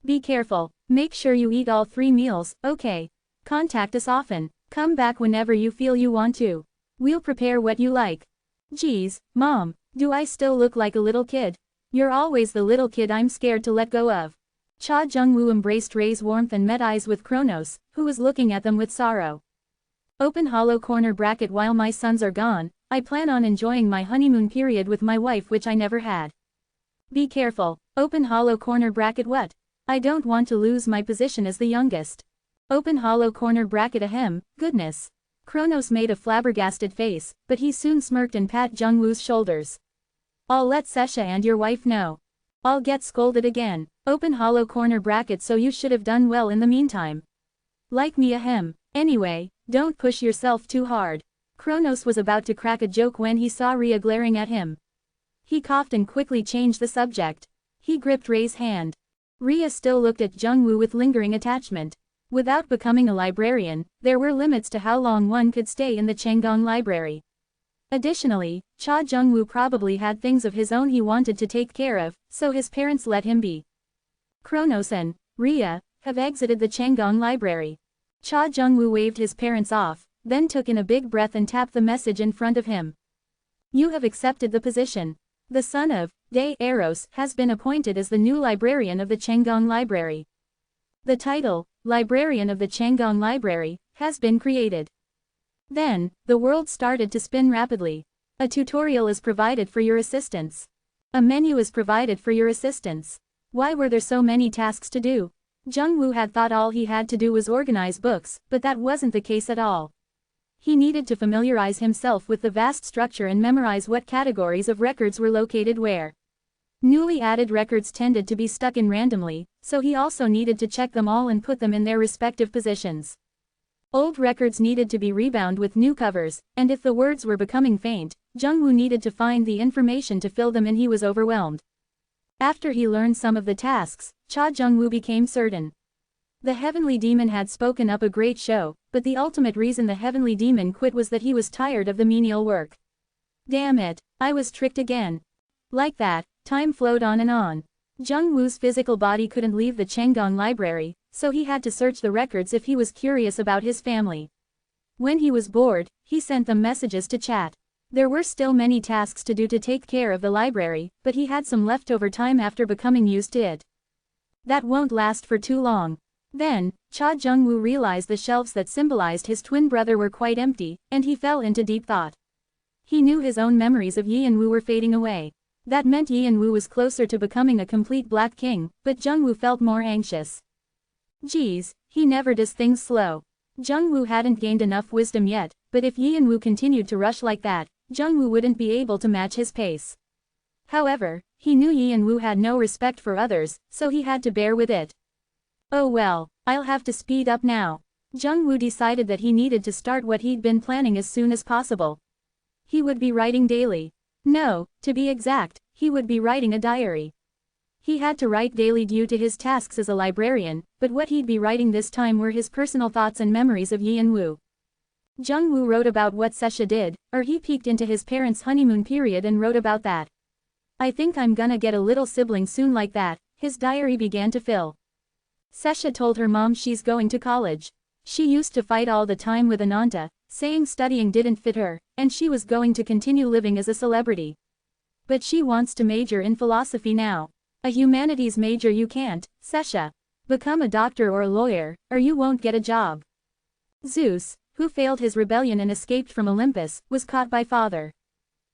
Be careful. Make sure you eat all 3 meals, okay? Contact us often. Come back whenever you feel you want to. We'll prepare what you like. Geez, Mom, do I still look like a little kid? You're always the little kid I'm scared to let go of. Cha Jung-woo embraced Ray's warmth and met eyes with Kronos, who was looking at them with sorrow. Open hollow corner bracket. While my sons are gone, I plan on enjoying my honeymoon period with my wife, which I never had. Be careful. Open hollow corner bracket. What? I don't want to lose my position as the youngest. Open hollow corner bracket. Ahem, goodness. Kronos made a flabbergasted face, but he soon smirked and pat Jung-woo's shoulders. I'll let Sesha and your wife know. I'll get scolded again. Open hollow corner bracket. So you should have done well in the meantime. Like me, ahem. Anyway, don't push yourself too hard. Kronos was about to crack a joke when he saw Rhea glaring at him. He coughed and quickly changed the subject. He gripped Ray's hand. Rhea still looked at Jung-woo with lingering attachment. Without becoming a librarian, there were limits to how long one could stay in the Chenggong library. Additionally, Cha Jung-woo probably had things of his own he wanted to take care of, so his parents let him be. Kronos and Rhea have exited the Chenggong library. Cha Jung-woo waved his parents off, then took in a big breath and tapped the message in front of him. You have accepted the position. The son of De Eros has been appointed as the new librarian of the Chenggong library. The title, Librarian of the Chenggong library, has been created. Then, the world started to spin rapidly. A tutorial is provided for your assistance. A menu is provided for your assistance. Why were there so many tasks to do? Jung-woo had thought all he had to do was organize books, but that wasn't the case at all. He needed to familiarize himself with the vast structure and memorize what categories of records were located where. Newly added records tended to be stuck in randomly, so he also needed to check them all and put them in their respective positions. Old records needed to be rebound with new covers, and if the words were becoming faint, Jung-woo needed to find the information to fill them in. He was overwhelmed. After he learned some of the tasks, Cha Jung-woo became certain. The heavenly demon had spoken up a great show, but the ultimate reason the heavenly demon quit was that he was tired of the menial work. Damn it, I was tricked again. Like that, time flowed on and on. Jung-woo's physical body couldn't leave the Chenggong library, so he had to search the records if he was curious about his family. When he was bored, he sent them messages to chat. There were still many tasks to do to take care of the library, but he had some leftover time after becoming used to it. That won't last for too long. Then, Cha Jung-woo realized the shelves that symbolized his twin brother were quite empty, and he fell into deep thought. He knew his own memories of Yi and-woo were fading away. That meant Yi and-woo was closer to becoming a complete Black King, but Jung-woo felt more anxious. Geez, he never does things slow. Jung-woo hadn't gained enough wisdom yet, but if Yi and-woo continued to rush like that, Jung-woo wouldn't be able to match his pace. However, he knew Yi and-woo had no respect for others, so he had to bear with it. Oh well, I'll have to speed up now. Jung-woo decided that he needed to start what he'd been planning as soon as possible. He would be writing daily. No, to be exact, he would be writing a diary. He had to write daily due to his tasks as a librarian, but what he'd be writing this time were his personal thoughts and memories of Yi and-woo. Jung-woo wrote about what Sesha did, or he peeked into his parents' honeymoon period and wrote about that. I think I'm gonna get a little sibling soon like that. His diary began to fill. Sesha told her mom she's going to college. She used to fight all the time with Ananta, saying studying didn't fit her, and she was going to continue living as a celebrity. But she wants to major in philosophy now. A humanities major you can't, Sesha. Become a doctor or a lawyer, or you won't get a job. Zeus, who failed his rebellion and escaped from Olympus, was caught by Father.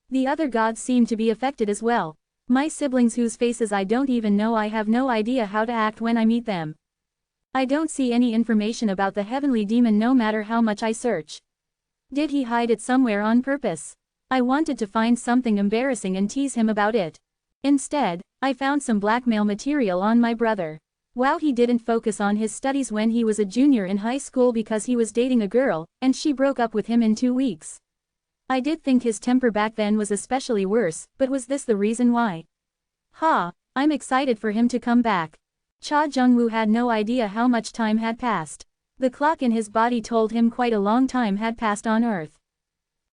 The other gods seem to be affected as well. My siblings whose faces I don't even know, I have no idea how to act when I meet them. I don't see any information about the heavenly demon no matter how much I search. Did he hide it somewhere on purpose? I wanted to find something embarrassing and tease him about it. Instead, I found some blackmail material on my brother. Wow, he didn't focus on his studies when he was a junior in high school because he was dating a girl, and she broke up with him in 2 weeks. I did think his temper back then was especially worse, but was this the reason why? Ha, I'm excited for him to come back. Cha Jung-woo had no idea how much time had passed. The clock in his body told him quite a long time had passed on Earth.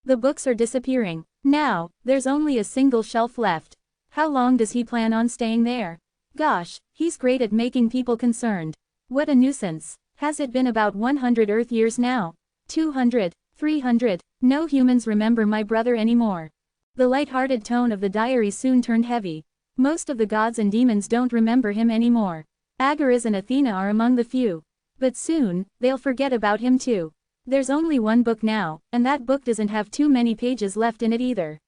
The books are disappearing. Now, there's only a single shelf left. How long does he plan on staying there? Gosh, he's great at making people concerned. What a nuisance. Has it been about 100 Earth years now? 200, 300, no humans remember my brother anymore. The light-hearted tone of the diary soon turned heavy. Most of the gods and demons don't remember him anymore. Agaras and Athena are among the few. But soon, they'll forget about him too. There's only one book now, and that book doesn't have too many pages left in it either.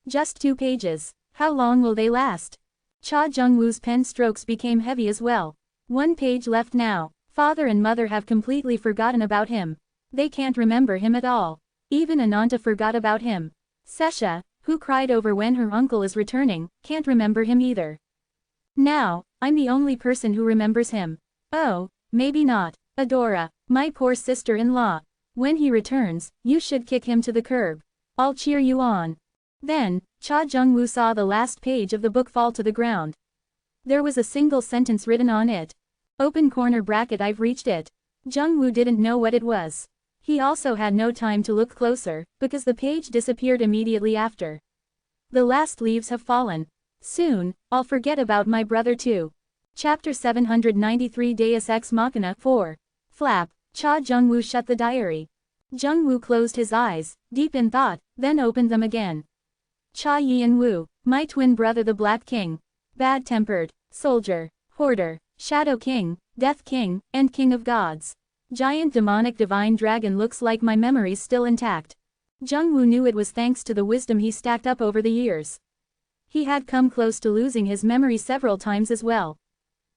Just 2 pages. How long will they last? Cha Jung-woo's pen strokes became heavy as well. 1 page left now. Father and mother have completely forgotten about him. They can't remember him at all. Even Ananta forgot about him. Sesha, who cried over when her uncle is returning, can't remember him either. Now, I'm the only person who remembers him. Oh, maybe not. Adora, my poor sister-in-law. When he returns, you should kick him to the curb. I'll cheer you on. Then, Cha Jung-woo saw the last page of the book fall to the ground. There was a single sentence written on it. Open corner bracket, I've reached it. Jung-woo didn't know what it was. He also had no time to look closer, because the page disappeared immediately after. The last leaves have fallen. Soon, I'll forget about my brother too. Chapter 793 Deus Ex Machina 4. Flap. Cha Jung-woo shut the diary. Jung-woo closed his eyes, deep in thought, then opened them again. Cha Yi-woo, my twin brother the Black King. Bad-tempered, soldier, hoarder, shadow king, death king, and king of gods. Giant demonic divine dragon, looks like my memory's still intact. Jung-woo knew it was thanks to the wisdom he stacked up over the years. He had come close to losing his memory several times as well.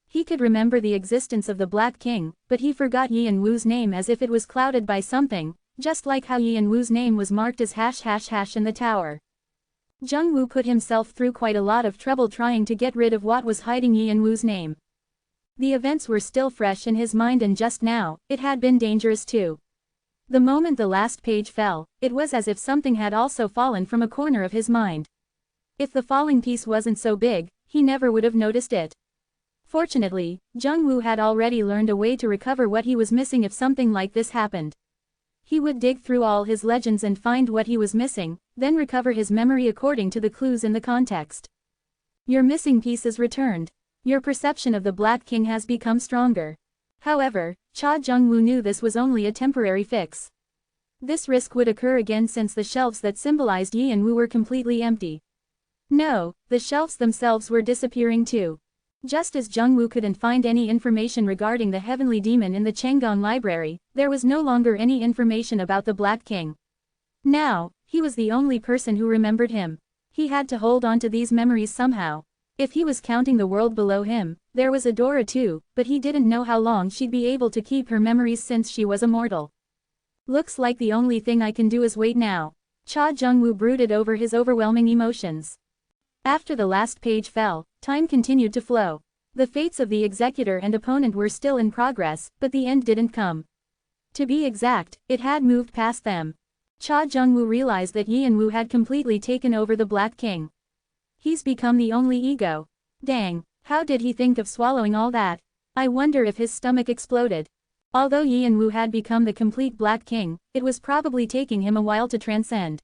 He could remember the existence of the Black King, but he forgot Yi-woo's name as if it was clouded by something, just like how Yi-woo's name was marked as ### in the tower. Jung-woo put himself through quite a lot of trouble trying to get rid of what was hiding Yi-woo's name. The events were still fresh in his mind, and just now, it had been dangerous too. The moment the last page fell, it was as if something had also fallen from a corner of his mind. If the falling piece wasn't so big, he never would have noticed it. Fortunately, Jung-woo had already learned a way to recover what he was missing if something like this happened. He would dig through all his legends and find what he was missing, then recover his memory according to the clues in the context. Your missing piece is returned. Your perception of the Black King has become stronger. However, Cha Jung-woo knew this was only a temporary fix. This risk would occur again since the shelves that symbolized Yi-woo were completely empty. No, the shelves themselves were disappearing too. Just as Jungwoo couldn't find any information regarding the heavenly demon in the Chang'an library, there was no longer any information about the Black King. Now, he was the only person who remembered him. He had to hold on to these memories somehow. If he was counting the world below him, there was Adora too, but he didn't know how long she'd be able to keep her memories since she was immortal. Looks like the only thing I can do is wait now. Cha Jungwoo brooded over his overwhelming emotions. After the last page fell, time continued to flow. The fates of the executor and opponent were still in progress, but the end didn't come. To be exact, it had moved past them. Cha Jungwoo realized that Yian-woo had completely taken over the Black King. He's become the only ego. Dang, how did he think of swallowing all that? I wonder if his stomach exploded. Although Yian-woo had become the complete Black King, it was probably taking him a while to transcend.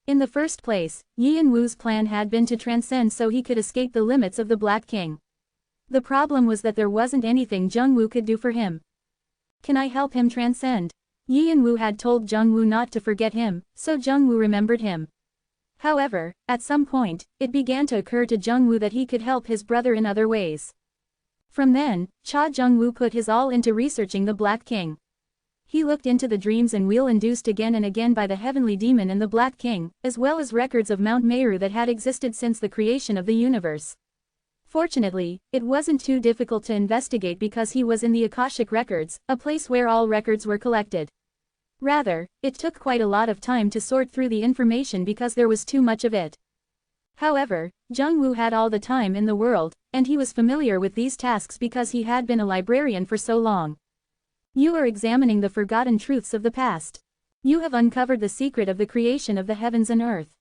In the first place, Yian-woo's plan had been to transcend so he could escape the limits of the Black King. The problem was that there wasn't anything Jungwoo could do for him. Can I help him transcend? Yian-woo had told Jungwoo not to forget him, so Jungwoo remembered him. However, at some point, it began to occur to Jungwoo that he could help his brother in other ways. From then, Cha Jungwoo put his all into researching the Black King. He looked into the dreams and wheel induced again and again by the heavenly demon and the Black King, as well as records of Mount Meru that had existed since the creation of the universe. Fortunately, it wasn't too difficult to investigate because he was in the Akashic records, a place where all records were collected. Rather, it took quite a lot of time to sort through the information because there was too much of it. However, Jungwoo had all the time in the world, and he was familiar with these tasks because he had been a librarian for so long. You are examining the forgotten truths of the past. You have uncovered the secret of the creation of the heavens and earth.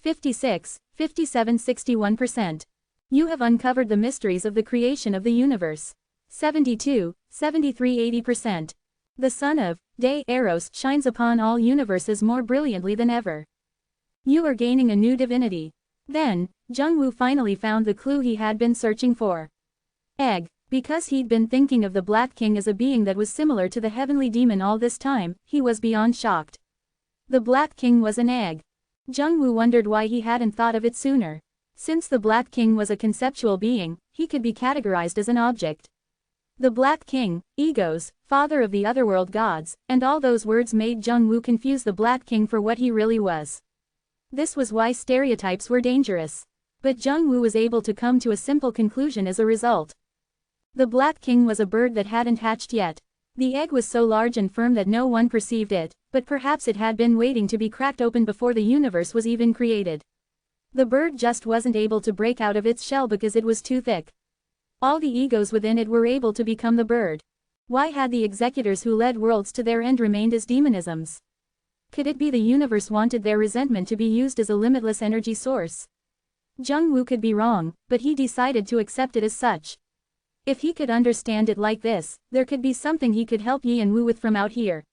56, 57, 61%. You have uncovered the mysteries of the creation of the universe. 72, 73, 80%. The sun of day Eros shines upon all universes more brilliantly than ever. You are gaining a new divinity. Then, Jungwoo finally found the clue he had been searching for. Egg. Because he'd been thinking of the Black King as a being that was similar to the heavenly demon all this time, he was beyond shocked. The Black King was an egg. Jungwoo wondered why he hadn't thought of it sooner. Since the Black King was a conceptual being, he could be categorized as an object. The Black King, egos, father of the otherworld gods, and all those words made Jungwoo confuse the Black King for what he really was. This was why stereotypes were dangerous. But Jungwoo was able to come to a simple conclusion as a result. The Black King was a bird that hadn't hatched yet. The egg was so large and firm that no one perceived it, but perhaps it had been waiting to be cracked open before the universe was even created. The bird just wasn't able to break out of its shell because it was too thick. All the egos within it were able to become the bird. Why had the executors who led worlds to their end remained as demonisms? Could it be the universe wanted their resentment to be used as a limitless energy source? Jungwoo could be wrong, but he decided to accept it as such. If he could understand it like this, there could be something he could help Yian-woo with from out here.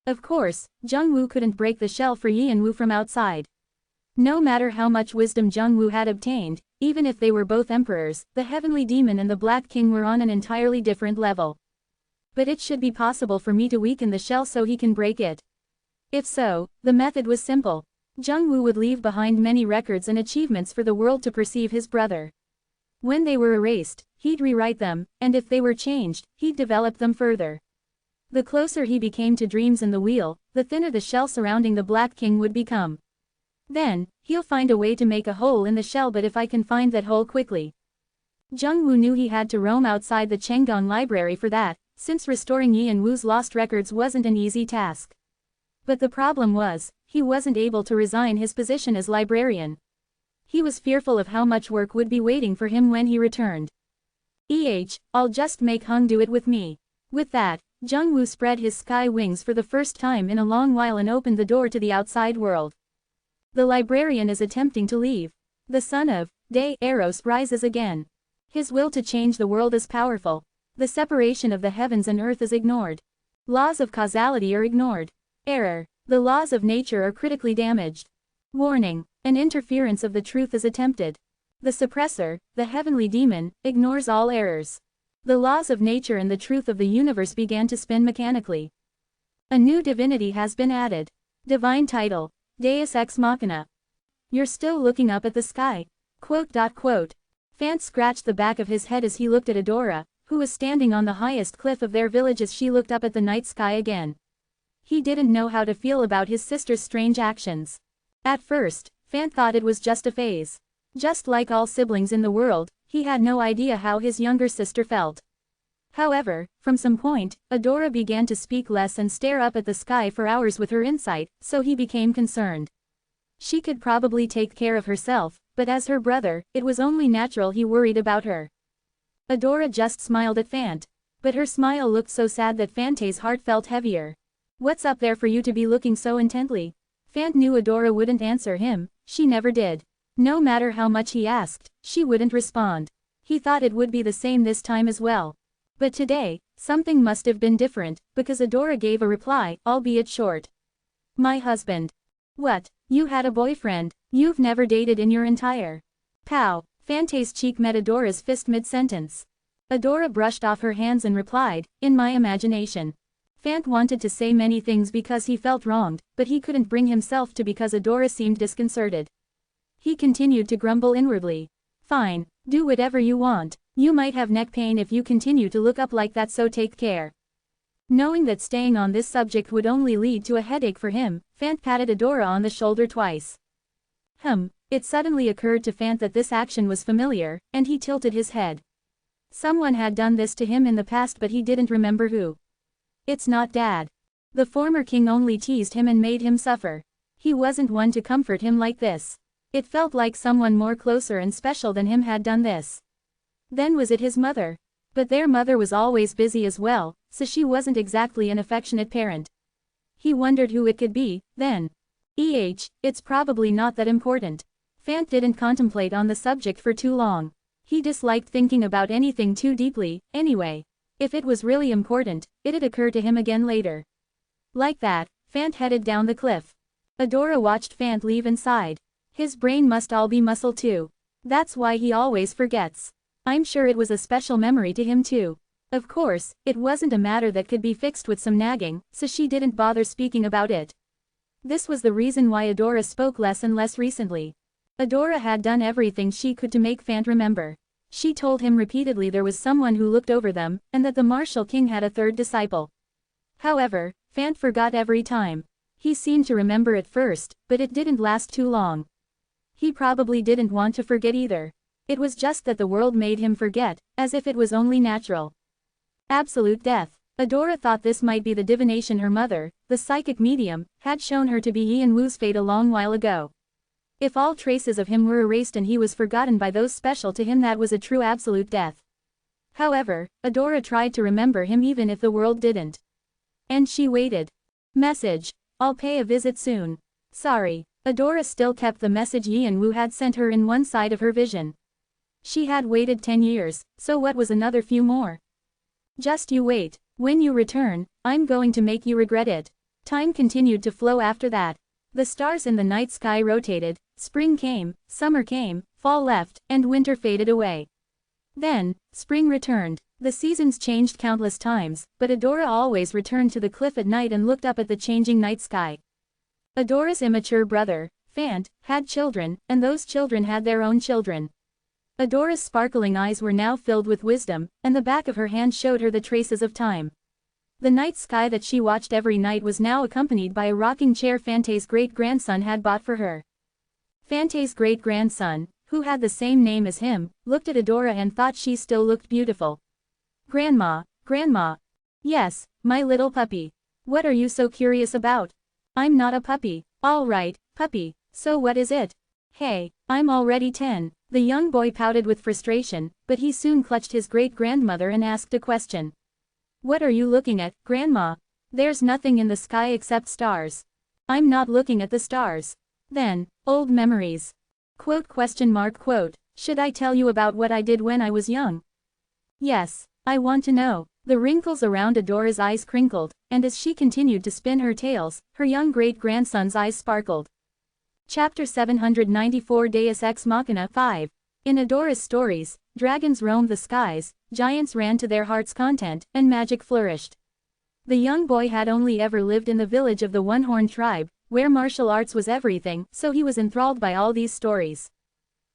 Of course, Jungwoo couldn't break the shell for Yian-woo from outside. No matter how much wisdom Jungwoo had obtained, even if they were both emperors, the heavenly demon and the Black King were on an entirely different level. But it should be possible for me to weaken the shell so he can break it. If so, the method was simple. Jungwoo would leave behind many records and achievements for the world to perceive his brother. When they were erased, he'd rewrite them, and if they were changed, he'd develop them further. The closer he became to dreams and the wheel, the thinner the shell surrounding the Black King would become. Then, he'll find a way to make a hole in the shell, but if I can find that hole quickly. Jungwoo knew he had to roam outside the Chang'an library for that, since restoring Yian-woo's lost records wasn't an easy task. But the problem was, he wasn't able to resign his position as librarian. He was fearful of how much work would be waiting for him when he returned. I'll just make Hung do it with me. With that, Jungwoo spread his sky wings for the first time in a long while and opened the door to the outside world. The librarian is attempting to leave. The son of day Eros rises again. His will to change the world is powerful. The separation of the heavens and earth is ignored. Laws of causality are ignored. Error. The laws of nature are critically damaged. Warning. An interference of the truth is attempted. The suppressor, the heavenly demon, ignores all errors. The laws of nature and the truth of the universe began to spin mechanically. A new divinity has been added. Divine title. Deus Ex Machina. You're still looking up at the sky. Quote. Fant scratched the back of his head as he looked at Adora, who was standing on the highest cliff of their village as she looked up at the night sky again. He didn't know how to feel about his sister's strange actions. At first, Fant thought it was just a phase. Just like all siblings in the world, he had no idea how his younger sister felt. However, from some point, Adora began to speak less and stare up at the sky for hours with her insight, so he became concerned. She could probably take care of herself, but as her brother, it was only natural he worried about her. Adora just smiled at Fant. But her smile looked so sad that Fante's heart felt heavier. "What's up there for you to be looking so intently?" Fant knew Adora wouldn't answer him, she never did. No matter how much he asked, she wouldn't respond. He thought it would be the same this time as well. But today, something must have been different, because Adora gave a reply, albeit short. "My husband." "What? You had a boyfriend? You've never dated in your entire..." Pow! Fante's cheek met Adora's fist mid-sentence. Adora brushed off her hands and replied, "In my imagination." Fant wanted to say many things because he felt wronged, but he couldn't bring himself to because Adora seemed disconcerted. He continued to grumble inwardly. "Fine, do whatever you want. You might have neck pain if you continue to look up like that, so take care." Knowing that staying on this subject would only lead to a headache for him, Fant patted Adora on the shoulder twice. It suddenly occurred to Fant that this action was familiar, and he tilted his head. Someone had done this to him in the past, but he didn't remember who. It's not Dad. The former king only teased him and made him suffer. He wasn't one to comfort him like this. It felt like someone more closer and special than him had done this. Then was it his mother? But their mother was always busy as well, so she wasn't exactly an affectionate parent. He wondered who it could be, then. It's probably not that important. Fant didn't contemplate on the subject for too long. He disliked thinking about anything too deeply, anyway. If it was really important, it'd occur to him again later. Like that, Fant headed down the cliff. Adora watched Fant leave and sighed. His brain must all be muscle too. That's why he always forgets. I'm sure it was a special memory to him too. Of course, it wasn't a matter that could be fixed with some nagging, so she didn't bother speaking about it. This was the reason why Adora spoke less and less recently. Adora had done everything she could to make Fant remember. She told him repeatedly there was someone who looked over them, and that the martial king had a third disciple. However, Fant forgot every time. He seemed to remember at first, but it didn't last too long. He probably didn't want to forget either. It was just that the world made him forget, as if it was only natural. Absolute death. Adora thought this might be the divination her mother, the psychic medium, had shown her to be Ian Wu's fate a long while ago. If all traces of him were erased and he was forgotten by those special to him, that was a true absolute death. However, Adora tried to remember him even if the world didn't. And she waited. Message. I'll pay a visit soon. Sorry. Adora still kept the message Ian Wu had sent her in one side of her vision. She had waited 10 years, so what was another few more? Just you wait. When you return, I'm going to make you regret it. Time continued to flow after that. The stars in the night sky rotated, spring came, summer came, fall left, and winter faded away. Then, spring returned. The seasons changed countless times, but Adora always returned to the cliff at night and looked up at the changing night sky. Adora's immature brother, Fant, had children, and those children had their own children. Adora's sparkling eyes were now filled with wisdom, and the back of her hand showed her the traces of time. The night sky that she watched every night was now accompanied by a rocking chair Fante's great-grandson had bought for her. Fante's great-grandson, who had the same name as him, looked at Adora and thought she still looked beautiful. "Grandma, Grandma." "Yes, my little puppy. What are you so curious about?" "I'm not a puppy." "All right, puppy, so what is it?" "Hey, I'm already 10. The young boy pouted with frustration, but he soon clutched his great-grandmother and asked a question. "What are you looking at, Grandma?" "There's nothing in the sky except stars." "I'm not looking at the stars." "Then, old memories." Quote. "Should I tell you about what I did when I was young?" "Yes, I want to know." The wrinkles around Adora's eyes crinkled, and as she continued to spin her tales, her young great-grandson's eyes sparkled. Chapter 794 Deus Ex Machina 5. In Adora's stories, dragons roamed the skies, giants ran to their heart's content, and magic flourished. The young boy had only ever lived in the village of the One-Horned tribe, where martial arts was everything, so he was enthralled by all these stories.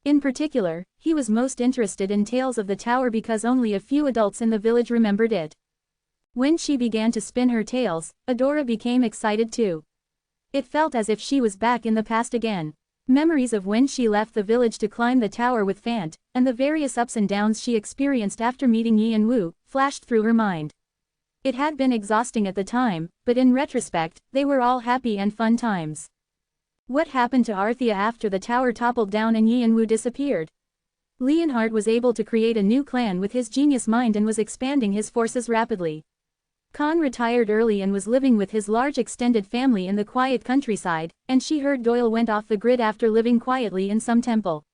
In particular, he was most interested in tales of the tower because only a few adults in the village remembered it. When she began to spin her tales, Adora became excited too. It felt as if she was back in the past again. Memories of when she left the village to climb the tower with Fant, and the various ups and downs she experienced after meeting Yi and Wu, flashed through her mind. It had been exhausting at the time, but in retrospect, they were all happy and fun times. What happened to Arthea after the tower toppled down and Yi and Wu disappeared? Leonhard was able to create a new clan with his genius mind and was expanding his forces rapidly. Khan retired early and was living with his large extended family in the quiet countryside, and she heard Doyle went off the grid after living quietly in some temple.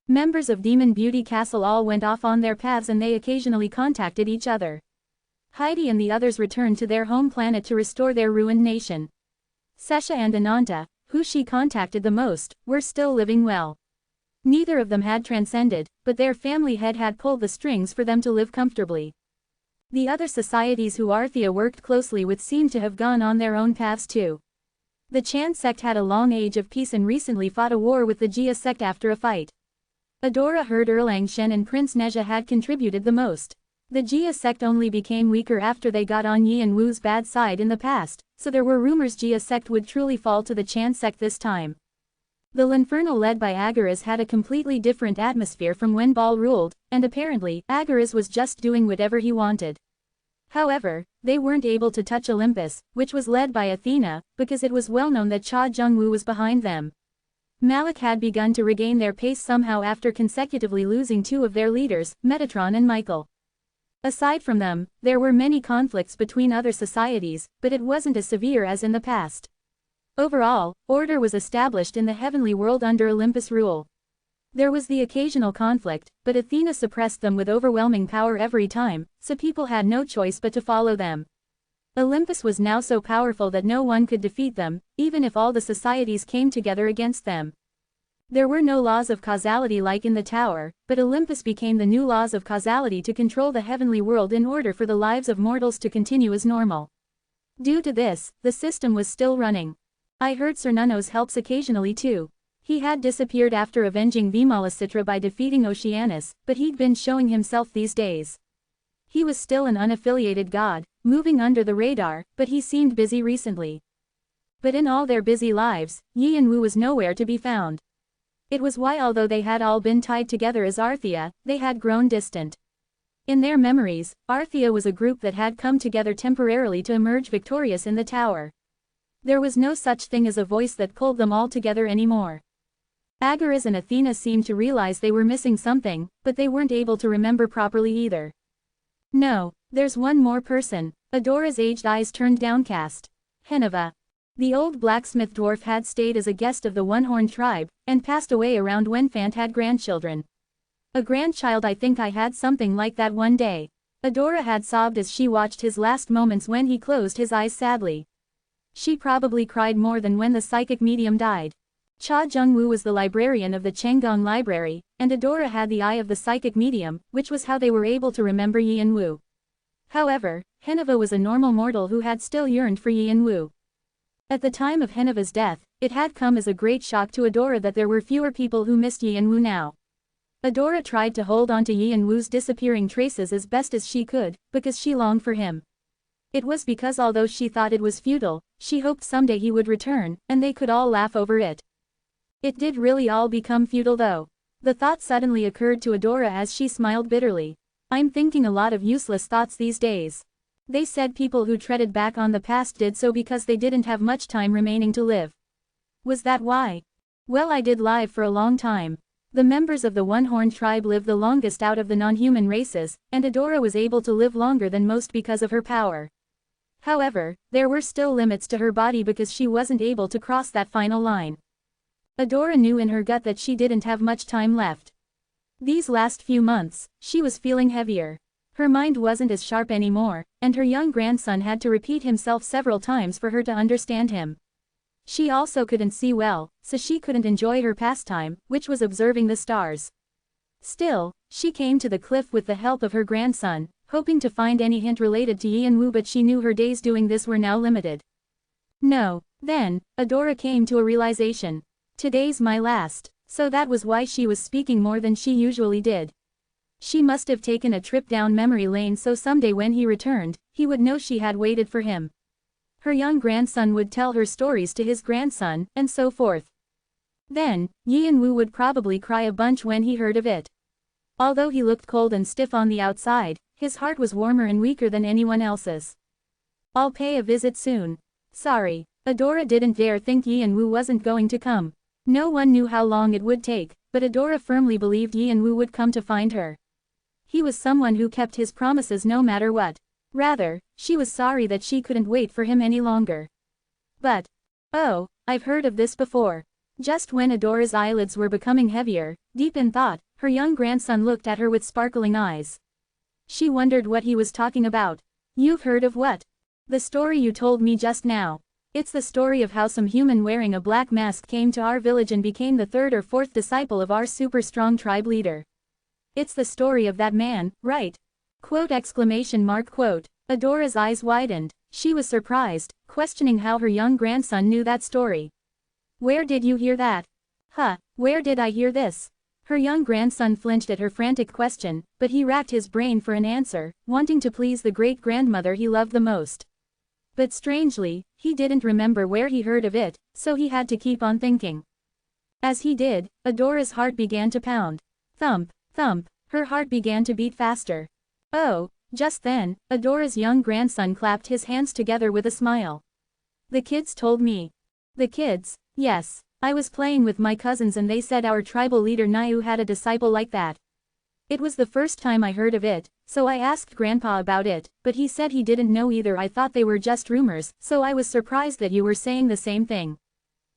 Members of Demon Beauty Castle all went off on their paths and they occasionally contacted each other. Heidi and the others returned to their home planet to restore their ruined nation. Sesha and Ananta, who she contacted the most, were still living well. Neither of them had transcended, but their family head had pulled the strings for them to live comfortably. The other societies who Arthea worked closely with seemed to have gone on their own paths too. The Chan sect had a long age of peace and recently fought a war with the Jia sect after a fight. Adora heard Erlang Shen and Prince Nezha had contributed the most. The Jia sect only became weaker after they got on Yi and Wu's bad side in the past, so there were rumors Jia sect would truly fall to the Chan sect this time. The Linfernal led by Agaras had a completely different atmosphere from when Baal ruled, and apparently, Agaras was just doing whatever he wanted. However, they weren't able to touch Olympus, which was led by Athena, because it was well known that Cha Jungwoo was behind them. Malik had begun to regain their pace somehow after consecutively losing two of their leaders, Metatron and Michael. Aside from them, there were many conflicts between other societies, but it wasn't as severe as in the past. Overall, order was established in the heavenly world under Olympus rule. There was the occasional conflict, but Athena suppressed them with overwhelming power every time, so people had no choice but to follow them. Olympus was now so powerful that no one could defeat them, even if all the societies came together against them. There were no laws of causality like in the tower, but Olympus became the new laws of causality to control the heavenly world in order for the lives of mortals to continue as normal. Due to this, the system was still running. I heard Cernunnos helps occasionally too. He had disappeared after avenging Vimalasitra by defeating Oceanus, but he'd been showing himself these days. He was still an unaffiliated god, moving under the radar, but he seemed busy recently. But in all their busy lives, Yi and Wu was nowhere to be found. It was why although they had all been tied together as Arthea, they had grown distant. In their memories, Arthea was a group that had come together temporarily to emerge victorious in the tower. There was no such thing as a voice that pulled them all together anymore. Agaras and Athena seemed to realize they were missing something, but they weren't able to remember properly either. No, there's one more person. Adora's aged eyes turned downcast. Heneva. The old blacksmith dwarf had stayed as a guest of the One-Horned tribe, and passed away around when Fant had grandchildren. A grandchild. I think I had something like that one day. Adora had sobbed as she watched his last moments when he closed his eyes sadly. She probably cried more than when the psychic medium died. Cha Jungwoo was the librarian of the Chenggong Library, and Adora had the eye of the psychic medium, which was how they were able to remember Yi and Wu. However, Heneva was a normal mortal who had still yearned for Yi and Wu. At the time of Heneva's death, it had come as a great shock to Adora that there were fewer people who missed Yi and Wu now. Adora tried to hold on to Yi and Wu's disappearing traces as best as she could, because she longed for him. It was because although she thought it was futile, she hoped someday he would return, and they could all laugh over it. It did really all become futile though. The thought suddenly occurred to Adora as she smiled bitterly. I'm thinking a lot of useless thoughts these days. They said people who treaded back on the past did so because they didn't have much time remaining to live. Was that why? Well, I did live for a long time. The members of the One-Horned tribe lived the longest out of the non-human races, and Adora was able to live longer than most because of her power. However, there were still limits to her body because she wasn't able to cross that final line. Adora knew in her gut that she didn't have much time left. These last few months, she was feeling heavier. Her mind wasn't as sharp anymore, and her young grandson had to repeat himself several times for her to understand him. She also couldn't see well, so she couldn't enjoy her pastime, which was observing the stars. Still, she came to the cliff with the help of her grandson, hoping to find any hint related to Yi and Wu, but she knew her days doing this were now limited. No. Then, Adora came to a realization. Today's my last. So that was why she was speaking more than she usually did. She must have taken a trip down memory lane so someday when he returned, he would know she had waited for him. Her young grandson would tell her stories to his grandson, and so forth. Then, Yi-and-woo would probably cry a bunch when he heard of it. Although he looked cold and stiff on the outside, his heart was warmer and weaker than anyone else's. I'll pay a visit soon. Sorry. Adora didn't dare think Yi-and-woo wasn't going to come. No one knew how long it would take, but Adora firmly believed Yi-and-woo would come to find her. He was someone who kept his promises no matter what. Rather, she was sorry that she couldn't wait for him any longer. But, oh, I've heard of this before. Just when Adora's eyelids were becoming heavier, deep in thought, her young grandson looked at her with sparkling eyes. She wondered what he was talking about. You've heard of what? The story you told me just now. It's the story of how some human wearing a black mask came to our village and became the third or fourth disciple of our super strong tribe leader. It's the story of that man, right? Quote exclamation mark quote. Adora's eyes widened. She was surprised, questioning how her young grandson knew that story. Where did you hear that? Where did I hear this? Her young grandson flinched at her frantic question, but he racked his brain for an answer, wanting to please the great-grandmother he loved the most. But strangely, he didn't remember where he heard of it, so he had to keep on thinking. As he did, Adora's heart began to pound. Thump, thump, her heart began to beat faster. Oh, just then, Adora's young grandson clapped his hands together with a smile. The kids told me. The kids? Yes. I was playing with my cousins and they said our tribal leader Nyu had a disciple like that. It was the first time I heard of it, so I asked Grandpa about it, but he said he didn't know either. I thought they were just rumors, so I was surprised that you were saying the same thing.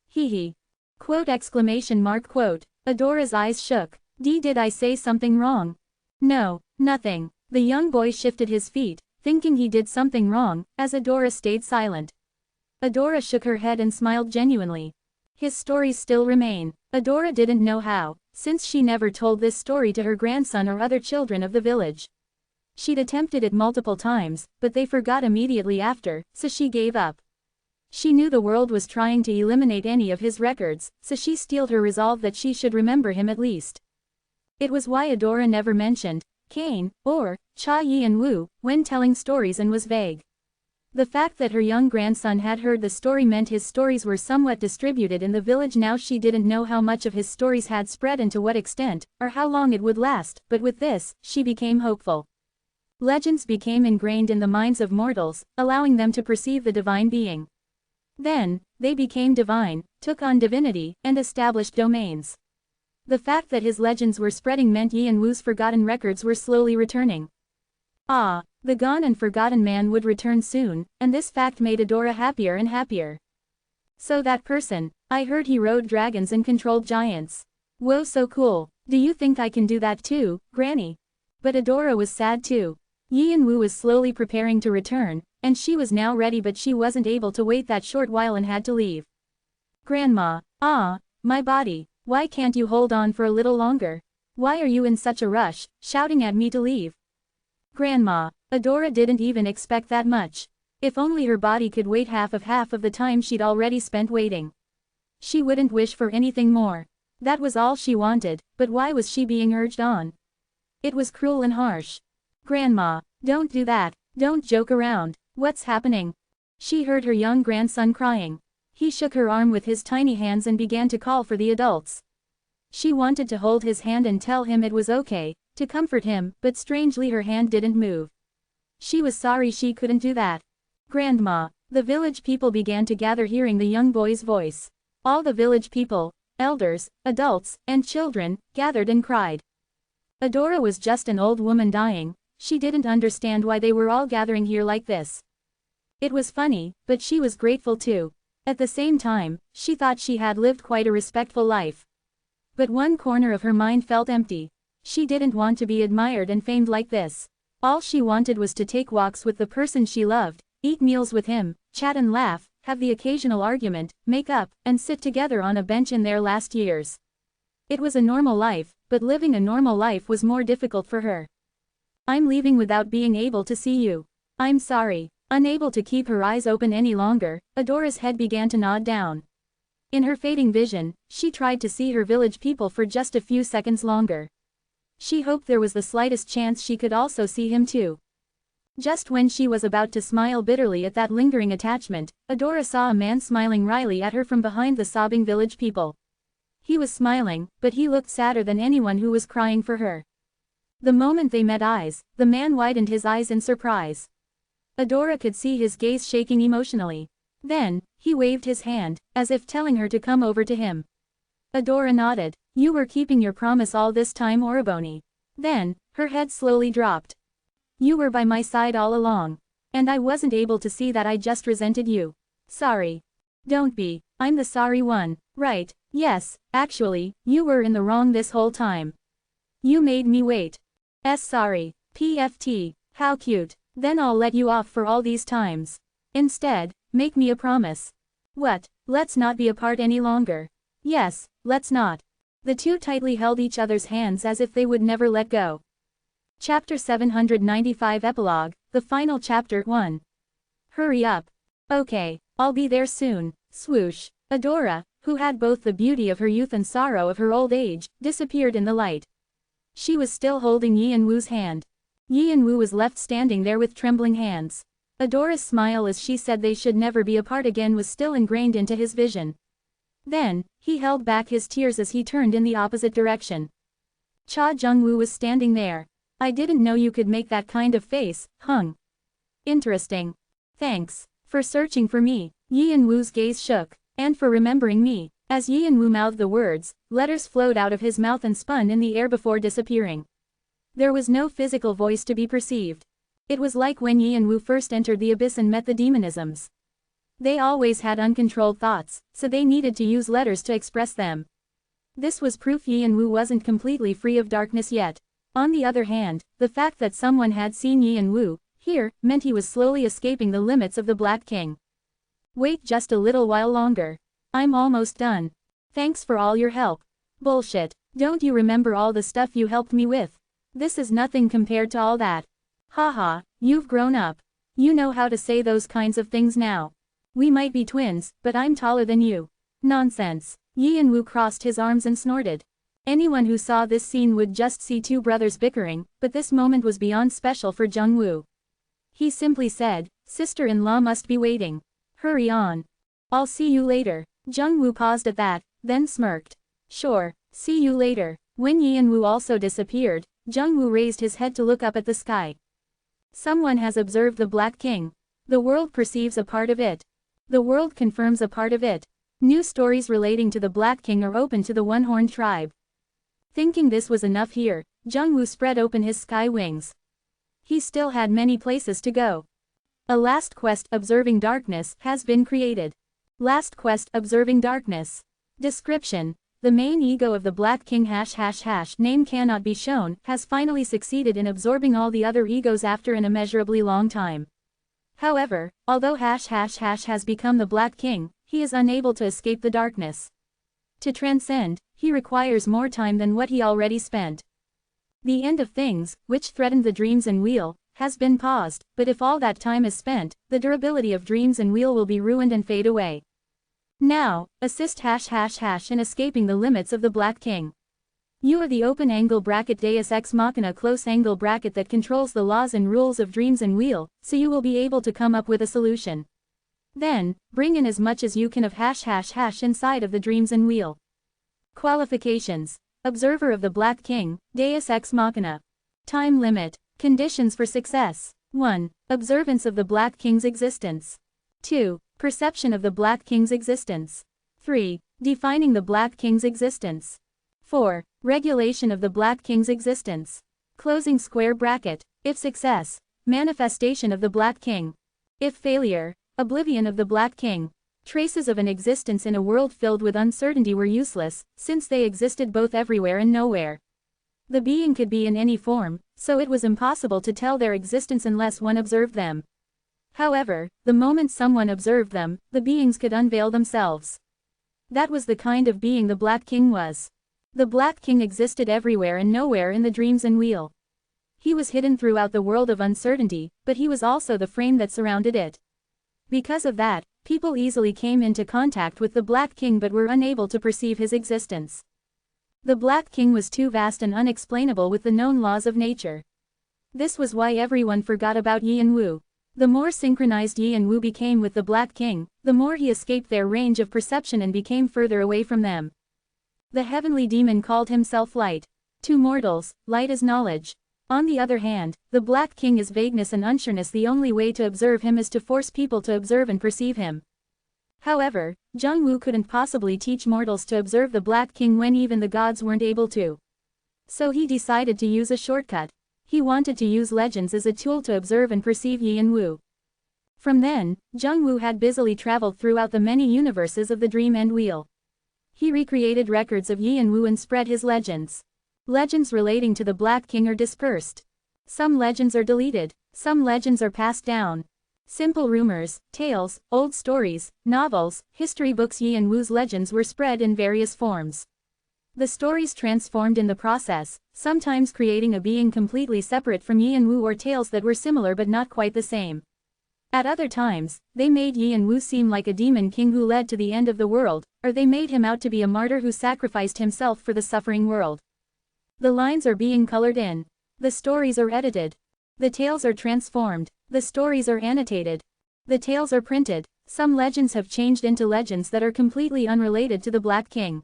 Hee hee. Quote exclamation mark quote. Adora's eyes shook. Did I say something wrong? No, nothing. The young boy shifted his feet, thinking he did something wrong, as Adora stayed silent. Adora shook her head and smiled genuinely. His stories still remain. Adora didn't know how, since she never told this story to her grandson or other children of the village. She'd attempted it multiple times, but they forgot immediately after, so she gave up. She knew the world was trying to eliminate any of his records, so she steeled her resolve that she should remember him at least. It was why Adora never mentioned Kane or Cha Yi-and-woo when telling stories and was vague. The fact that her young grandson had heard the story meant his stories were somewhat distributed in the village. Now she didn't know how much of his stories had spread and to what extent, or how long it would last, but with this, she became hopeful. Legends became ingrained in the minds of mortals, allowing them to perceive the divine being. Then, they became divine, took on divinity, and established domains. The fact that his legends were spreading meant Yi-and-woo's forgotten records were slowly returning. The gone and forgotten man would return soon, and this fact made Adora happier and happier. So that person, I heard he rode dragons and controlled giants. Whoa, so cool. Do you think I can do that too, Granny? But Adora was sad too. Yi-and-woo was slowly preparing to return, and she was now ready, but she wasn't able to wait that short while and had to leave. Grandma, my body, why can't you hold on for a little longer? Why are you in such a rush, shouting at me to leave? Grandma, Adora didn't even expect that much. If only her body could wait half of the time she'd already spent waiting. She wouldn't wish for anything more. That was all she wanted, but why was she being urged on? It was cruel and harsh. Grandma, don't do that, don't joke around, what's happening? She heard her young grandson crying. He shook her arm with his tiny hands and began to call for the adults. She wanted to hold his hand and tell him it was okay, to comfort him, but strangely her hand didn't move. She was sorry she couldn't do that. Grandma, the village people began to gather hearing the young boy's voice. All the village people, elders, adults, and children, gathered and cried. Adora was just an old woman dying. She didn't understand why they were all gathering here like this. It was funny, but she was grateful too. At the same time, she thought she had lived quite a respectful life. But one corner of her mind felt empty. She didn't want to be admired and famed like this. All she wanted was to take walks with the person she loved, eat meals with him, chat and laugh, have the occasional argument, make up, and sit together on a bench in their last years. It was a normal life, but living a normal life was more difficult for her. I'm leaving without being able to see you. I'm sorry. Unable to keep her eyes open any longer, Adora's head began to nod down. In her fading vision, she tried to see her village people for just a few seconds longer. She hoped there was the slightest chance she could also see him too. Just when she was about to smile bitterly at that lingering attachment, Adora saw a man smiling wryly at her from behind the sobbing village people. He was smiling, but he looked sadder than anyone who was crying for her. The moment they met eyes, the man widened his eyes in surprise. Adora could see his gaze shaking emotionally. Then, he waved his hand, as if telling her to come over to him. Adora nodded. You were keeping your promise all this time, Oroboni. Then, her head slowly dropped. You were by my side all along. And I wasn't able to see that. I just resented you. Sorry. Don't be, I'm the sorry one, right? Yes, actually, you were in the wrong this whole time. You made me wait. Sorry. PFT, how cute. Then I'll let you off for all these times. Instead, make me a promise. What, let's not be apart any longer. Yes, let's not. The two tightly held each other's hands as if they would never let go. Chapter 795 Epilogue, the final chapter 1. Hurry up. Okay, I'll be there soon. Swoosh. Adora, who had both the beauty of her youth and sorrow of her old age, disappeared in the light. She was still holding Yi and Wu's hand. Yi and Wu was left standing there with trembling hands. Adora's smile as she said they should never be apart again was still ingrained into his vision. Then, he held back his tears as he turned in the opposite direction. Cha Jung-woo was standing there. I didn't know you could make that kind of face, Hung. Interesting. Thanks. For searching for me. Yi and Wu's gaze shook. And for remembering me. As Yi and Wu mouthed the words, letters flowed out of his mouth and spun in the air before disappearing. There was no physical voice to be perceived. It was like when Yi and Wu first entered the abyss and met the demonisms. They always had uncontrolled thoughts, so they needed to use letters to express them. This was proof Yi and Wu wasn't completely free of darkness yet. On the other hand, the fact that someone had seen Yi and Wu, here, meant he was slowly escaping the limits of the Black King. Wait just a little while longer. I'm almost done. Thanks for all your help. Bullshit. Don't you remember all the stuff you helped me with? This is nothing compared to all that. Haha, you've grown up. You know how to say those kinds of things now. We might be twins, but I'm taller than you. Nonsense. Yi and Wu crossed his arms and snorted. Anyone who saw this scene would just see two brothers bickering, but this moment was beyond special for Jung-woo. He simply said, sister-in-law must be waiting. Hurry on. I'll see you later. Jung-woo paused at that, then smirked. Sure, see you later. When Yi and Wu also disappeared, Jung-woo raised his head to look up at the sky. Someone has observed the Black King. The world perceives a part of it. The world confirms a part of it. New stories relating to the Black King are open to the one-horned tribe. Thinking this was enough here, Jung-woo spread open his sky wings. He still had many places to go. A last quest, Observing Darkness, has been created. Last quest, Observing Darkness. Description. The main ego of the Black King ### name cannot be shown, has finally succeeded in absorbing all the other egos after an immeasurably long time. However, although ### has become the Black King, he is unable to escape the darkness. To transcend, he requires more time than what he already spent. The end of things, which threatened the dreams and wheel, has been paused, but if all that time is spent, the durability of dreams and wheel will be ruined and fade away. Now, assist ### in escaping the limits of the Black King. You are the open angle bracket Deus Ex Machina close angle bracket that controls the laws and rules of dreams and wheel, so you will be able to come up with a solution. Then, bring in as much as you can of ### inside of the dreams and wheel. Qualifications. Observer of the Black King, Deus Ex Machina. Time limit. Conditions for success. 1. Observance of the Black King's existence. 2. Perception of the Black King's existence. 3. Defining the Black King's existence. 4. Regulation of the Black King's existence. Closing square bracket. If success, manifestation of the Black King. If failure, oblivion of the Black King. Traces of an existence in a world filled with uncertainty were useless, since they existed both everywhere and nowhere. The being could be in any form, so it was impossible to tell their existence unless one observed them. However, the moment someone observed them, the beings could unveil themselves. That was the kind of being the Black King was. The Black King existed everywhere and nowhere in the dreams and wheel. He was hidden throughout the world of uncertainty, but he was also the frame that surrounded it. Because of that, People easily came into contact with the Black King but were unable to perceive his existence. The Black King was too vast and unexplainable with the known laws of nature. This was why everyone forgot about Yi and Wu. The more synchronized Yi and Wu became with the Black King, the more he escaped their range of perception and became further away from them. The heavenly demon called himself Light. To mortals, light is knowledge. On the other hand, the Black King is vagueness and unsureness. The only way to observe him is to force people to observe and perceive him. However, Jung-woo couldn't possibly teach mortals to observe the Black King when even the gods weren't able to. So he decided to use a shortcut. He wanted to use legends as a tool to observe and perceive Yi and Wu. From then, Jung-woo had busily traveled throughout the many universes of the Dream and Wheel. He recreated records of Yi and Wu and spread his legends. Legends relating to the Black King are dispersed. Some legends are deleted. Some legends are passed down. Simple rumors, tales, old stories, novels, history books. Yi and Wu's legends were spread in various forms. The stories transformed in the process, sometimes creating a being completely separate from Yi and Wu or tales that were similar but not quite the same. At other times, they made Yi and Wu seem like a demon king who led to the end of the world, or they made him out to be a martyr who sacrificed himself for the suffering world. The lines are being colored in. The stories are edited. The tales are transformed. The stories are annotated. The tales are printed. Some legends have changed into legends that are completely unrelated to the Black King.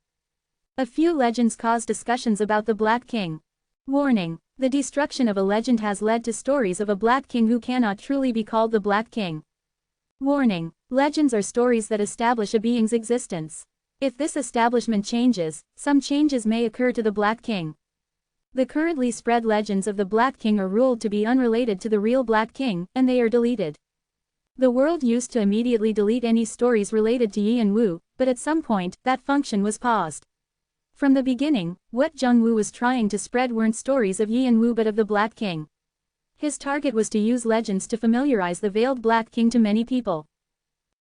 A few legends cause discussions about the Black King. Warning: the destruction of a legend has led to stories of a Black King who cannot truly be called the Black King. Warning: legends are stories that establish a being's existence. If this establishment changes, some changes may occur to the Black King. The currently spread legends of the Black King are ruled to be unrelated to the real Black King, and they are deleted. The world used to immediately delete any stories related to Yi and Wu, but at some point, that function was paused. From the beginning, what Jung-woo was trying to spread weren't stories of Yi and Wu but of the Black King. His target was to use legends to familiarize the veiled Black King to many people.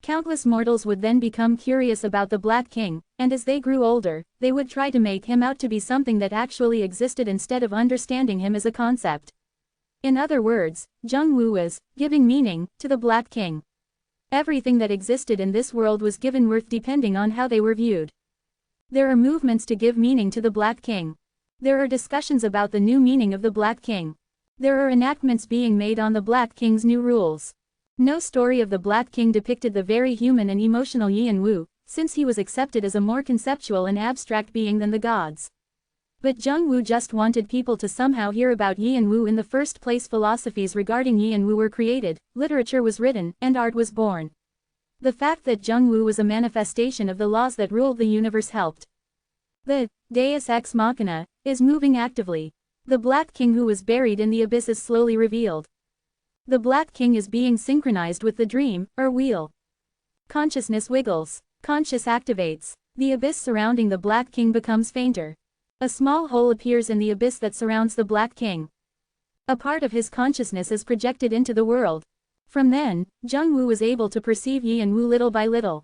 Countless mortals would then become curious about the Black King, and as they grew older, they would try to make him out to be something that actually existed instead of understanding him as a concept. In other words, Jung-woo was giving meaning to the Black King. Everything that existed in this world was given worth depending on how they were viewed. There are movements to give meaning to the Black King. There are discussions about the new meaning of the Black King. There are enactments being made on the Black King's new rules. No story of the Black King depicted the very human and emotional Yi and Wu, since he was accepted as a more conceptual and abstract being than the gods. But Jung-woo just wanted people to somehow hear about Yi and Wu in the first place. Philosophies regarding Yi and Wu were created, literature was written, and art was born. The fact that Jung-woo was a manifestation of the laws that ruled the universe helped. The Deus Ex Machina is moving actively. The Black King who was buried in the abyss is slowly revealed. The Black King is being synchronized with the dream, or wheel. Consciousness wiggles. Conscious activates. The abyss surrounding the Black King becomes fainter. A small hole appears in the abyss that surrounds the Black King. A part of his consciousness is projected into the world. From then, Jung-woo was able to perceive Yi and Wu little by little.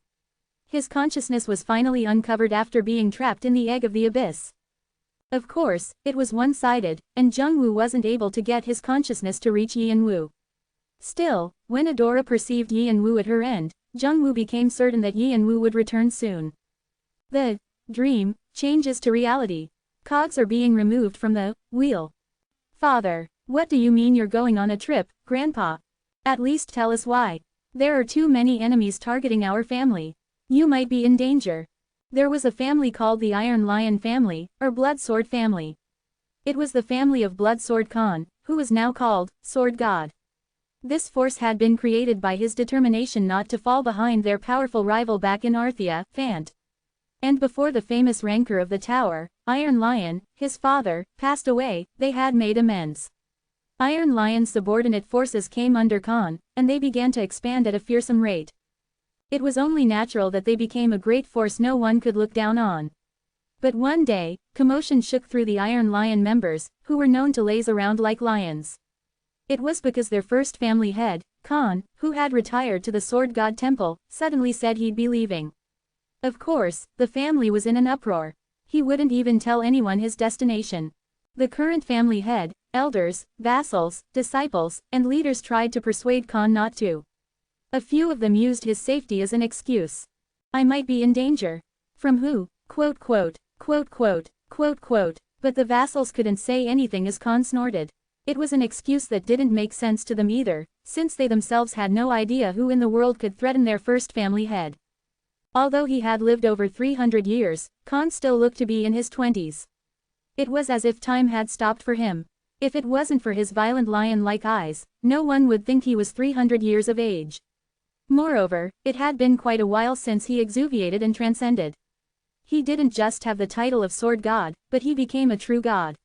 His consciousness was finally uncovered after being trapped in the egg of the abyss. Of course, it was one-sided, and Jung-woo wasn't able to get his consciousness to reach Yi and Wu. Still, when Adora perceived Yi and Wu at her end, Jung-woo became certain that Yi and Wu would return soon. The dream changes to reality. Cogs are being removed from the wheel. Father, what do you mean you're going on a trip, Grandpa? At least tell us why. There are too many enemies targeting our family. You might be in danger. There was a family called the Iron Lion family, or Blood Sword family. It was the family of Blood Sword Khan, who was now called Sword God. This force had been created by his determination not to fall behind their powerful rival back in Arthia, Fant. And before the famous rancor of the tower, Iron Lion, his father, passed away, they had made amends. Iron Lion's subordinate forces came under Khan, and they began to expand at a fearsome rate. It was only natural that they became a great force no one could look down on. But one day, commotion shook through the Iron Lion members, who were known to laze around like lions. It was because their first family head, Khan, who had retired to the Sword God Temple, suddenly said he'd be leaving. Of course, the family was in an uproar. He wouldn't even tell anyone his destination. The current family head, elders, vassals, disciples, and leaders tried to persuade Khan not to. A few of them used his safety as an excuse. I might be in danger. From who? Quote quote, quote quote, quote quote. But the vassals couldn't say anything as Khan snorted. It was an excuse that didn't make sense to them either, since they themselves had no idea who in the world could threaten their first family head. Although he had lived over 300 years, Khan still looked to be in his 20s. It was as if time had stopped for him. If it wasn't for his violent lion-like eyes, no one would think he was 300 years of age. Moreover, it had been quite a while since he exuviated and transcended. He didn't just have the title of sword god, but he became a true god.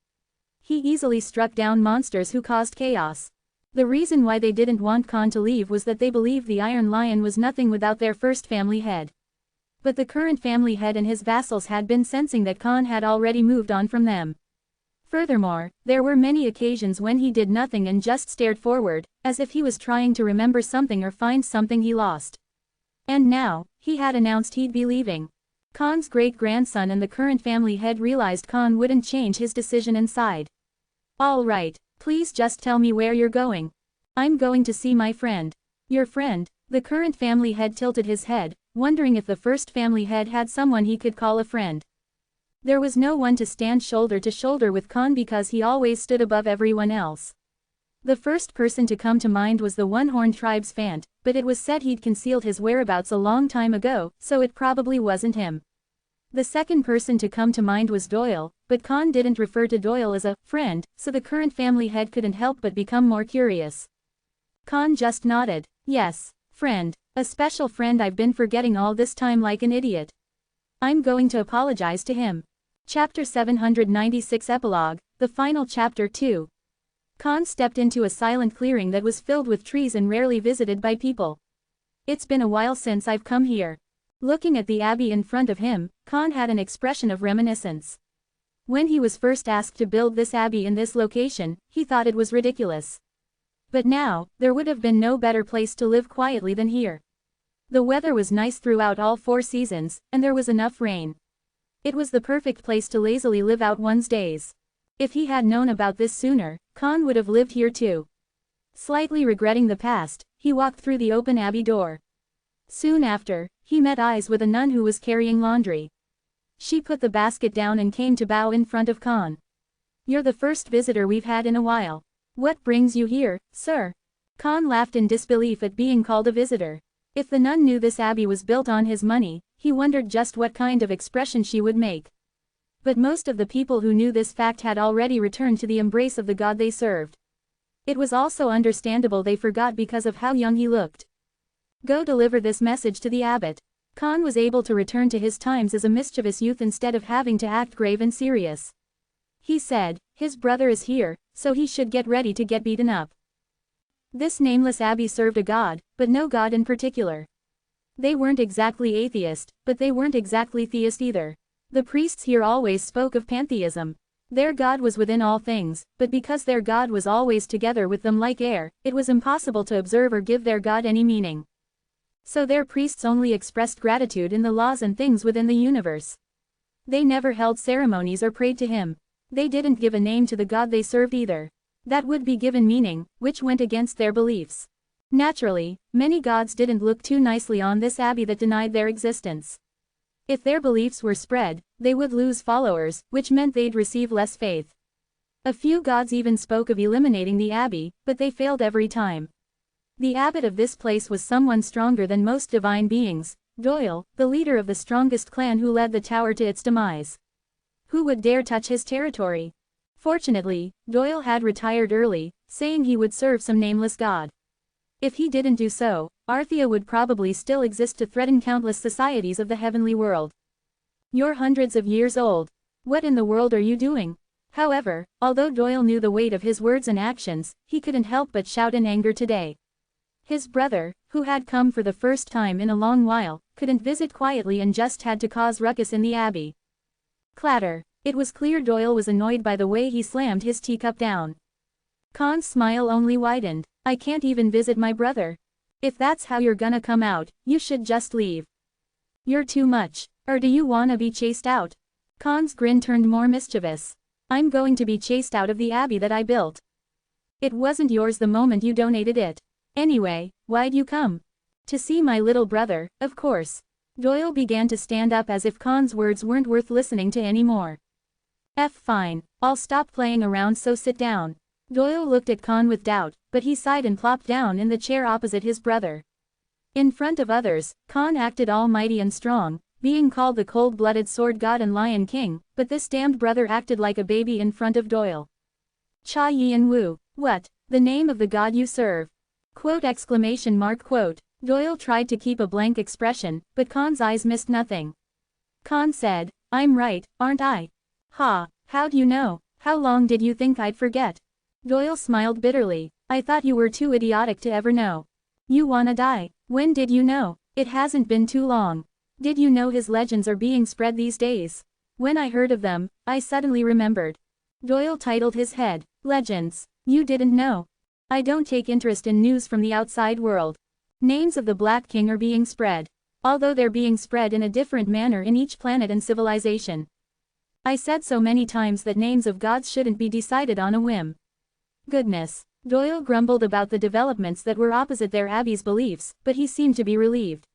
He easily struck down monsters who caused chaos. The reason why they didn't want Khan to leave was that they believed the Iron Lion was nothing without their first family head. But the current family head and his vassals had been sensing that Khan had already moved on from them. Furthermore, there were many occasions when he did nothing and just stared forward, as if he was trying to remember something or find something he lost. And now, he had announced he'd be leaving. Khan's great-grandson and the current family head realized Khan wouldn't change his decision and sighed. All right, please just tell me where you're going. I'm going to see my friend. Your friend? The current family head tilted his head, wondering if the first family head had someone he could call a friend. There was no one to stand shoulder to shoulder with Khan because he always stood above everyone else. The first person to come to mind was the One-Horn tribe's Fant, but it was said he'd concealed his whereabouts a long time ago, so it probably wasn't him. The second person to come to mind was Doyle, but Khan didn't refer to Doyle as a friend, so the current family head couldn't help but become more curious. Khan just nodded. Yes, friend. A special friend I've been forgetting all this time like an idiot. I'm going to apologize to him. Chapter 796 Epilogue, the final chapter 2. Khan stepped into a silent clearing that was filled with trees and rarely visited by people. It's been a while since I've come here. Looking at the abbey in front of him, Khan had an expression of reminiscence. When he was first asked to build this abbey in this location, he thought it was ridiculous. But now, there would have been no better place to live quietly than here. The weather was nice throughout all 4 seasons, and there was enough rain. It was the perfect place to lazily live out one's days. If he had known about this sooner, Khan would have lived here too. Slightly regretting the past, he walked through the open abbey door. Soon after, he met eyes with a nun who was carrying laundry. She put the basket down and came to bow in front of Khan. You're the first visitor we've had in a while. What brings you here, sir? Khan laughed in disbelief at being called a visitor. If the nun knew this abbey was built on his money, he wondered just what kind of expression she would make. But most of the people who knew this fact had already returned to the embrace of the god they served. It was also understandable they forgot because of how young he looked. Go deliver this message to the abbot. Khan was able to return to his times as a mischievous youth instead of having to act grave and serious. He said, his brother is here, so he should get ready to get beaten up. This nameless abbey served a god, but no god in particular. They weren't exactly atheist, but they weren't exactly theist either. The priests here always spoke of pantheism. Their god was within all things, but because their god was always together with them like air, it was impossible to observe or give their god any meaning. So their priests only expressed gratitude in the laws and things within the universe. They never held ceremonies or prayed to him. They didn't give a name to the god they served either. That would be given meaning, which went against their beliefs. Naturally, many gods didn't look too nicely on this abbey that denied their existence. If their beliefs were spread, they would lose followers, which meant they'd receive less faith. A few gods even spoke of eliminating the abbey, but they failed every time. The abbot of this place was someone stronger than most divine beings, Doyle, the leader of the strongest clan who led the tower to its demise. Who would dare touch his territory? Fortunately, Doyle had retired early, saying he would serve some nameless god. If he didn't do so, Arthea would probably still exist to threaten countless societies of the heavenly world. You're hundreds of years old. What in the world are you doing? However, although Doyle knew the weight of his words and actions, he couldn't help but shout in anger today. His brother, who had come for the first time in a long while, couldn't visit quietly and just had to cause ruckus in the abbey. Clatter. It was clear Doyle was annoyed by the way he slammed his teacup down. Khan's smile only widened. I can't even visit my brother. If that's how you're gonna come out, you should just leave. You're too much. Or do you wanna be chased out? Khan's grin turned more mischievous. I'm going to be chased out of the abbey that I built. It wasn't yours the moment you donated it. Anyway, why'd you come? To see my little brother, of course. Doyle began to stand up as if Khan's words weren't worth listening to anymore. Fine. I'll stop playing around, so sit down. Doyle looked at Khan with doubt, but he sighed and plopped down in the chair opposite his brother. In front of others, Khan acted all mighty and strong, being called the cold-blooded sword god and lion king, but this damned brother acted like a baby in front of Doyle. Cha Yin Wu, what? The name of the god you serve? Quote exclamation mark quote. Doyle tried to keep a blank expression, but Khan's eyes missed nothing. Khan said, I'm right, aren't I? Ha, how'd you know? How long did you think I'd forget? Doyle smiled bitterly. I thought you were too idiotic to ever know. You wanna die? When did you know? It hasn't been too long. Did you know his legends are being spread these days? When I heard of them, I suddenly remembered. Doyle titled his head. Legends. You didn't know. I don't take interest in news from the outside world. Names of the Black King are being spread. Although they're being spread in a different manner in each planet and civilization. I said so many times that names of gods shouldn't be decided on a whim. Goodness. Doyle grumbled about the developments that were opposite their Abby's beliefs, but he seemed to be relieved.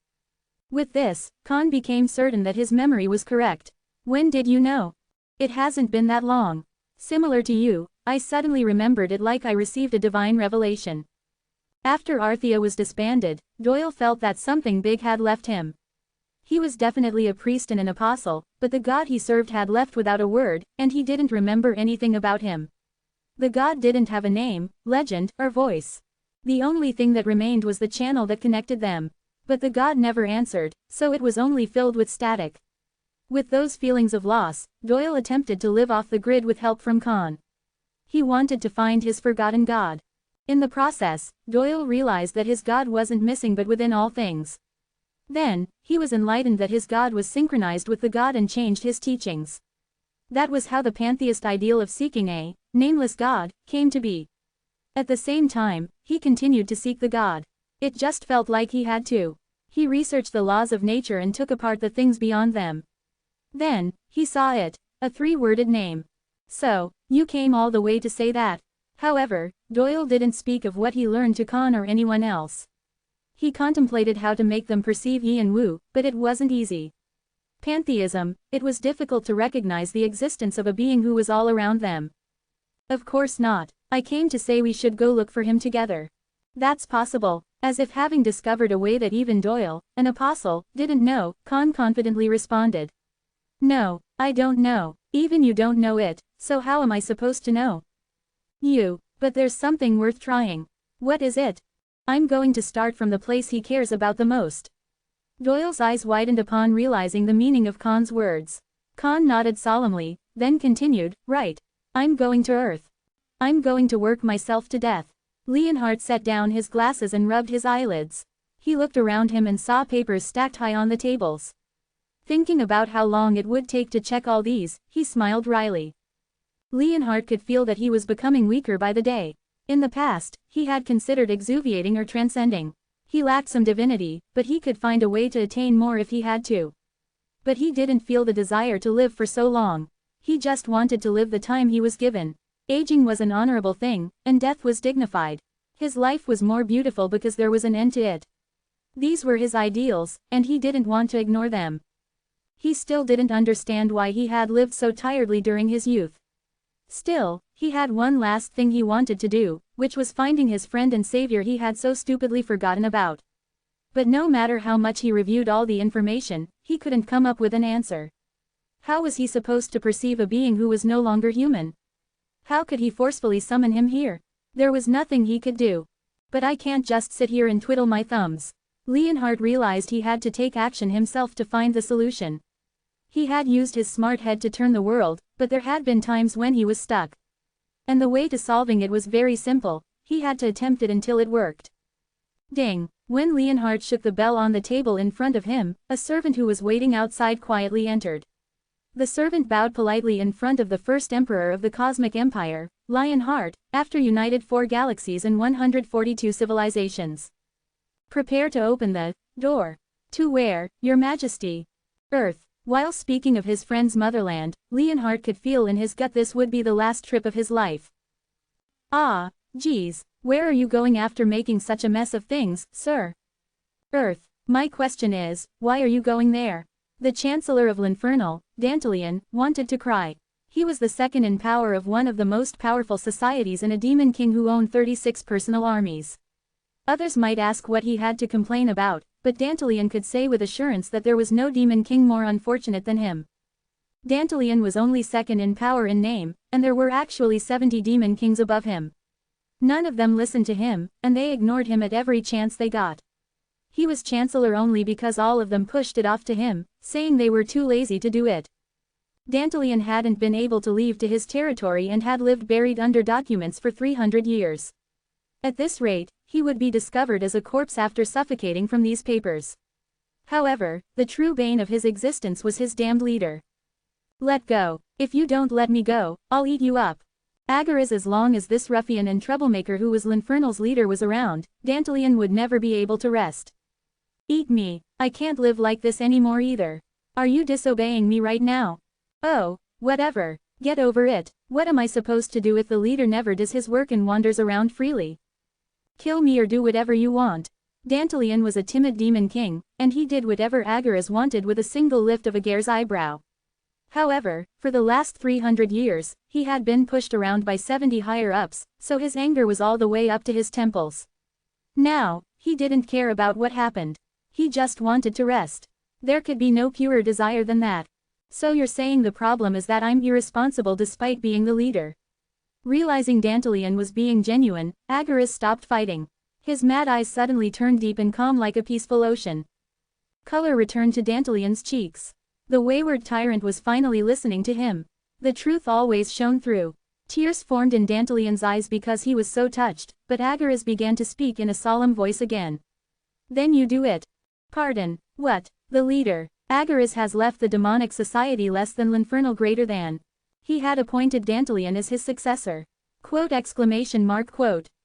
With this, Khan became certain that his memory was correct. When did you know? It hasn't been that long. Similar to you, I suddenly remembered it like I received a divine revelation. After Arthea was disbanded, Doyle felt that something big had left him. He was definitely a priest and an apostle, but the god he served had left without a word, and he didn't remember anything about him. The god didn't have a name, legend, or voice. The only thing that remained was the channel that connected them. But the god never answered, so it was only filled with static. With those feelings of loss, Doyle attempted to live off the grid with help from Khan. He wanted to find his forgotten god. In the process, Doyle realized that his god wasn't missing but within all things. Then, he was enlightened that his god was synchronized with the god and changed his teachings. That was how the pantheist ideal of seeking a nameless god came to be. At the same time, he continued to seek the god. It just felt like he had to. He researched the laws of nature and took apart the things beyond them. Then, he saw it, a three-worded name. So, you came all the way to say that. However, Doyle didn't speak of what he learned to Khan or anyone else. He contemplated how to make them perceive Yin Wu, but it wasn't easy. Pantheism, it was difficult to recognize the existence of a being who was all around them. Of course not. I came to say we should go look for him together. That's possible. As if having discovered a way that even Doyle, an apostle, didn't know, Khan confidently responded. No, I don't know. Even you don't know it, so how am I supposed to know? But there's something worth trying. What is it? I'm going to start from the place he cares about the most. Doyle's eyes widened upon realizing the meaning of Khan's words. Khan nodded solemnly, then continued, right. I'm going to Earth. I'm going to work myself to death. Leonhardt set down his glasses and rubbed his eyelids. He looked around him and saw papers stacked high on the tables. Thinking about how long it would take to check all these, he smiled wryly. Leonhardt could feel that he was becoming weaker by the day. In the past, he had considered exuviating or transcending. He lacked some divinity, but he could find a way to attain more if he had to. But he didn't feel the desire to live for so long. He just wanted to live the time he was given. Aging was an honorable thing, and death was dignified. His life was more beautiful because there was an end to it. These were his ideals, and he didn't want to ignore them. He still didn't understand why he had lived so tiredly during his youth. Still, he had one last thing he wanted to do, which was finding his friend and savior he had so stupidly forgotten about. But no matter how much he reviewed all the information, he couldn't come up with an answer. How was he supposed to perceive a being who was no longer human? How could he forcefully summon him here? There was nothing he could do. But I can't just sit here and twiddle my thumbs. Leonhardt realized he had to take action himself to find the solution. He had used his smart head to turn the world, but there had been times when he was stuck. And the way to solving it was very simple. He had to attempt it until it worked. Ding! When Leonhardt shook the bell on the table in front of him, a servant who was waiting outside quietly entered. The servant bowed politely in front of the first emperor of the Cosmic Empire, Lionheart, after united 4 galaxies and 142 civilizations. Prepare to open the door. To where, Your Majesty? Earth. While speaking of his friend's motherland, Leonhardt could feel in his gut this would be the last trip of his life. Ah, geez, where are you going after making such a mess of things, sir? Earth. My question is, why are you going there? The Chancellor of L'Infernal, Dantalion, wanted to cry. He was the second in power of one of the most powerful societies and a demon king who owned 36 personal armies. Others might ask what he had to complain about, but Dantalion could say with assurance that there was no demon king more unfortunate than him. Dantalion was only second in power in name, and there were actually 70 demon kings above him. None of them listened to him, and they ignored him at every chance they got. He was chancellor only because all of them pushed it off to him, saying they were too lazy to do it. Dantalion hadn't been able to leave to his territory and had lived buried under documents for 300 years. At this rate, he would be discovered as a corpse after suffocating from these papers. However, the true bane of his existence was his damned leader. Let go. If you don't let me go, I'll eat you up. As long as this ruffian and troublemaker who was L'Infernal's leader was around, Dantalion would never be able to rest. Eat me. I can't live like this anymore either. Are you disobeying me right now? Oh, whatever. Get over it. What am I supposed to do if the leader never does his work and wanders around freely? Kill me or do whatever you want. Dantalion was a timid demon king, and he did whatever Agaras wanted with a single lift of Agar's eyebrow. However, for the last 300 years, he had been pushed around by 70 higher-ups, so his anger was all the way up to his temples. Now, he didn't care about what happened. He just wanted to rest. There could be no purer desire than that. So you're saying the problem is that I'm irresponsible despite being the leader. Realizing Dantalion was being genuine, Agaras stopped fighting. His mad eyes suddenly turned deep and calm like a peaceful ocean. Color returned to Dantalion's cheeks. The wayward tyrant was finally listening to him. The truth always shone through. Tears formed in Dantalion's eyes because he was so touched, but Agaras began to speak in a solemn voice again. Then you do it. Pardon, what? The leader. Agaras has left the demonic society less than L'Infernal greater than. He had appointed Dantalion as his successor. Quote!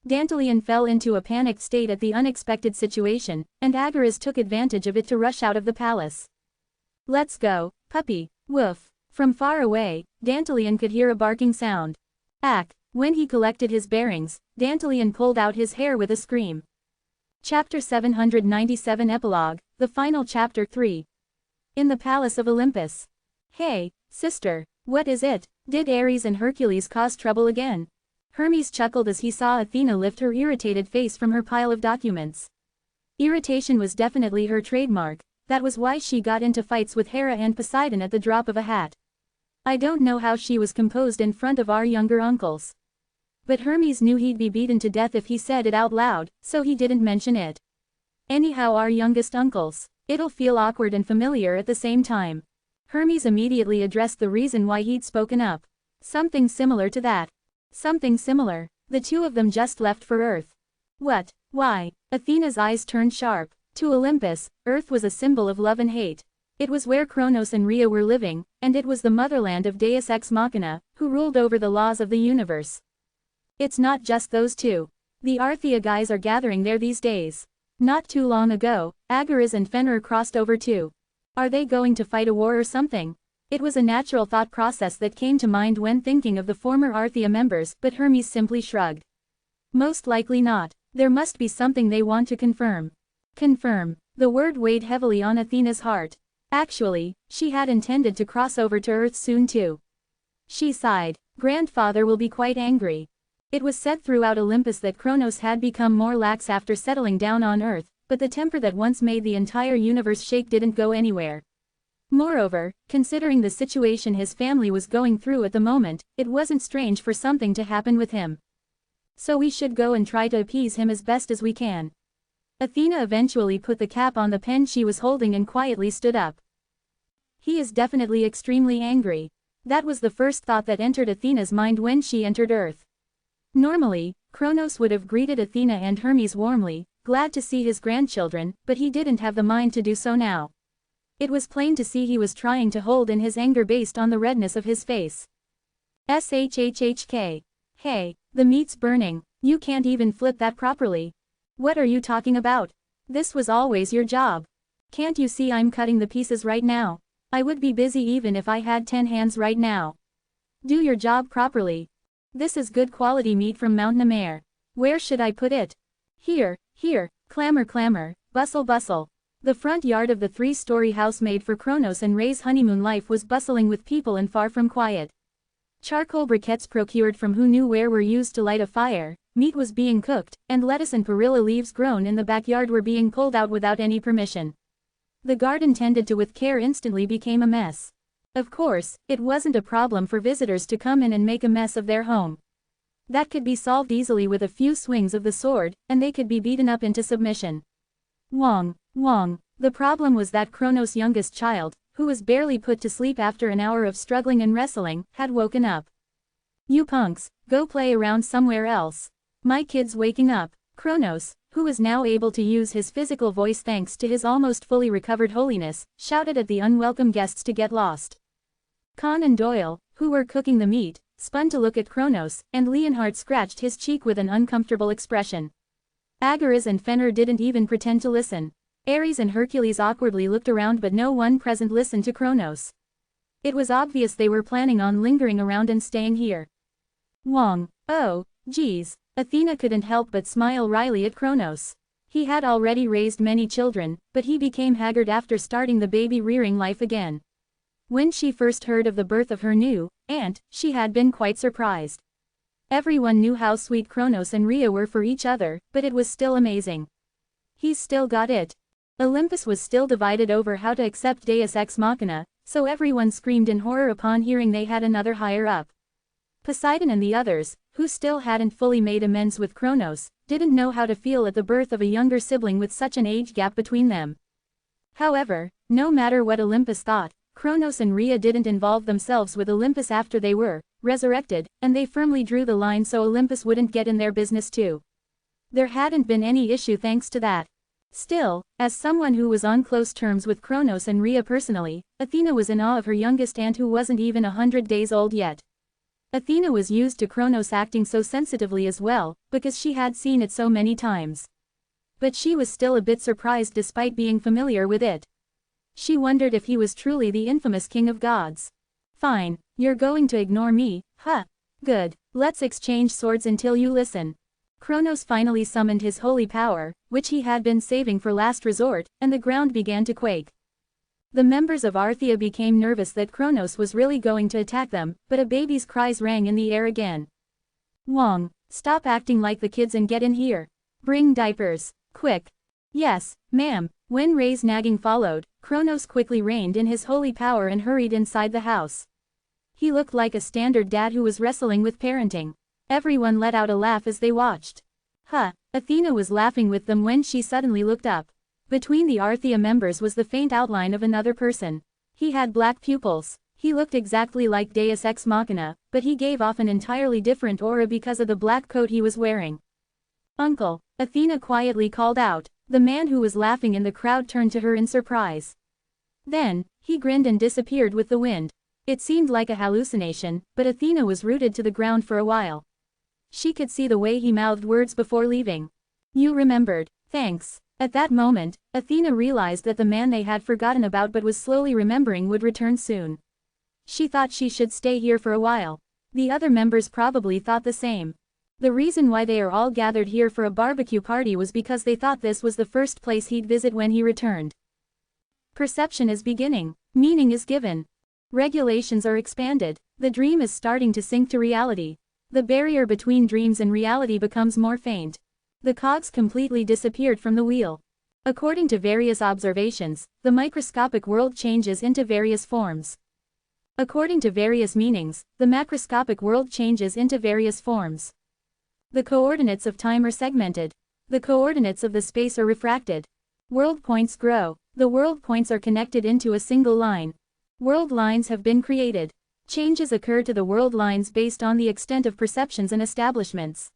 Dantalion fell into a panicked state at the unexpected situation, and Agaras took advantage of it to rush out of the palace. Let's go, puppy, woof. From far away, Dantalion could hear a barking sound. When he collected his bearings, Dantalion pulled out his hair with a scream. Chapter 797 Epilogue, the final chapter 3. In the Palace of Olympus. Hey, sister, what is it? Did Ares and Hercules cause trouble again? Hermes chuckled as he saw Athena lift her irritated face from her pile of documents. Irritation was definitely her trademark. That was why she got into fights with Hera and Poseidon at the drop of a hat. I don't know how she was composed in front of our younger uncles. But Hermes knew he'd be beaten to death if he said it out loud, so he didn't mention it. Anyhow, our youngest uncles. It'll feel awkward and familiar at the same time. Hermes immediately addressed the reason why he'd spoken up. Something similar to that. Something similar. The two of them just left for Earth. What? Why? Athena's eyes turned sharp. To Olympus, Earth was a symbol of love and hate. It was where Kronos and Rhea were living, and it was the motherland of Deus Ex Machina, who ruled over the laws of the universe. It's not just those two. The Arthea guys are gathering there these days. Not too long ago, Agaras and Fenrir crossed over too. Are they going to fight a war or something? It was a natural thought process that came to mind when thinking of the former Arthea members, but Hermes simply shrugged. Most likely not. There must be something they want to confirm. Confirm. The word weighed heavily on Athena's heart. Actually, she had intended to cross over to Earth soon too. She sighed. Grandfather will be quite angry. It was said throughout Olympus that Kronos had become more lax after settling down on Earth, but the temper that once made the entire universe shake didn't go anywhere. Moreover, considering the situation his family was going through at the moment, it wasn't strange for something to happen with him. So we should go and try to appease him as best as we can. Athena eventually put the cap on the pen she was holding and quietly stood up. He is definitely extremely angry. That was the first thought that entered Athena's mind when she entered Earth. Normally, Kronos would have greeted Athena and Hermes warmly, glad to see his grandchildren, but he didn't have the mind to do so now. It was plain to see he was trying to hold in his anger based on the redness of his face. SHHHK. Hey, the meat's burning, you can't even flip that properly. What are you talking about? This was always your job. Can't you see I'm cutting the pieces right now? I would be busy even if I had 10 hands right now. Do your job properly. This is good quality meat from Mount Namare. Where should I put it? Here, clamor, Bustle bustle. The front yard of the 3-story house made for Kronos and Ray's honeymoon life was bustling with people and far from quiet. Charcoal briquettes procured from who knew where were used to light a fire, meat was being cooked, and lettuce and perilla leaves grown in the backyard were being pulled out without any permission. The garden tended to with care instantly became a mess. Of course, it wasn't a problem for visitors to come in and make a mess of their home. That could be solved easily with a few swings of the sword, and they could be beaten up into submission. Wong. The problem was that Kronos' youngest child, who was barely put to sleep after an hour of struggling and wrestling, had woken up. You punks, go play around somewhere else. My kid's waking up. Kronos, who was now able to use his physical voice thanks to his almost fully recovered holiness, shouted at the unwelcome guests to get lost. Khan and Doyle, who were cooking the meat, spun to look at Kronos, and Leonhard scratched his cheek with an uncomfortable expression. Agaras and Fenrir didn't even pretend to listen. Ares and Hercules awkwardly looked around, but no one present listened to Kronos. It was obvious they were planning on lingering around and staying here. Wong. Oh, geez. Athena couldn't help but smile wryly at Kronos. He had already raised many children, but he became haggard after starting the baby-rearing life again. When she first heard of the birth of her new aunt, she had been quite surprised. Everyone knew how sweet Kronos and Rhea were for each other, but it was still amazing. He's still got it. Olympus was still divided over how to accept Deus Ex Machina, so everyone screamed in horror upon hearing they had another higher up. Poseidon and the others, who still hadn't fully made amends with Kronos, didn't know how to feel at the birth of a younger sibling with such an age gap between them. However, no matter what Olympus thought, Kronos and Rhea didn't involve themselves with Olympus after they were resurrected, and they firmly drew the line so Olympus wouldn't get in their business too. There hadn't been any issue thanks to that. Still, as someone who was on close terms with Kronos and Rhea personally, Athena was in awe of her youngest aunt who wasn't even 100 days old yet. Athena was used to Kronos acting so sensitively as well, because she had seen it so many times. But she was still a bit surprised despite being familiar with it. She wondered if he was truly the infamous king of gods. Fine, you're going to ignore me, huh? Good, let's exchange swords until you listen. Kronos finally summoned his holy power, which he had been saving for last resort, and the ground began to quake. The members of Arthea became nervous that Kronos was really going to attack them, but a baby's cries rang in the air again. Wong, stop acting like the kids and get in here. Bring diapers, quick. Yes, ma'am. When Ray's nagging followed, Kronos quickly reined in his holy power and hurried inside the house. He looked like a standard dad who was wrestling with parenting. Everyone let out a laugh as they watched. Huh, Athena was laughing with them when she suddenly looked up. Between the Arthea members was the faint outline of another person. He had black pupils. He looked exactly like Deus Ex Machina, but he gave off an entirely different aura because of the black coat he was wearing. Uncle, Athena quietly called out. The man who was laughing in the crowd turned to her in surprise. Then, he grinned and disappeared with the wind. It seemed like a hallucination, but Athena was rooted to the ground for a while. She could see the way he mouthed words before leaving. You remembered, thanks. At that moment, Athena realized that the man they had forgotten about but was slowly remembering would return soon. She thought she should stay here for a while. The other members probably thought the same. The reason why they are all gathered here for a barbecue party was because they thought this was the first place he'd visit when he returned. Perception is beginning. Meaning is given. Regulations are expanded. The dream is starting to sink to reality. The barrier between dreams and reality becomes more faint. The cogs completely disappeared from the wheel. According to various observations, the microscopic world changes into various forms. According to various meanings, the macroscopic world changes into various forms. The coordinates of time are segmented. The coordinates of the space are refracted. World points grow. The world points are connected into a single line. World lines have been created. Changes occur to the world lines based on the extent of perceptions and establishments.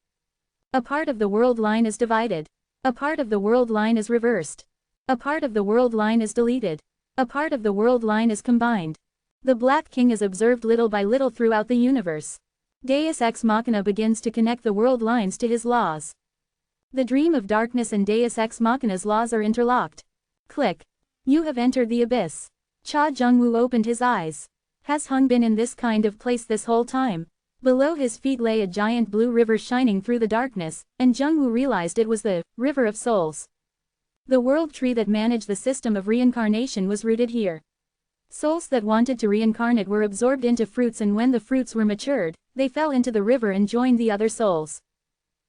A part of the world line is divided. A part of the world line is reversed. A part of the world line is deleted. A part of the world line is combined. The Black King is observed little by little throughout the universe. Deus Ex Machina begins to connect the world lines to his laws. The dream of darkness and Deus Ex Machina's laws are interlocked. Click. You have entered the abyss. Cha Jungwoo opened his eyes. Has Hung been in this kind of place this whole time? Below his feet lay a giant blue river shining through the darkness, and Jungwoo realized it was the River of Souls. The world tree that managed the system of reincarnation was rooted here. Souls that wanted to reincarnate were absorbed into fruits, and when the fruits were matured, they fell into the river and joined the other souls.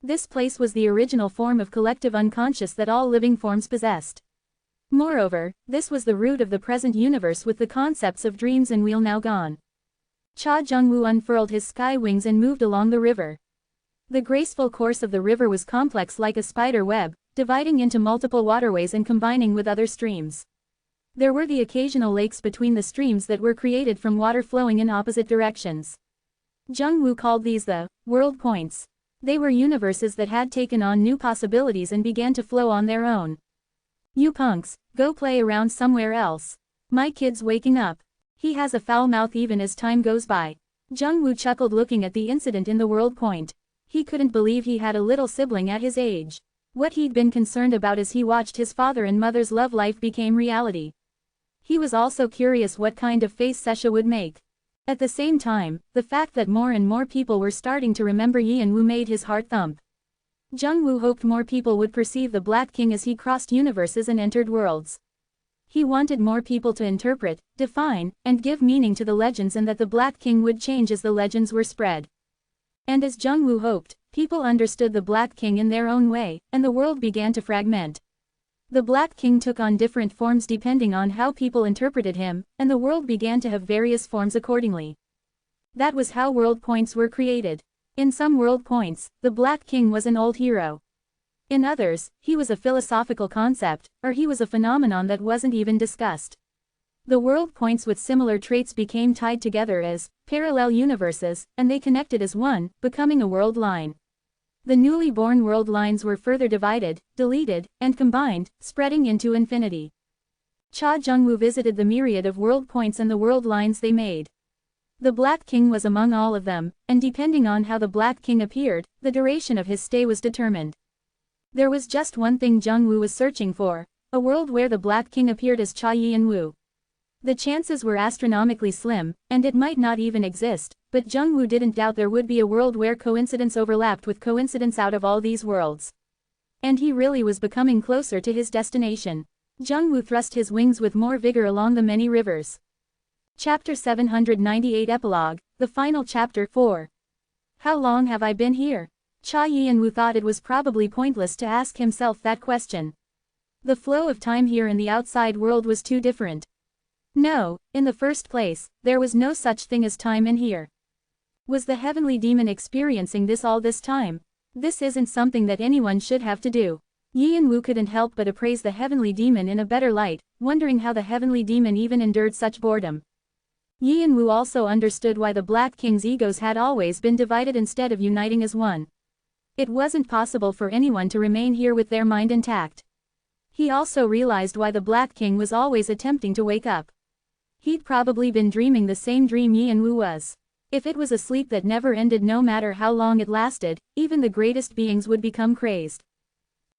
This place was the original form of collective unconscious that all living forms possessed. Moreover, this was the root of the present universe with the concepts of dreams and will now gone. Cha Jungwoo unfurled his sky wings and moved along the river. The graceful course of the river was complex like a spider web, dividing into multiple waterways and combining with other streams. There were the occasional lakes between the streams that were created from water flowing in opposite directions. Jungwoo called these the world points. They were universes that had taken on new possibilities and began to flow on their own. You punks, go play around somewhere else. My kid's waking up. He has a foul mouth even as time goes by. Jungwoo chuckled looking at the incident in the world point. He couldn't believe he had a little sibling at his age. What he'd been concerned about as he watched his father and mother's love life became reality. He was also curious what kind of face Sesha would make. At the same time, the fact that more and more people were starting to remember Yi and Woo made his heart thump. Jungwoo hoped more people would perceive the Black King as he crossed universes and entered worlds. He wanted more people to interpret, define, and give meaning to the legends, and that the Black King would change as the legends were spread. And as Jungwoo hoped, people understood the Black King in their own way, and the world began to fragment. The Black King took on different forms depending on how people interpreted him, and the world began to have various forms accordingly. That was how world points were created. In some world points, the Black King was an old hero. In others, he was a philosophical concept, or he was a phenomenon that wasn't even discussed. The world points with similar traits became tied together as parallel universes, and they connected as one, becoming a world line. The newly born world lines were further divided, deleted, and combined, spreading into infinity. Cha Jungwoo visited the myriad of world points and the world lines they made. The Black King was among all of them, and depending on how the Black King appeared, the duration of his stay was determined. There was just one thing Jungwoo was searching for, a world where the Black King appeared as Cha Yin Woo. The chances were astronomically slim, and it might not even exist, but Jungwoo didn't doubt there would be a world where coincidence overlapped with coincidence out of all these worlds. And he really was becoming closer to his destination. Jungwoo thrust his wings with more vigor along the many rivers. Chapter 798 Epilogue, the final chapter 4. How long have I been here? Cha Yin-woo thought it was probably pointless to ask himself that question. The flow of time here in the outside world was too different. No, in the first place, there was no such thing as time in here. Was the heavenly demon experiencing this all this time? This isn't something that anyone should have to do. Yin-woo couldn't help but appraise the heavenly demon in a better light, wondering how the heavenly demon even endured such boredom. Yin-woo also understood why the Black King's egos had always been divided instead of uniting as one. It wasn't possible for anyone to remain here with their mind intact. He also realized why the Black King was always attempting to wake up. He'd probably been dreaming the same dream Yin-woo was. If it was a sleep that never ended, no matter how long it lasted, even the greatest beings would become crazed.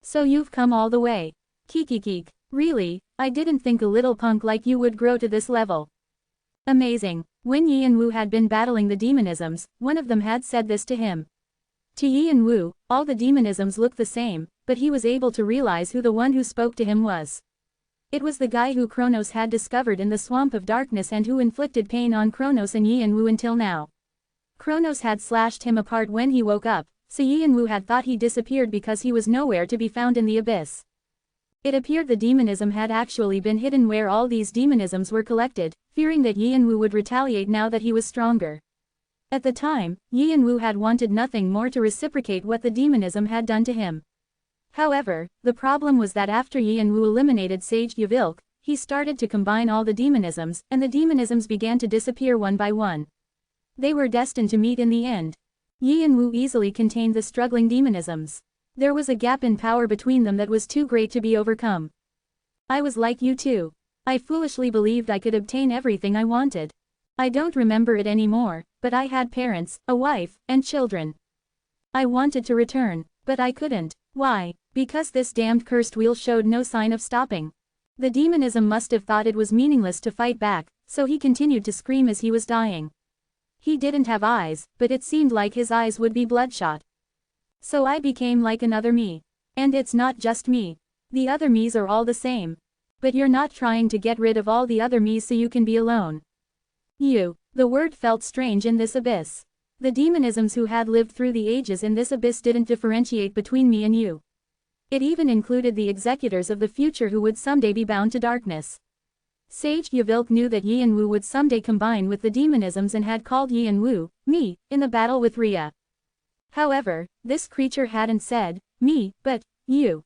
So you've come all the way. Kikikik. Really, I didn't think a little punk like you would grow to this level. Amazing. When Yin-woo had been battling the demonisms, one of them had said this to him. To Yin-woo, all the demonisms looked the same, but he was able to realize who the one who spoke to him was. It was the guy who Kronos had discovered in the swamp of darkness and who inflicted pain on Kronos and Yin-woo until now. Kronos had slashed him apart when he woke up, so Yin-woo had thought he disappeared because he was nowhere to be found in the abyss. It appeared the demonism had actually been hidden where all these demonisms were collected, fearing that Yin-woo would retaliate now that he was stronger. At the time, Yin-woo had wanted nothing more to reciprocate what the demonism had done to him. However, the problem was that after Yin-woo eliminated Sage Yavilk, he started to combine all the demonisms, and the demonisms began to disappear one by one. They were destined to meet in the end. Yin-woo easily contained the struggling demonisms. There was a gap in power between them that was too great to be overcome. I was like you too. I foolishly believed I could obtain everything I wanted. I don't remember it anymore, but I had parents, a wife, and children. I wanted to return, but I couldn't. Why? Because this damned cursed wheel showed no sign of stopping. The demonism must have thought it was meaningless to fight back, so he continued to scream as he was dying. He didn't have eyes, but it seemed like his eyes would be bloodshot. So I became like another me. And it's not just me. The other me's are all the same. But you're not trying to get rid of all the other me's so you can be alone. The word felt strange in this abyss. The demonisms who had lived through the ages in this abyss didn't differentiate between me and you. It even included the executors of the future who would someday be bound to darkness. Sage Yavilk knew that Yi and Wu would someday combine with the demonisms and had called Yi and Wu, me, in the battle with Rhea. However, this creature hadn't said, me, but, you.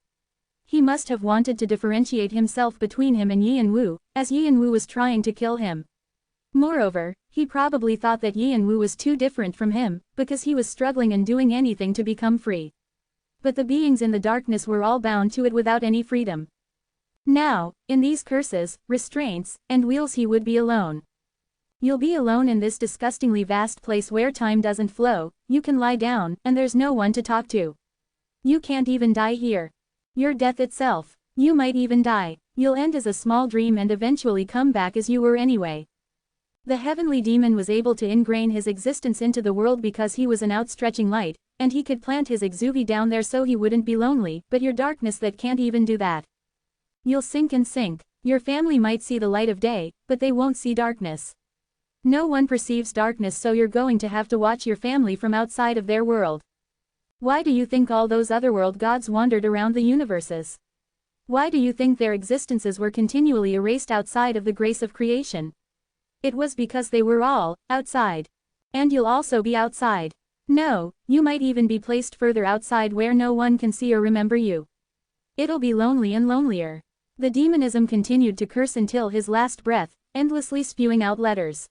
He must have wanted to differentiate himself between him and Yi and Wu, as Yi and Wu was trying to kill him. Moreover, he probably thought that Yi and Wu was too different from him, because he was struggling and doing anything to become free. But the beings in the darkness were all bound to it without any freedom. Now, in these curses, restraints, and wheels he would be alone. You'll be alone in this disgustingly vast place where time doesn't flow, you can lie down, and there's no one to talk to. You can't even die here. You're death itself. You might even die. You'll end as a small dream and eventually come back as you were anyway. The heavenly demon was able to ingrain his existence into the world because he was an outstretching light, and he could plant his exuvie down there so he wouldn't be lonely, but your darkness that can't even do that. You'll sink and sink. Your family might see the light of day, but they won't see darkness. No one perceives darkness, so you're going to have to watch your family from outside of their world. Why do you think all those otherworld gods wandered around the universes? Why do you think their existences were continually erased outside of the grace of creation? It was because they were all outside. And you'll also be outside. No, you might even be placed further outside where no one can see or remember you. It'll be lonely and lonelier. The demonism continued to curse until his last breath, endlessly spewing out letters.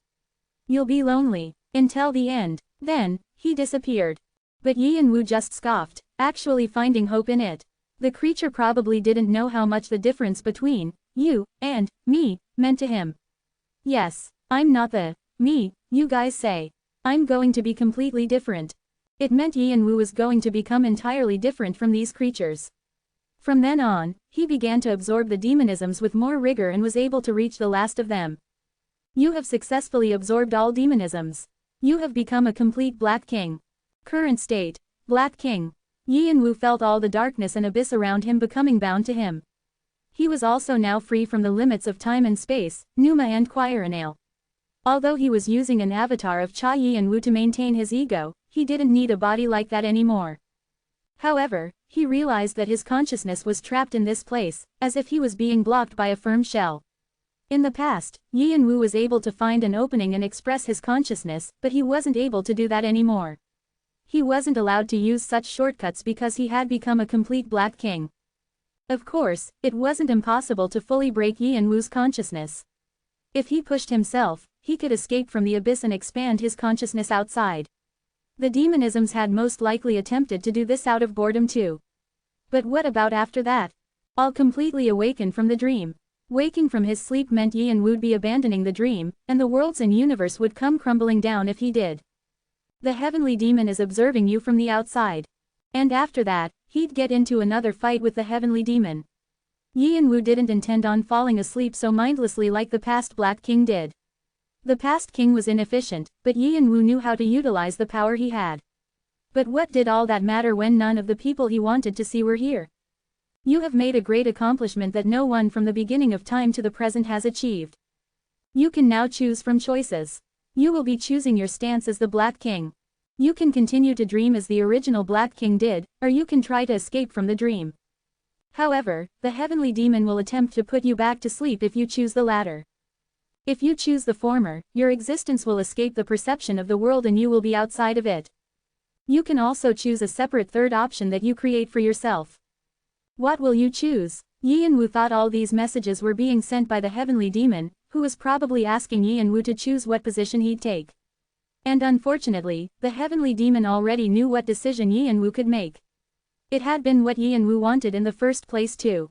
You'll be lonely. Until the end. Then, he disappeared. But Yi and Wu just scoffed, actually finding hope in it. The creature probably didn't know how much the difference between you and me meant to him. Yes, I'm not the me you guys say. I'm going to be completely different. It meant Yi and Wu was going to become entirely different from these creatures. From then on, he began to absorb the demonisms with more rigor and was able to reach the last of them. You have successfully absorbed all demonisms. You have become a complete Black King. Current state, Black King. Yi and Wu felt all the darkness and abyss around him becoming bound to him. He was also now free from the limits of time and space, Numa and Quirinale. Although he was using an avatar of Cha Yi and Wu to maintain his ego, he didn't need a body like that anymore. However, he realized that his consciousness was trapped in this place, as if he was being blocked by a firm shell. In the past, Yi and Wu was able to find an opening and express his consciousness, but he wasn't able to do that anymore. He wasn't allowed to use such shortcuts because he had become a complete Black King. Of course, it wasn't impossible to fully break Yi and Wu's consciousness. If he pushed himself, he could escape from the abyss and expand his consciousness outside. The demonisms had most likely attempted to do this out of boredom too. But what about after that? All completely awakened from the dream. Waking from his sleep meant Yi and Wu'd be abandoning the dream, and the worlds and universe would come crumbling down if he did. The heavenly demon is observing you from the outside. And after that, he'd get into another fight with the heavenly demon. Yi and Wu didn't intend on falling asleep so mindlessly like the past Black King did. The past king was inefficient, but Yi and Wu knew how to utilize the power he had. But what did all that matter when none of the people he wanted to see were here? You have made a great accomplishment that no one from the beginning of time to the present has achieved. You can now choose from choices. You will be choosing your stance as the Black King. You can continue to dream as the original Black King did, or you can try to escape from the dream. However, the heavenly demon will attempt to put you back to sleep if you choose the latter. If you choose the former, your existence will escape the perception of the world and you will be outside of it. You can also choose a separate third option that you create for yourself. What will you choose? Yi and Wu thought all these messages were being sent by the heavenly demon, who was probably asking Yi and Wu to choose what position he'd take. And unfortunately, the heavenly demon already knew what decision Yi and Wu could make. It had been what Yi and Wu wanted in the first place too.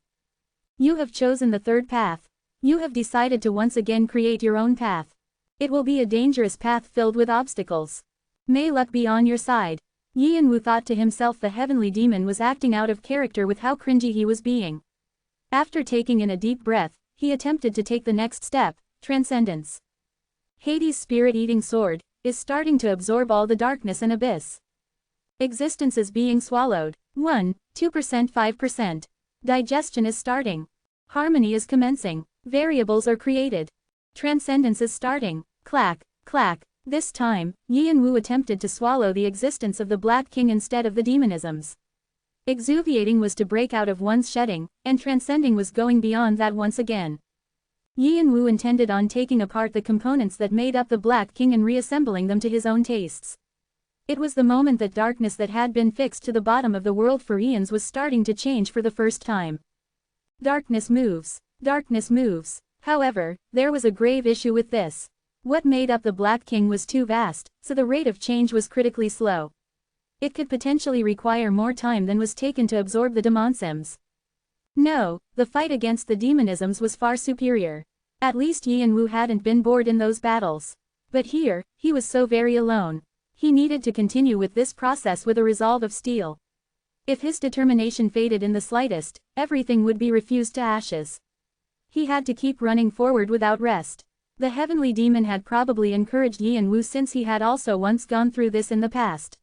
You have chosen the third path. You have decided to once again create your own path. It will be a dangerous path filled with obstacles. May luck be on your side. Yi and Wu thought to himself the heavenly demon was acting out of character with how cringy he was being. After taking in a deep breath, he attempted to take the next step, transcendence. Hades' spirit-eating sword is starting to absorb all the darkness and abyss. Existence is being swallowed. 1, 2%, 5%. Digestion is starting. Harmony is commencing. Variables are created. Transcendence is starting. Clack, clack. This time, Yi and Wu attempted to swallow the existence of the Black King instead of the demonisms. Exuviating was to break out of one's shedding, and transcending was going beyond that once again. Yi and Wu intended on taking apart the components that made up the Black King and reassembling them to his own tastes. It was the moment that darkness that had been fixed to the bottom of the world for eons was starting to change for the first time. Darkness moves. Darkness moves. However, there was a grave issue with this. What made up the Black King was too vast, so the rate of change was critically slow. It could potentially require more time than was taken to absorb the demonisms. No, the fight against the demonisms was far superior. At least Yi and Wu hadn't been bored in those battles. But here, he was so very alone. He needed to continue with this process with a resolve of steel. If his determination faded in the slightest, everything would be reduced to ashes. He had to keep running forward without rest. The heavenly demon had probably encouraged Yi and Wu since he had also once gone through this in the past.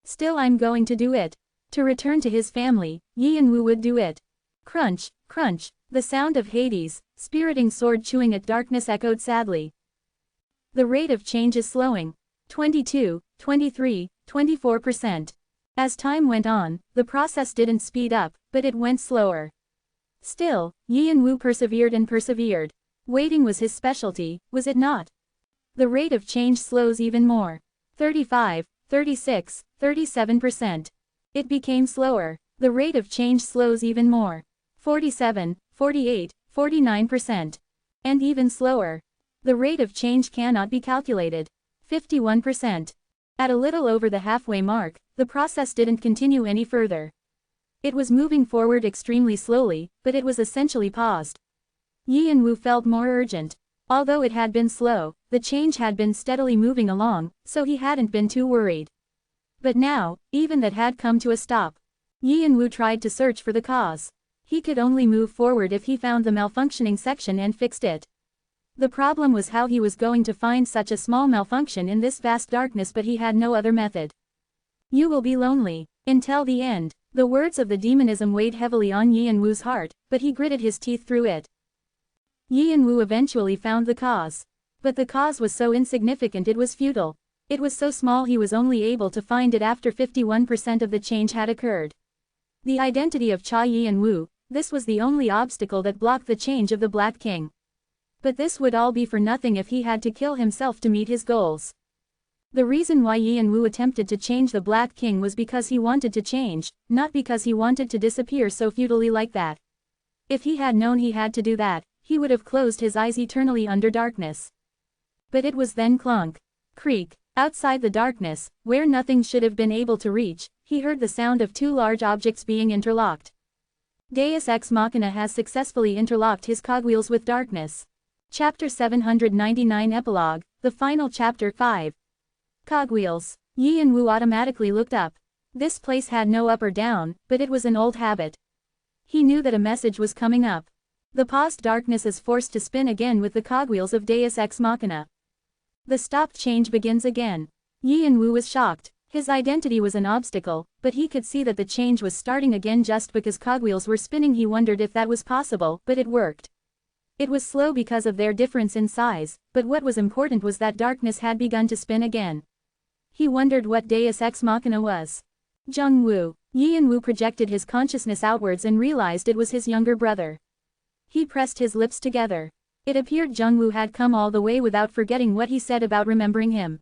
Still, I'm going to do it. To return to his family, Yi and Wu would do it. Crunch, crunch, the sound of Hades' spiriting sword chewing at darkness echoed sadly. The rate of change is slowing. 22, 23, 24%. As time went on, the process didn't speed up, but it went slower. Still, Yi and Wu persevered and persevered. Waiting was his specialty, was it not? The rate of change slows even more. 35, 36, 37%. It became slower. The rate of change slows even more. 47, 48, 49%. And even slower. The rate of change cannot be calculated. 51%. At a little over the halfway mark, the process didn't continue any further. It was moving forward extremely slowly, but it was essentially paused. Yi and Wu felt more urgent. Although it had been slow, the change had been steadily moving along, so he hadn't been too worried. But now, even that had come to a stop. Yi and Wu tried to search for the cause. He could only move forward if he found the malfunctioning section and fixed it. The problem was how he was going to find such a small malfunction in this vast darkness, but he had no other method. You will be lonely until the end. The words of the demonism weighed heavily on Yi and Wu's heart, but he gritted his teeth through it. Yi and Wu eventually found the cause. But the cause was so insignificant it was futile. It was so small he was only able to find it after 51% of the change had occurred. The identity of Yi and Wu, this was the only obstacle that blocked the change of the Black King. But this would all be for nothing if he had to kill himself to meet his goals. The reason why Yi and Wu attempted to change the Black King was because he wanted to change, not because he wanted to disappear so futilely like that. If he had known he had to do that, he would have closed his eyes eternally under darkness. But it was then clunk, creak, outside the darkness, where nothing should have been able to reach, he heard the sound of two large objects being interlocked. Deus Ex Machina has successfully interlocked his cogwheels with darkness. Chapter 799 Epilogue, the final chapter 5. Cogwheels. Yi and Wu automatically looked up. This place had no up or down, but it was an old habit. He knew that a message was coming up. The paused darkness is forced to spin again with the cogwheels of Deus Ex Machina. The stopped change begins again. Yi and Wu was shocked. His identity was an obstacle, but he could see that the change was starting again just because cogwheels were spinning. He wondered if that was possible, but it worked. It was slow because of their difference in size, but what was important was that darkness had begun to spin again. He wondered what Deus Ex Machina was. Jung Woo. Yi and Wu projected his consciousness outwards and realized it was his younger brother. He pressed his lips together. It appeared Jung Woo had come all the way without forgetting what he said about remembering him.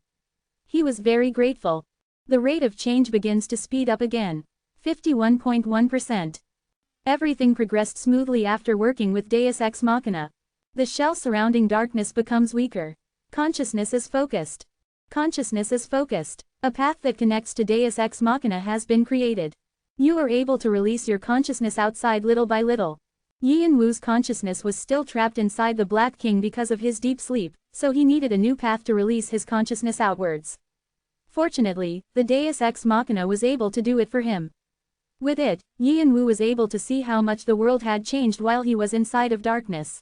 He was very grateful. The rate of change begins to speed up again. 51.1%. Everything progressed smoothly after working with Deus Ex Machina. The shell surrounding darkness becomes weaker. Consciousness is focused. Consciousness is focused. A path that connects to Deus Ex Machina has been created. You are able to release your consciousness outside little by little. Yi and Wu's consciousness was still trapped inside the Black King because of his deep sleep, so he needed a new path to release his consciousness outwards. Fortunately, the Deus Ex Machina was able to do it for him. With it, Yi and Wu was able to see how much the world had changed while he was inside of darkness.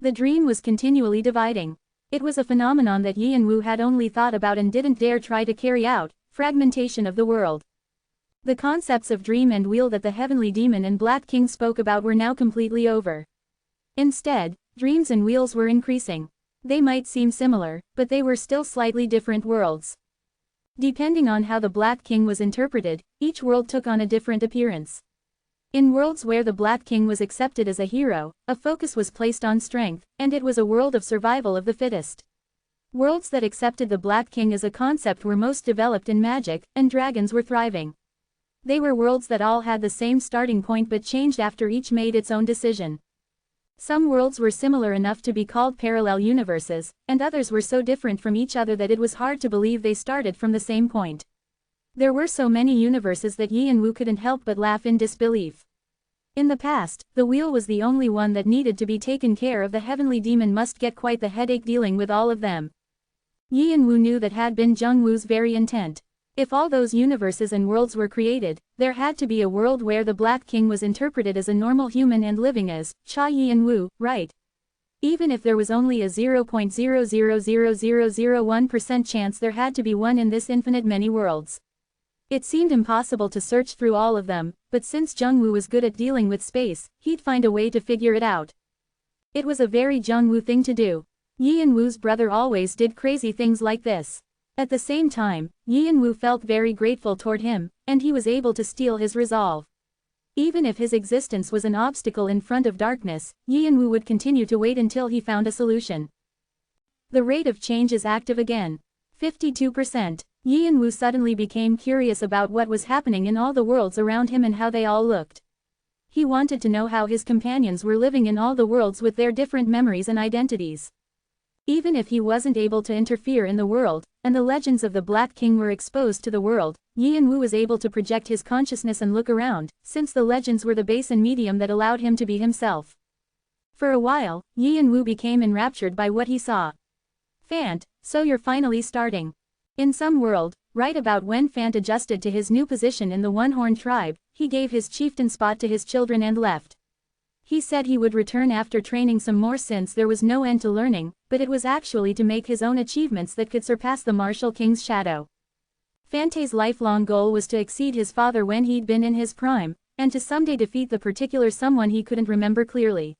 The dream was continually dividing. It was a phenomenon that Yi and Wu had only thought about and didn't dare try to carry out, fragmentation of the world. The concepts of dream and wheel that the heavenly demon and Black King spoke about were now completely over. Instead, dreams and wheels were increasing. They might seem similar, but they were still slightly different worlds. Depending on how the Black King was interpreted, each world took on a different appearance. In worlds where the Black King was accepted as a hero, a focus was placed on strength, and it was a world of survival of the fittest. Worlds that accepted the Black King as a concept were most developed in magic, and dragons were thriving. They were worlds that all had the same starting point but changed after each made its own decision. Some worlds were similar enough to be called parallel universes, and others were so different from each other that it was hard to believe they started from the same point. There were so many universes that Yi and Wu couldn't help but laugh in disbelief. In the past, the wheel was the only one that needed to be taken care of. The heavenly demon must get quite the headache dealing with all of them. Yi and Wu knew that had been Jung Wu's very intent. If all those universes and worlds were created, there had to be a world where the Black King was interpreted as a normal human and living as Yi and Wu, right? Even if there was only a 0.000001% chance, there had to be one in this infinite many worlds. It seemed impossible to search through all of them, but since Jung Wu was good at dealing with space, he'd find a way to figure it out. It was a very Jung Wu thing to do. Yi and Wu's brother always did crazy things like this. At the same time, Yi and Wu felt very grateful toward him, and he was able to steal his resolve. Even if his existence was an obstacle in front of darkness, Yi and Wu would continue to wait until he found a solution. The rate of change is active again. 52%. Yi and Wu suddenly became curious about what was happening in all the worlds around him and how they all looked. He wanted to know how his companions were living in all the worlds with their different memories and identities. Even if he wasn't able to interfere in the world, and the legends of the Black King were exposed to the world, Yi and Wu was able to project his consciousness and look around, since the legends were the base and medium that allowed him to be himself. For a while, Yi and Wu became enraptured by what he saw. Fant, so you're finally starting. In some world, right about when Fant adjusted to his new position in the One-Horn tribe, he gave his chieftain spot to his children and left. He said he would return after training some more since there was no end to learning, but it was actually to make his own achievements that could surpass the Martial King's shadow. Fante's lifelong goal was to exceed his father when he'd been in his prime, and to someday defeat the particular someone he couldn't remember clearly.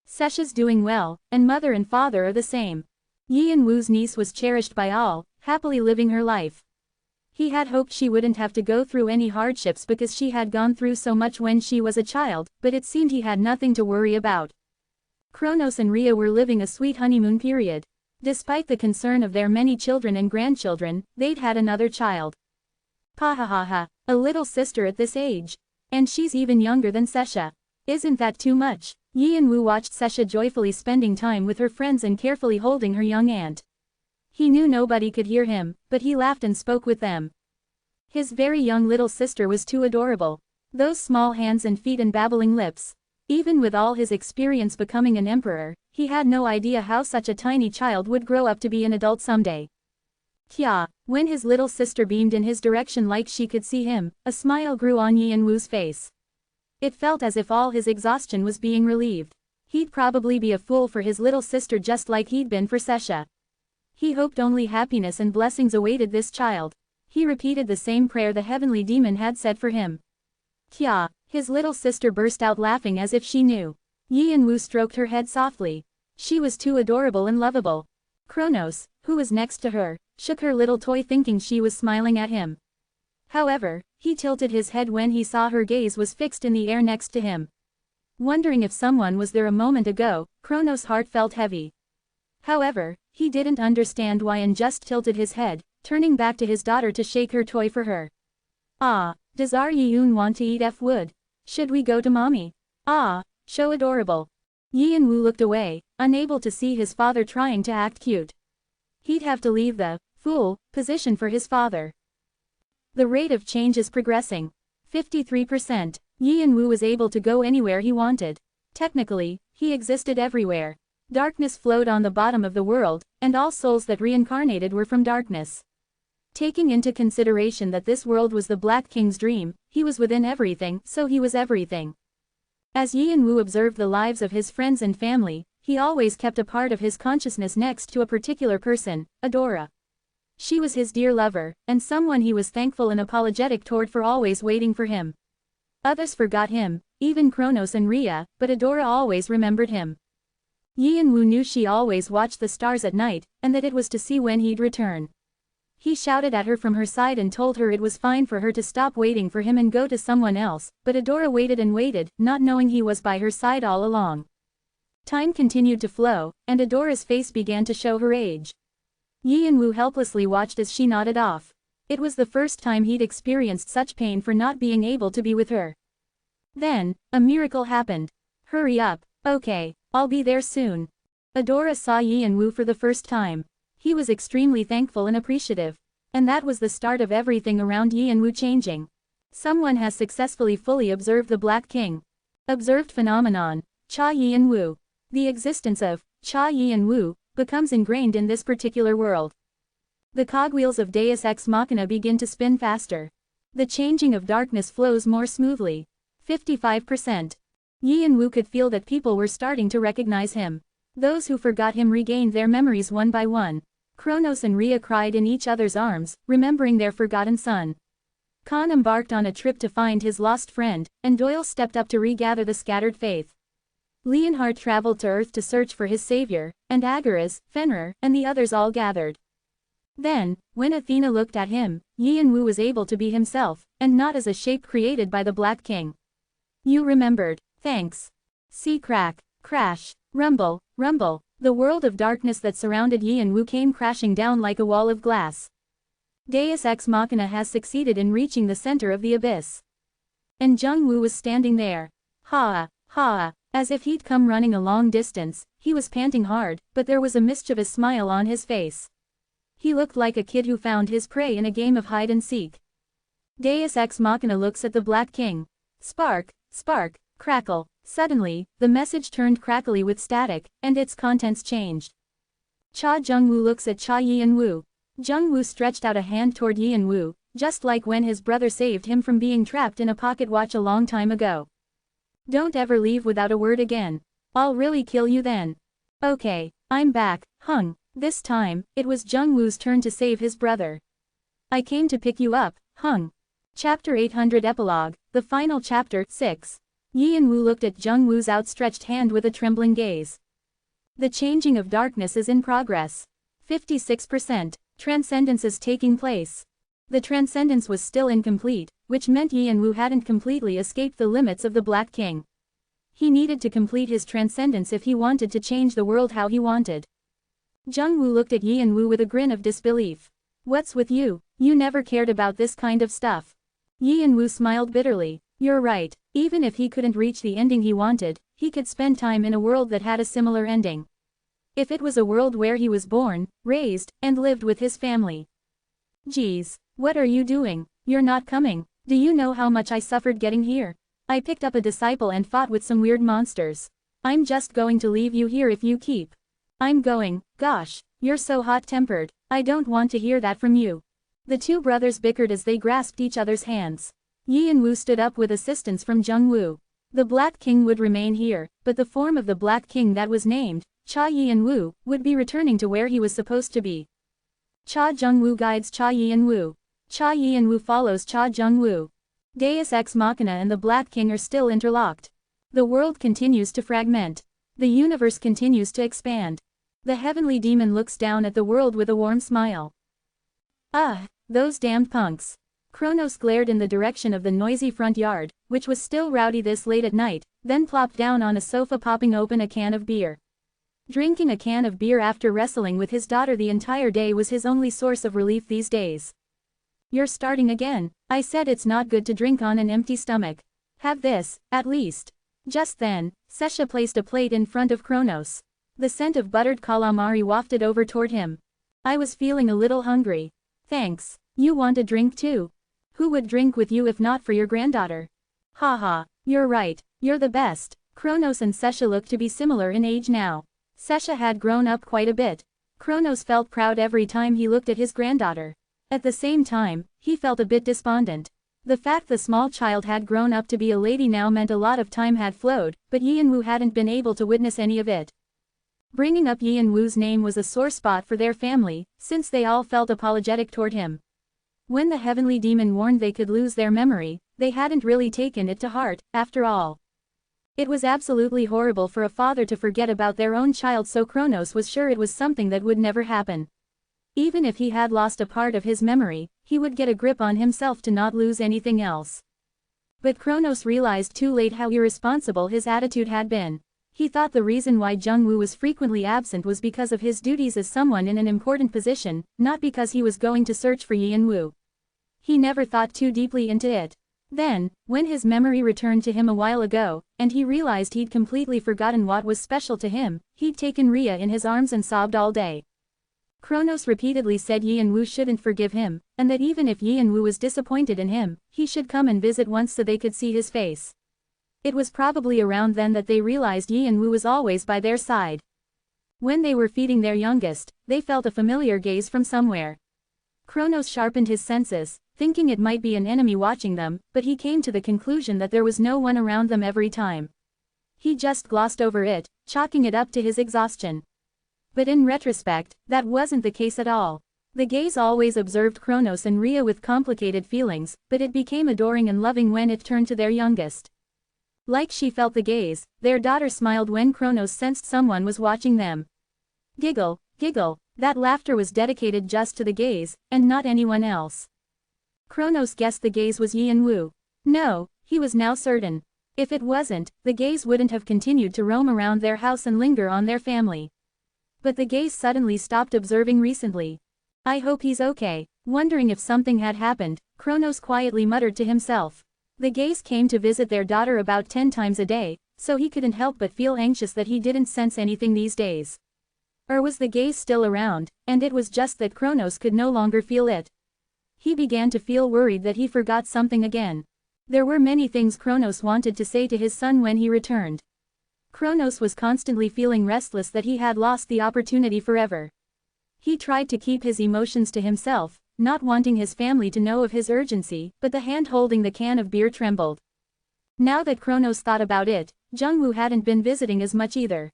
Sesha's doing well, and mother and father are the same. Yi and Wu's niece was cherished by all, happily living her life. He had hoped she wouldn't have to go through any hardships because she had gone through so much when she was a child, but it seemed he had nothing to worry about. Kronos and Rhea were living a sweet honeymoon period. Despite the concern of their many children and grandchildren, they'd had another child. Pahahaha, a little sister at this age. And she's even younger than Sesha. Isn't that too much? Yi and Wu watched Sesha joyfully spending time with her friends and carefully holding her young aunt. He knew nobody could hear him, but he laughed and spoke with them. His very young little sister was too adorable. Those small hands and feet and babbling lips. Even with all his experience becoming an emperor, he had no idea how such a tiny child would grow up to be an adult someday. Kya, when his little sister beamed in his direction like she could see him, a smile grew on Yi and Wu's face. It felt as if all his exhaustion was being relieved. He'd probably be a fool for his little sister just like he'd been for Sesha. He hoped only happiness and blessings awaited this child. He repeated the same prayer the heavenly demon had said for him. Kya, his little sister burst out laughing as if she knew. Yi and Wu stroked her head softly. She was too adorable and lovable. Kronos, who was next to her, shook her little toy thinking she was smiling at him. However, he tilted his head when he saw her gaze was fixed in the air next to him. Wondering if someone was there a moment ago, Kronos' heart felt heavy. However, he didn't understand why and just tilted his head, turning back to his daughter to shake her toy for her. Ah, does our Yi-Yoon want to eat wood? Should we go to mommy? Ah, so adorable. Yi and Wu looked away, unable to see his father trying to act cute. He'd have to leave the fool position for his father. The rate of change is progressing. 53%. Yi and Wu was able to go anywhere he wanted. Technically, he existed everywhere. Darkness flowed on the bottom of the world, and all souls that reincarnated were from darkness. Taking into consideration that this world was the Black King's dream, he was within everything, so he was everything. As Yi and Wu observed the lives of his friends and family, he always kept a part of his consciousness next to a particular person, Adora. She was his dear lover, and someone he was thankful and apologetic toward for always waiting for him. Others forgot him, even Kronos and Rhea, but Adora always remembered him. Yian-Woo knew she always watched the stars at night, and that it was to see when he'd return. He shouted at her from her side and told her it was fine for her to stop waiting for him and go to someone else, but Adora waited and waited, not knowing he was by her side all along. Time continued to flow, and Adora's face began to show her age. Yian-Woo helplessly watched as she nodded off. It was the first time he'd experienced such pain for not being able to be with her. Then, a miracle happened. Hurry up, okay, I'll be there soon. Adora saw Yian-Woo for the first time. He was extremely thankful and appreciative. And that was the start of everything around Yian-Woo changing. Someone has successfully fully observed the Black King. Observed phenomenon, Cha Yian-Woo. The existence of Cha Yian-Woo becomes ingrained in this particular world. The cogwheels of Deus Ex Machina begin to spin faster. The changing of darkness flows more smoothly. 55%. Yian-Woo could feel that people were starting to recognize him. Those who forgot him regained their memories one by one. Kronos and Rhea cried in each other's arms, remembering their forgotten son. Khan embarked on a trip to find his lost friend, and Doyle stepped up to regather the scattered faith. Leonhard traveled to Earth to search for his savior, and Agaras, Fenrir, and the others all gathered. Then, when Athena looked at him, Yian-Woo was able to be himself, and not as a shape created by the Black King. You remembered. Thanks. See crack, crash, rumble, rumble. The world of darkness that surrounded Yian-Woo came crashing down like a wall of glass. Deus Ex Machina has succeeded in reaching the center of the abyss. And Jung-Woo was standing there. Ha, ha, as if he'd come running a long distance. He was panting hard, but there was a mischievous smile on his face. He looked like a kid who found his prey in a game of hide and seek. Deus Ex Machina looks at the Black King. Spark, spark, crackle. Suddenly, the message turned crackly with static, and its contents changed. Cha Jung-Woo looks at Cha Yian-Woo. Jung-Woo stretched out a hand toward Yian-Woo, just like when his brother saved him from being trapped in a pocket watch a long time ago. Don't ever leave without a word again. I'll really kill you then. Okay, I'm back, Hung. This time, it was Jung-Woo's turn to save his brother. I came to pick you up, Hung. Chapter 800 Epilogue, the final chapter, 6. Yian-Woo looked at Jung-Woo's outstretched hand with a trembling gaze. The changing of darkness is in progress. 56%. Transcendence is taking place. The transcendence was still incomplete, which meant Yian-Woo hadn't completely escaped the limits of the Black King. He needed to complete his transcendence if he wanted to change the world how he wanted. Jung-Woo looked at Yian-Woo with a grin of disbelief. What's with you? You never cared about this kind of stuff. Yian-Woo smiled bitterly. You're right, even if he couldn't reach the ending he wanted, he could spend time in a world that had a similar ending. If it was a world where he was born, raised, and lived with his family. Geez, what are you doing? You're not coming. Do you know how much I suffered getting here? I picked up a disciple and fought with some weird monsters. I'm just going to leave you here if you keep. I'm going. Gosh, you're so hot-tempered. I don't want to hear that from you. The two brothers bickered as they grasped each other's hands. Yian-Woo stood up with assistance from Jung-Woo. The Black King would remain here, but the form of the Black King that was named, Cha Yian-Woo, would be returning to where he was supposed to be. Cha Jung-Woo guides Cha Yian-Woo. Cha Yian-Woo follows Cha Jung-Woo. Deus Ex Machina and the Black King are still interlocked. The world continues to fragment. The universe continues to expand. The heavenly demon looks down at the world with a warm smile. Ah, those damned punks. Kronos glared in the direction of the noisy front yard, which was still rowdy this late at night, then plopped down on a sofa popping open a can of beer. Drinking a can of beer after wrestling with his daughter the entire day was his only source of relief these days. You're starting again. I said it's not good to drink on an empty stomach. Have this, at least. Just then, Sesha placed a plate in front of Kronos. The scent of buttered calamari wafted over toward him. I was feeling a little hungry. Thanks. You want a drink too? Who would drink with you if not for your granddaughter? Haha, you're right, you're the best. Kronos and Sesha looked to be similar in age now. Sesha had grown up quite a bit. Kronos felt proud every time he looked at his granddaughter. At the same time, he felt a bit despondent. The fact the small child had grown up to be a lady now meant a lot of time had flowed, but Yian-Woo hadn't been able to witness any of it. Bringing up Yi and Wu's name was a sore spot for their family, since they all felt apologetic toward him. When the heavenly demon warned they could lose their memory, they hadn't really taken it to heart, after all. It was absolutely horrible for a father to forget about their own child, so Kronos was sure it was something that would never happen. Even if he had lost a part of his memory, he would get a grip on himself to not lose anything else. But Kronos realized too late how irresponsible his attitude had been. He thought the reason why Jung-woo was frequently absent was because of his duties as someone in an important position, not because he was going to search for Yi and Woo. He never thought too deeply into it. Then, when his memory returned to him a while ago, and he realized he'd completely forgotten what was special to him, he'd taken Rhea in his arms and sobbed all day. Kronos repeatedly said Yi and Woo shouldn't forgive him, and that even if Yi and Woo was disappointed in him, he should come and visit once so they could see his face. It was probably around then that they realized Yi and Woo was always by their side. When they were feeding their youngest, they felt a familiar gaze from somewhere. Kronos sharpened his senses, thinking it might be an enemy watching them, but he came to the conclusion that there was no one around them every time. He just glossed over it, chalking it up to his exhaustion. But in retrospect, that wasn't the case at all. The gaze always observed Kronos and Rhea with complicated feelings, but it became adoring and loving when it turned to their youngest. Like she felt the gaze, their daughter smiled when Kronos sensed someone was watching them. Giggle, giggle, that laughter was dedicated just to the gaze, and not anyone else. Kronos guessed the gaze was Yi and Woo. No, he was now certain. If it wasn't, the gaze wouldn't have continued to roam around their house and linger on their family. But the gaze suddenly stopped observing recently. I hope he's okay. Wondering if something had happened, Kronos quietly muttered to himself. The gaze came to visit their daughter about 10 times a day, so he couldn't help but feel anxious that he didn't sense anything these days. Or was the gaze still around, and it was just that Kronos could no longer feel it? He began to feel worried that he forgot something again. There were many things Kronos wanted to say to his son when he returned. Kronos was constantly feeling restless that he had lost the opportunity forever. He tried to keep his emotions to himself, not wanting his family to know of his urgency, but the hand holding the can of beer trembled. Now that Kronos thought about it, Jung-woo hadn't been visiting as much either.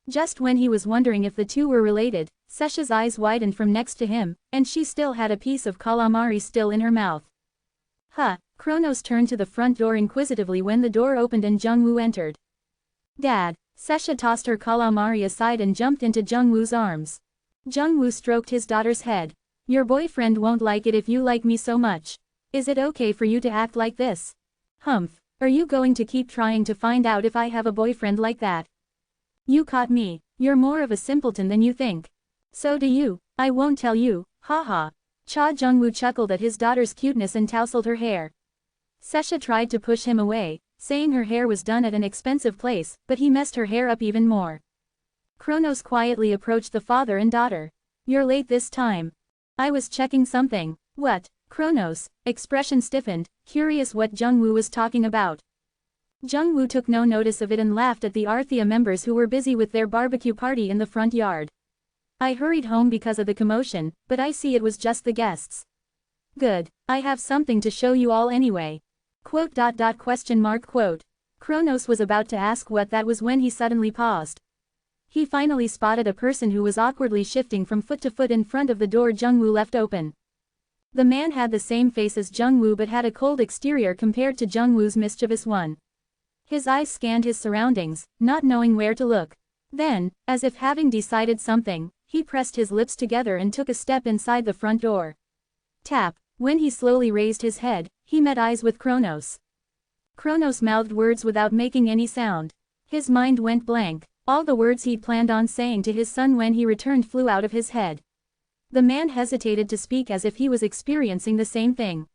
Just when he was wondering if the two were related, Sesha's eyes widened from next to him, and she still had a piece of calamari still in her mouth. Kronos turned to the front door inquisitively when the door opened and Jung-woo entered. Dad. Sesha tossed her calamari aside and jumped into Jung-woo's arms. Jung-woo stroked his daughter's head. Your boyfriend won't like it if you like me so much. Is it okay for you to act like this? Humph. Are you going to keep trying to find out if I have a boyfriend like that? You caught me. You're more of a simpleton than you think. So do you. I won't tell you. Haha. Jung-woo chuckled at his daughter's cuteness and tousled her hair. Sesha tried to push him away, saying her hair was done at an expensive place, but he messed her hair up even more. Kronos quietly approached the father and daughter. You're late this time. I was checking something. What? Kronos, expression stiffened, curious what Jung-woo was talking about. Jung-woo took no notice of it and laughed at the Arthea members who were busy with their barbecue party in the front yard. I hurried home because of the commotion, but I see it was just the guests. Good. I have something to show you all anyway. Quote. Kronos was about to ask what that was when he suddenly paused. He finally spotted a person who was awkwardly shifting from foot to foot in front of the door Jung-woo left open. The man had the same face as Jung-woo but had a cold exterior compared to Jung-woo's mischievous one. His eyes scanned his surroundings, not knowing where to look. Then, as if having decided something, he pressed his lips together and took a step inside the front door. Tap. When he slowly raised his head, he met eyes with Kronos. Kronos mouthed words without making any sound. His mind went blank. All the words he'd planned on saying to his son when he returned flew out of his head. The man hesitated to speak as if he was experiencing the same thing.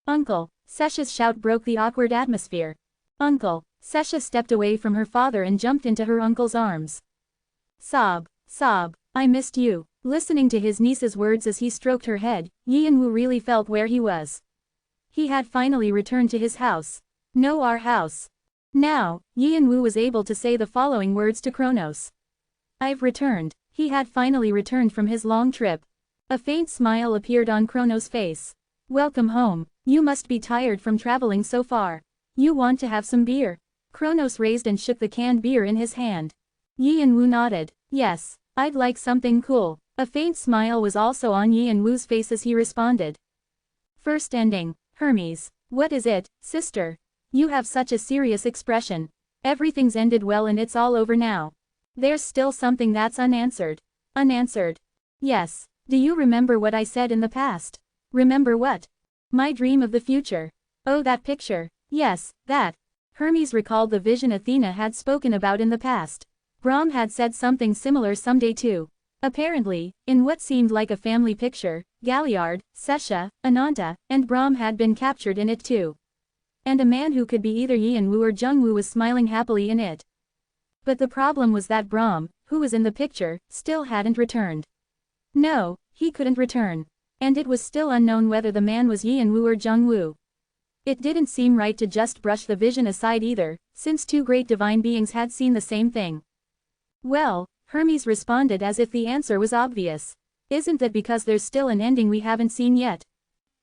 Uncle. Sesha's shout broke the awkward atmosphere. Uncle. Sesha stepped away from her father and jumped into her uncle's arms. Sob. Sob. I missed you. Listening to his niece's words as he stroked her head, Yi and Woo really felt where he was. He had finally returned to his house. No, our house. Now, Yi and Woo was able to say the following words to Kronos. I've returned. He had finally returned from his long trip. A faint smile appeared on Kronos' face. Welcome home. You must be tired from traveling so far. You want to have some beer? Kronos raised and shook the canned beer in his hand. Yi and Wu nodded. Yes, I'd like something cool. A faint smile was also on Yi and Wu's face as he responded. First ending. Hermes. What is it, sister? You have such a serious expression. Everything's ended well and it's all over now. There's still something that's unanswered. Unanswered. Yes. Do you remember what I said in the past? Remember what? My dream of the future. Oh, that picture. Yes, that. Hermes recalled the vision Athena had spoken about in the past. Brahm had said something similar someday too. Apparently, in what seemed like a family picture, Galliard, Sesha, Ananta, and Brahm had been captured in it too. And a man who could be either Yi and Wu or Jung-woo was smiling happily in it. But the problem was that Brahm, who was in the picture, still hadn't returned. No, he couldn't return. And it was still unknown whether the man was Yi and Wu or Jung-woo. It didn't seem right to just brush the vision aside either, since two great divine beings had seen the same thing. Well, Hermes responded as if the answer was obvious. Isn't that because there's still an ending we haven't seen yet?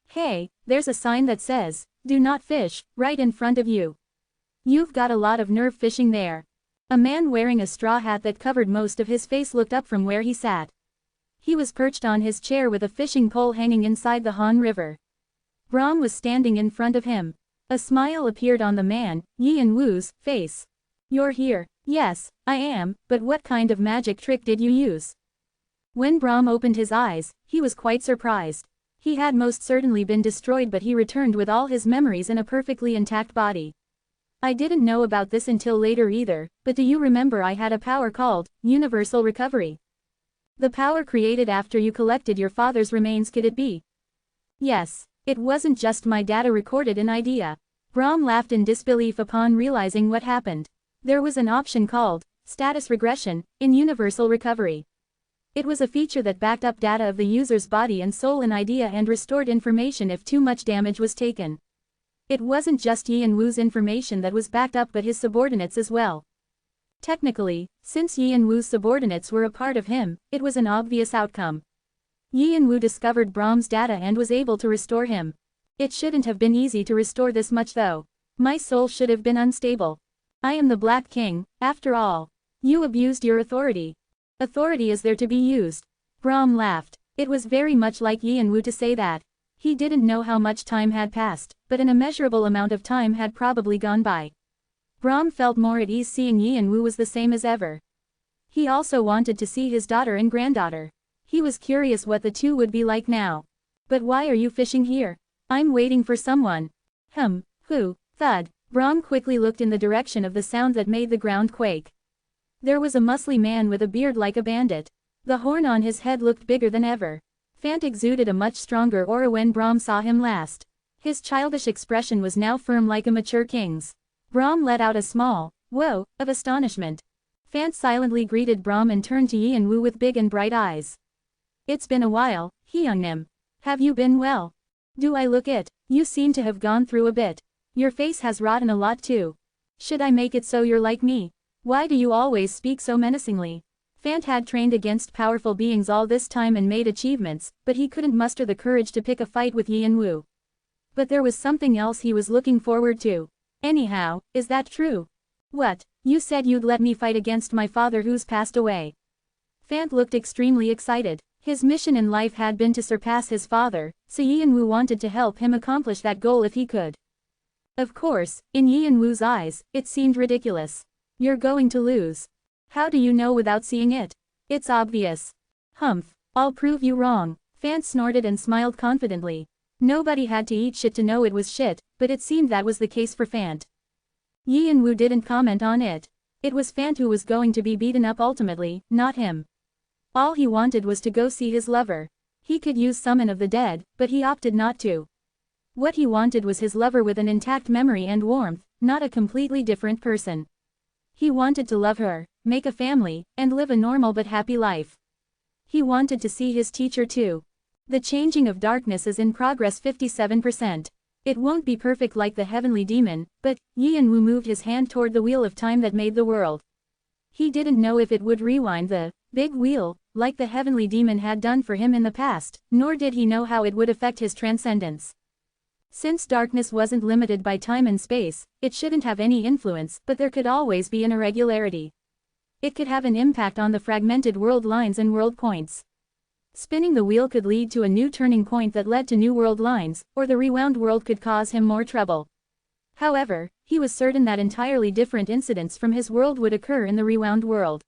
Hey, there's a sign that says, "Do not fish," right in front of you. You've got a lot of nerve fishing there. A man wearing a straw hat that covered most of his face looked up from where he sat. He was perched on his chair with a fishing pole hanging inside the Han River. Brahm was standing in front of him. A smile appeared on the man, Yi and Wu's, face. You're here. Yes, I am, but what kind of magic trick did you use? When Brahm opened his eyes, he was quite surprised. He had most certainly been destroyed, but he returned with all his memories in a perfectly intact body. I didn't know about this until later either, but do you remember I had a power called universal recovery? The power created after you collected your father's remains, could it be? Yes, it wasn't just my data recorded an idea. Brahm laughed in disbelief upon realizing what happened. There was an option called status regression in universal recovery. It was a feature that backed up data of the user's body and soul in idea and restored information if too much damage was taken. It wasn't just Yi and Wu's information that was backed up but his subordinates as well. Technically, since Yi and Wu's subordinates were a part of him, it was an obvious outcome. Yi and Wu discovered Brahm's data and was able to restore him. It shouldn't have been easy to restore this much though. My soul should have been unstable. I am the Black King, after all. You abused your authority. Authority is there to be used. Brahm laughed. It was very much like Yi and Wu to say that. He didn't know how much time had passed, but an immeasurable amount of time had probably gone by. Brahm felt more at ease seeing Yi and Wu was the same as ever. He also wanted to see his daughter and granddaughter. He was curious what the two would be like now. But why are you fishing here? I'm waiting for someone. Who? Thud. Brahm quickly looked in the direction of the sound that made the ground quake. There was a muscly man with a beard like a bandit. The horn on his head looked bigger than ever. Fant exuded a much stronger aura when Brahm saw him last. His childish expression was now firm like a mature king's. Brahm let out a small whoa of astonishment. Fant silently greeted Brahm and turned to Yi and Wu with big and bright eyes. It's been a while, Hyungnim. Have you been well? Do I look it? You seem to have gone through a bit. Your face has rotten a lot too. Should I make it so you're like me? Why do you always speak so menacingly? Fant had trained against powerful beings all this time and made achievements, but he couldn't muster the courage to pick a fight with Yi and Wu. But there was something else he was looking forward to. Anyhow, is that true? What? You said you'd let me fight against my father who's passed away. Fant looked extremely excited. His mission in life had been to surpass his father, so Yi and Wu wanted to help him accomplish that goal if he could. Of course, in Yi and Wu's eyes, it seemed ridiculous. You're going to lose. How do you know without seeing it? It's obvious. Humph, I'll prove you wrong. Fant snorted and smiled confidently. Nobody had to eat shit to know it was shit, but it seemed that was the case for Fant. Yi and Wu didn't comment on it. It was Fant who was going to be beaten up ultimately, not him. All he wanted was to go see his lover. He could use summon of the dead, but he opted not to. What he wanted was his lover with an intact memory and warmth, not a completely different person. He wanted to love her, make a family, and live a normal but happy life. He wanted to see his teacher too. The changing of darkness is in progress 57%. It won't be perfect like the heavenly demon, but Yi and Wu moved his hand toward the wheel of time that made the world. He didn't know if it would rewind the big wheel, like the heavenly demon had done for him in the past, nor did he know how it would affect his transcendence. Since darkness wasn't limited by time and space, it shouldn't have any influence, but there could always be an irregularity. It could have an impact on the fragmented world lines and world points. Spinning the wheel could lead to a new turning point that led to new world lines, or the rewound world could cause him more trouble. However, he was certain that entirely different incidents from his world would occur in the rewound world.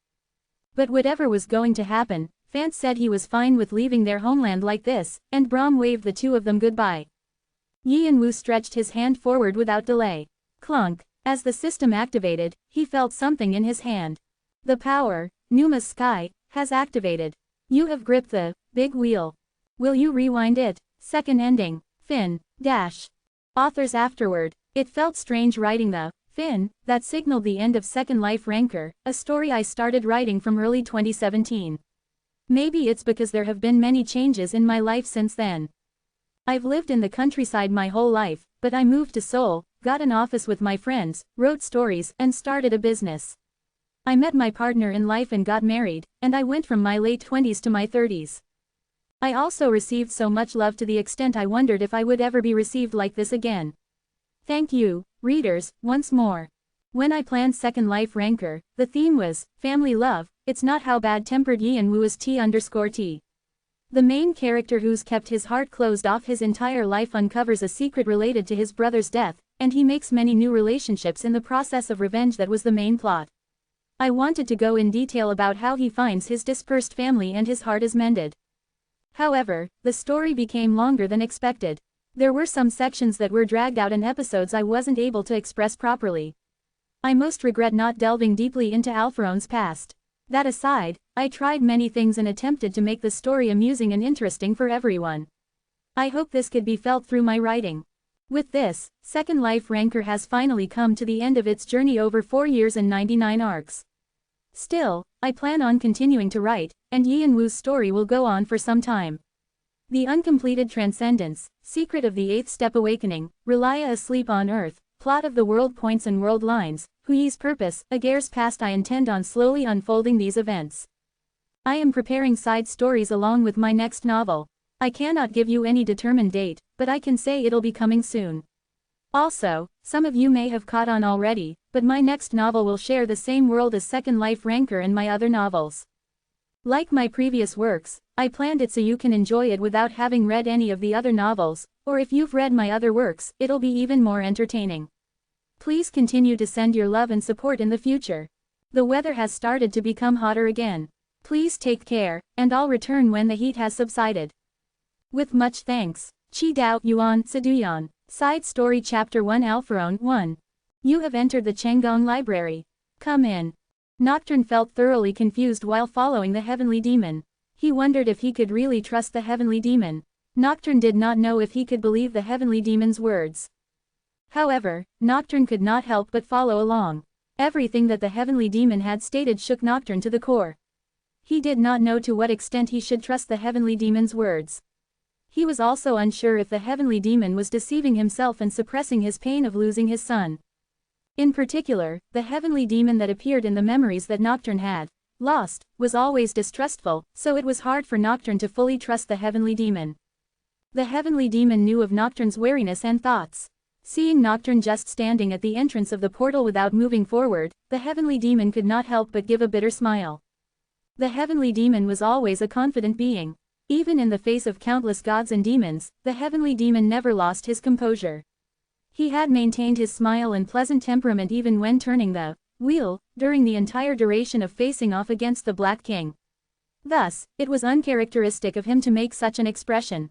But whatever was going to happen, Vance said he was fine with leaving their homeland like this, and Brahm waved the two of them goodbye. Yian-Wu stretched his hand forward without delay. Clunk. As the system activated, he felt something in his hand. The power, Numa's sky, has activated. You have gripped the big wheel. Will you rewind it? Second ending. Fin. Dash. Authors afterward. It felt strange writing the fin that signaled the end of Second Life Rancor, a story I started writing from early 2017. Maybe it's because there have been many changes in my life since then. I've lived in the countryside my whole life, but I moved to Seoul, got an office with my friends, wrote stories, and started a business. I met my partner in life and got married, and I went from my late 20s to my 30s. I also received so much love to the extent I wondered if I would ever be received like this again. Thank you, readers, once more. When I planned Second Life Rancor, the theme was family love. It's not how bad-tempered Yian-Wu is T_T. The main character who's kept his heart closed off his entire life uncovers a secret related to his brother's death, and he makes many new relationships in the process of revenge. That was the main plot. I wanted to go in detail about how he finds his dispersed family and his heart is mended. However, the story became longer than expected. There were some sections that were dragged out and episodes I wasn't able to express properly. I most regret not delving deeply into Alpharone's past. That aside, I tried many things and attempted to make the story amusing and interesting for everyone. I hope this could be felt through my writing. With this, Second Life Rancor has finally come to the end of its journey over 4 years and 99 arcs. Still, I plan on continuing to write, and Yian-Wu's story will go on for some time. The Uncompleted Transcendence, Secret of the Eighth Step Awakening, Relia Asleep on Earth, Plot of the World Points and World Lines, Hui's Purpose, Agar's Past. I intend on slowly unfolding these events. I am preparing side stories along with my next novel. I cannot give you any determined date, but I can say it'll be coming soon. Also, some of you may have caught on already, but my next novel will share the same world as Second Life Rancor and my other novels. Like my previous works, I planned it so you can enjoy it without having read any of the other novels, or if you've read my other works, it'll be even more entertaining. Please continue to send your love and support in the future. The weather has started to become hotter again. Please take care, and I'll return when the heat has subsided. With much thanks. Chi Dao Yuan Seduyan. Side Story Chapter 1 Alpharone 1. You have entered the Chenggong Library. Come in. Nocturne felt thoroughly confused while following the Heavenly Demon. He wondered if he could really trust the Heavenly Demon. Nocturne did not know if he could believe the Heavenly Demon's words. However, Nocturne could not help but follow along. Everything that the Heavenly Demon had stated shook Nocturne to the core. He did not know to what extent he should trust the Heavenly Demon's words. He was also unsure if the Heavenly Demon was deceiving himself and suppressing his pain of losing his son. In particular, the Heavenly Demon that appeared in the memories that Nocturne had lost was always distrustful, so it was hard for Nocturne to fully trust the Heavenly Demon. The Heavenly Demon knew of Nocturne's wariness and thoughts. Seeing Nocturne just standing at the entrance of the portal without moving forward, the Heavenly Demon could not help but give a bitter smile. The Heavenly Demon was always a confident being. Even in the face of countless gods and demons, the Heavenly Demon never lost his composure. He had maintained his smile and pleasant temperament even when turning the wheel, during the entire duration of facing off against the Black King. Thus, it was uncharacteristic of him to make such an expression.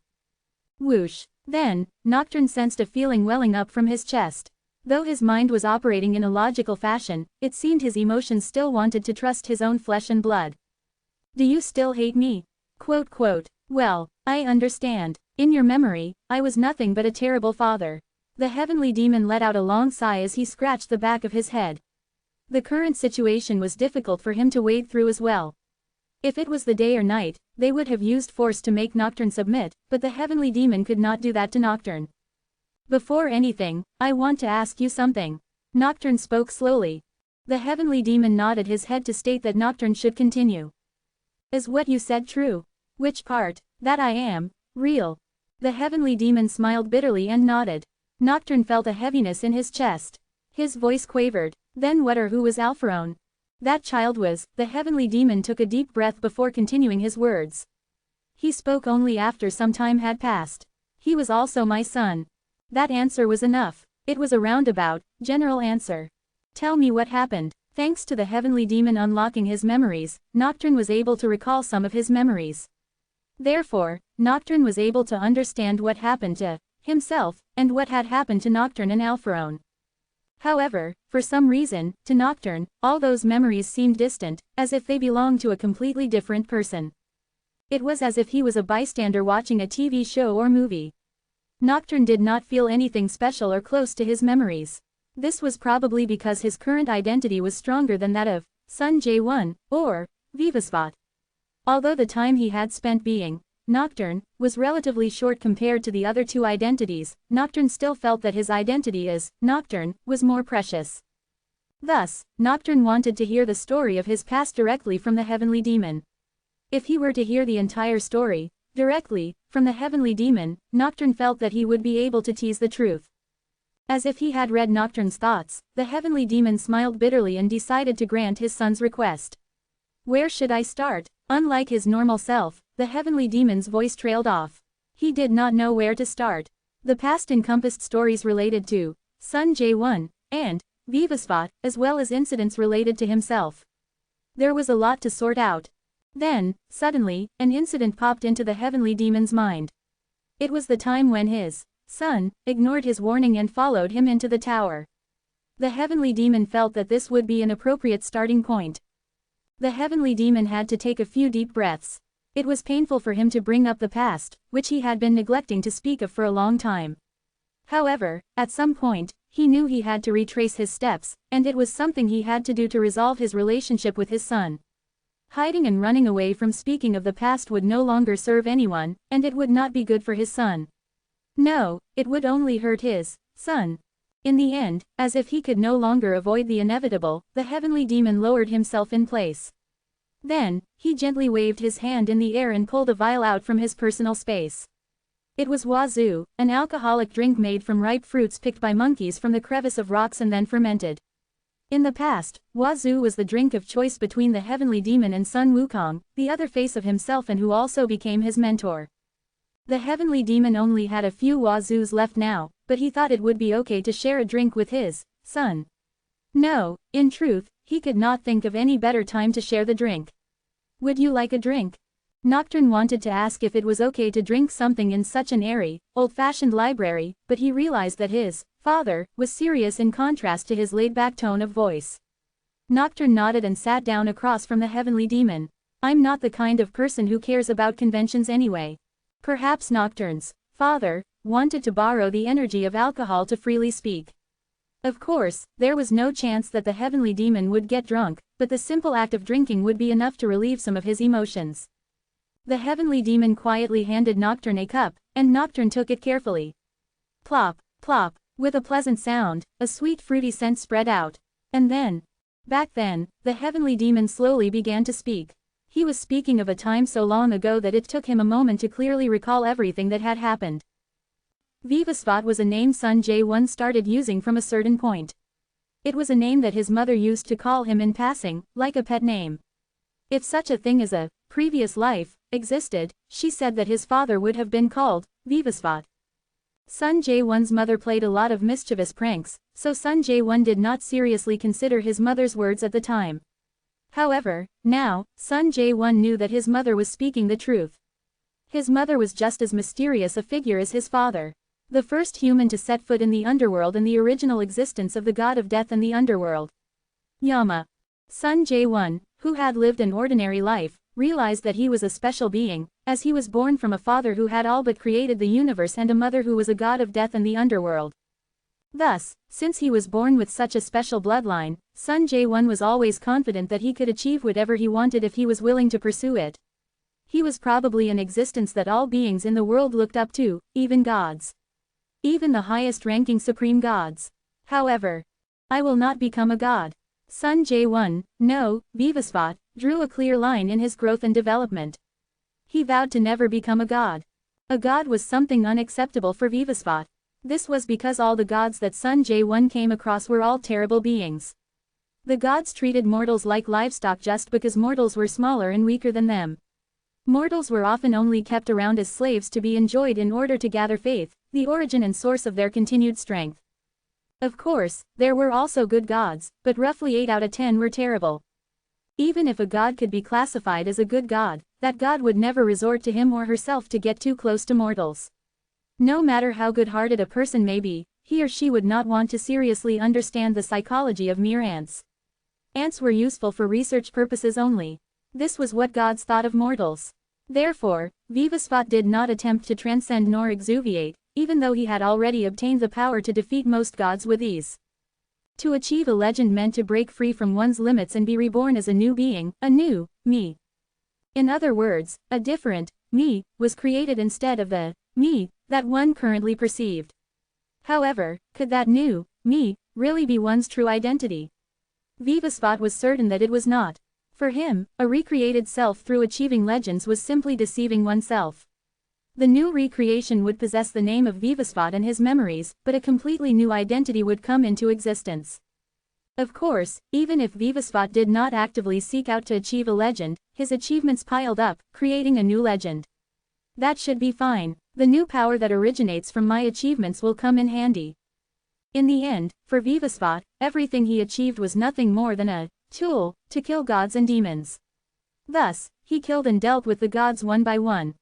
Whoosh. Then, Nocturne sensed a feeling welling up from his chest. Though his mind was operating in a logical fashion, it seemed his emotions still wanted to trust his own flesh and blood. Do you still hate me? Well, I understand. In your memory, I was nothing but a terrible father. The Heavenly Demon let out a long sigh as he scratched the back of his head. The current situation was difficult for him to wade through as well. If it was the day or night, they would have used force to make Nocturne submit, but the Heavenly Demon could not do that to Nocturne. Before anything, I want to ask you something. Nocturne spoke slowly. The Heavenly Demon nodded his head to state that Nocturne should continue. Is what you said true? Which part? That I am real. The Heavenly Demon smiled bitterly and nodded. Nocturne felt a heaviness in his chest. His voice quavered. Then what or who was Alpharone? That child was, the heavenly demon took a deep breath before continuing his words. He spoke only after some time had passed. He was also my son. That answer was enough. It was a roundabout, general answer. Tell me what happened. Thanks to the heavenly demon unlocking his memories, Nocturne was able to recall some of his memories. Therefore, Nocturne was able to understand what happened to himself, and what had happened to Nocturne and Alpharon. However, for some reason, to Nocturne, all those memories seemed distant, as if they belonged to a completely different person. It was as if he was a bystander watching a TV show or movie. Nocturne did not feel anything special or close to his memories. This was probably because his current identity was stronger than that of Sun Jae-won, or Vivasvat. Although the time he had spent being Nocturne was relatively short compared to the other two identities, Nocturne still felt that his identity as Nocturne was more precious. Thus, Nocturne wanted to hear the story of his past directly from the heavenly demon. If he were to hear the entire story directly from the heavenly demon, Nocturne felt that he would be able to tease the truth. As if he had read Nocturne's thoughts, the heavenly demon smiled bitterly and decided to grant his son's request. Where should I start? Unlike his normal self, the heavenly demon's voice trailed off. He did not know where to start. The past encompassed stories related to Sun Jae-won and Vivasvat, as well as incidents related to himself. There was a lot to sort out. Then, suddenly, an incident popped into the heavenly demon's mind. It was the time when his son ignored his warning and followed him into the tower. The heavenly demon felt that this would be an appropriate starting point. The heavenly demon had to take a few deep breaths. It was painful for him to bring up the past, which he had been neglecting to speak of for a long time. However, at some point, he knew he had to retrace his steps, and it was something he had to do to resolve his relationship with his son. Hiding and running away from speaking of the past would no longer serve anyone, and it would not be good for his son. No, it would only hurt his son. In the end, as if he could no longer avoid the inevitable, the heavenly demon lowered himself in place. Then, he gently waved his hand in the air and pulled a vial out from his personal space. It was Wazoo, an alcoholic drink made from ripe fruits picked by monkeys from the crevice of rocks and then fermented. In the past, Wazoo was the drink of choice between the heavenly demon and Sun Wukong, the other face of himself and who also became his mentor. The heavenly demon only had a few Wazoos left now, but he thought it would be okay to share a drink with his son. No, in truth, he could not think of any better time to share the drink. Would you like a drink? Nocturne wanted to ask if it was okay to drink something in such an airy, old-fashioned library, but he realized that his father was serious in contrast to his laid-back tone of voice. Nocturne nodded and sat down across from the heavenly demon. I'm not the kind of person who cares about conventions anyway. Perhaps Nocturne's father wanted to borrow the energy of alcohol to freely speak. Of course, there was no chance that the heavenly demon would get drunk, but the simple act of drinking would be enough to relieve some of his emotions. The heavenly demon quietly handed Nocturne a cup, and Nocturne took it carefully. Plop, plop, with a pleasant sound, a sweet fruity scent spread out. And then, back then, the heavenly demon slowly began to speak. He was speaking of a time so long ago that it took him a moment to clearly recall everything that had happened. Vivasvat was a name Sun Jae-won started using from a certain point. It was a name that his mother used to call him in passing, like a pet name. If such a thing as a previous life existed, she said that his father would have been called Vivasvat. Sun Jae-won's mother played a lot of mischievous pranks, so Sun Jae-won did not seriously consider his mother's words at the time. However, now, Sun Jae-won knew that his mother was speaking the truth. His mother was just as mysterious a figure as his father. The first human to set foot in the underworld and the original existence of the god of death and the underworld. Yama. Sun Jae-won, who had lived an ordinary life, realized that he was a special being, as he was born from a father who had all but created the universe and a mother who was a god of death and the underworld. Thus, since he was born with such a special bloodline, Sun Jae-won was always confident that he could achieve whatever he wanted if he was willing to pursue it. He was probably an existence that all beings in the world looked up to, even gods. Even the highest-ranking supreme gods. However, I will not become a god. Sun Jae-won, no, Vivasvat, drew a clear line in his growth and development. He vowed to never become a god. A god was something unacceptable for Vivasvat. This was because all the gods that Sun Jae-won came across were all terrible beings. The gods treated mortals like livestock just because mortals were smaller and weaker than them. Mortals were often only kept around as slaves to be enjoyed in order to gather faith, the origin and source of their continued strength. Of course, there were also good gods, but roughly 8 out of 10 were terrible. Even if a god could be classified as a good god, that god would never resort to him or herself to get too close to mortals. No matter how good-hearted a person may be, he or she would not want to seriously understand the psychology of mere ants. Ants were useful for research purposes only. This was what gods thought of mortals. Therefore, Vivasvat did not attempt to transcend nor exuviate, even though he had already obtained the power to defeat most gods with ease. To achieve a legend meant to break free from one's limits and be reborn as a new being, a new me. In other words, a different me was created instead of the me that one currently perceived. However, could that new me really be one's true identity? Vivasvat was certain that it was not. For him, a recreated self through achieving legends was simply deceiving oneself. The new recreation would possess the name of Vivasvat and his memories, but a completely new identity would come into existence. Of course, even if Vivasvat did not actively seek out to achieve a legend, his achievements piled up, creating a new legend. That should be fine. The new power that originates from my achievements will come in handy. In the end, for Vivasvat, everything he achieved was nothing more than a tool to kill gods and demons. Thus, he killed and dealt with the gods one by one.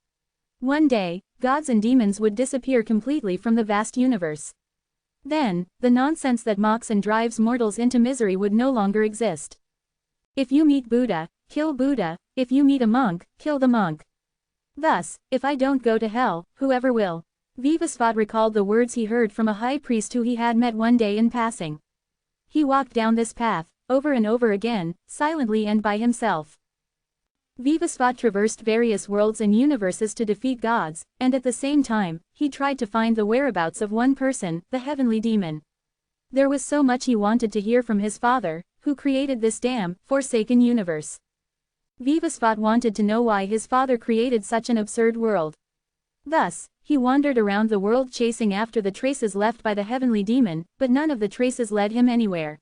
One day, gods and demons would disappear completely from the vast universe. Then, the nonsense that mocks and drives mortals into misery would no longer exist. If you meet Buddha, kill Buddha. If you meet a monk, kill the monk. Thus, if I don't go to hell, whoever will. Vivasvat recalled the words he heard from a high priest who he had met one day in passing. He walked down this path, over and over again, silently and by himself. Vivasvat traversed various worlds and universes to defeat gods, and at the same time, he tried to find the whereabouts of one person, the heavenly demon. There was so much he wanted to hear from his father, who created this damn, forsaken universe. Vivasvat wanted to know why his father created such an absurd world. Thus, he wandered around the world chasing after the traces left by the heavenly demon, but none of the traces led him anywhere.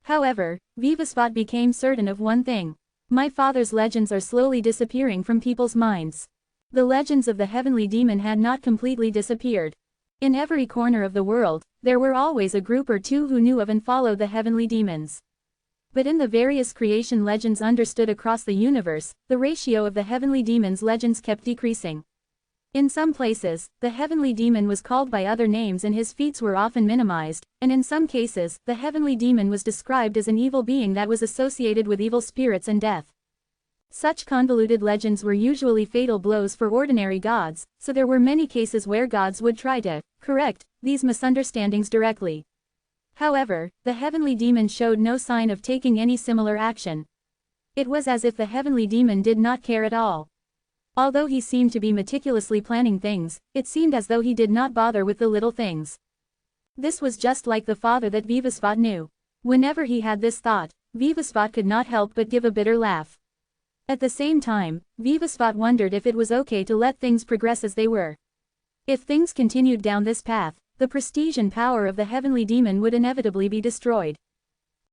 However, Vivasvat became certain of one thing. My father's legends are slowly disappearing from people's minds. The legends of the heavenly demon had not completely disappeared. In every corner of the world, there were always a group or two who knew of and followed the heavenly demons. But in the various creation legends understood across the universe, the ratio of the heavenly demons' legends kept decreasing. In some places, the heavenly demon was called by other names and his feats were often minimized, and in some cases, the heavenly demon was described as an evil being that was associated with evil spirits and death. Such convoluted legends were usually fatal blows for ordinary gods, so there were many cases where gods would try to correct these misunderstandings directly. However, the heavenly demon showed no sign of taking any similar action. It was as if the heavenly demon did not care at all. Although he seemed to be meticulously planning things, it seemed as though he did not bother with the little things. This was just like the father that Vivasvat knew. Whenever he had this thought, Vivasvat could not help but give a bitter laugh. At the same time, Vivasvat wondered if it was okay to let things progress as they were. If things continued down this path, the prestige and power of the heavenly demon would inevitably be destroyed.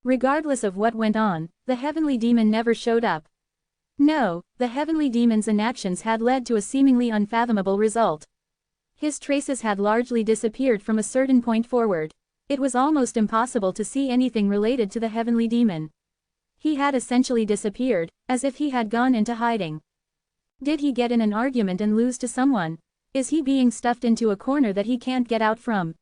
Regardless of what went on, the heavenly demon never showed up. No, the heavenly demon's inactions had led to a seemingly unfathomable result. His traces had largely disappeared from a certain point forward. It was almost impossible to see anything related to the heavenly demon. He had essentially disappeared, as if he had gone into hiding. Did he get in an argument and lose to someone? Is he being stuffed into a corner that he can't get out from?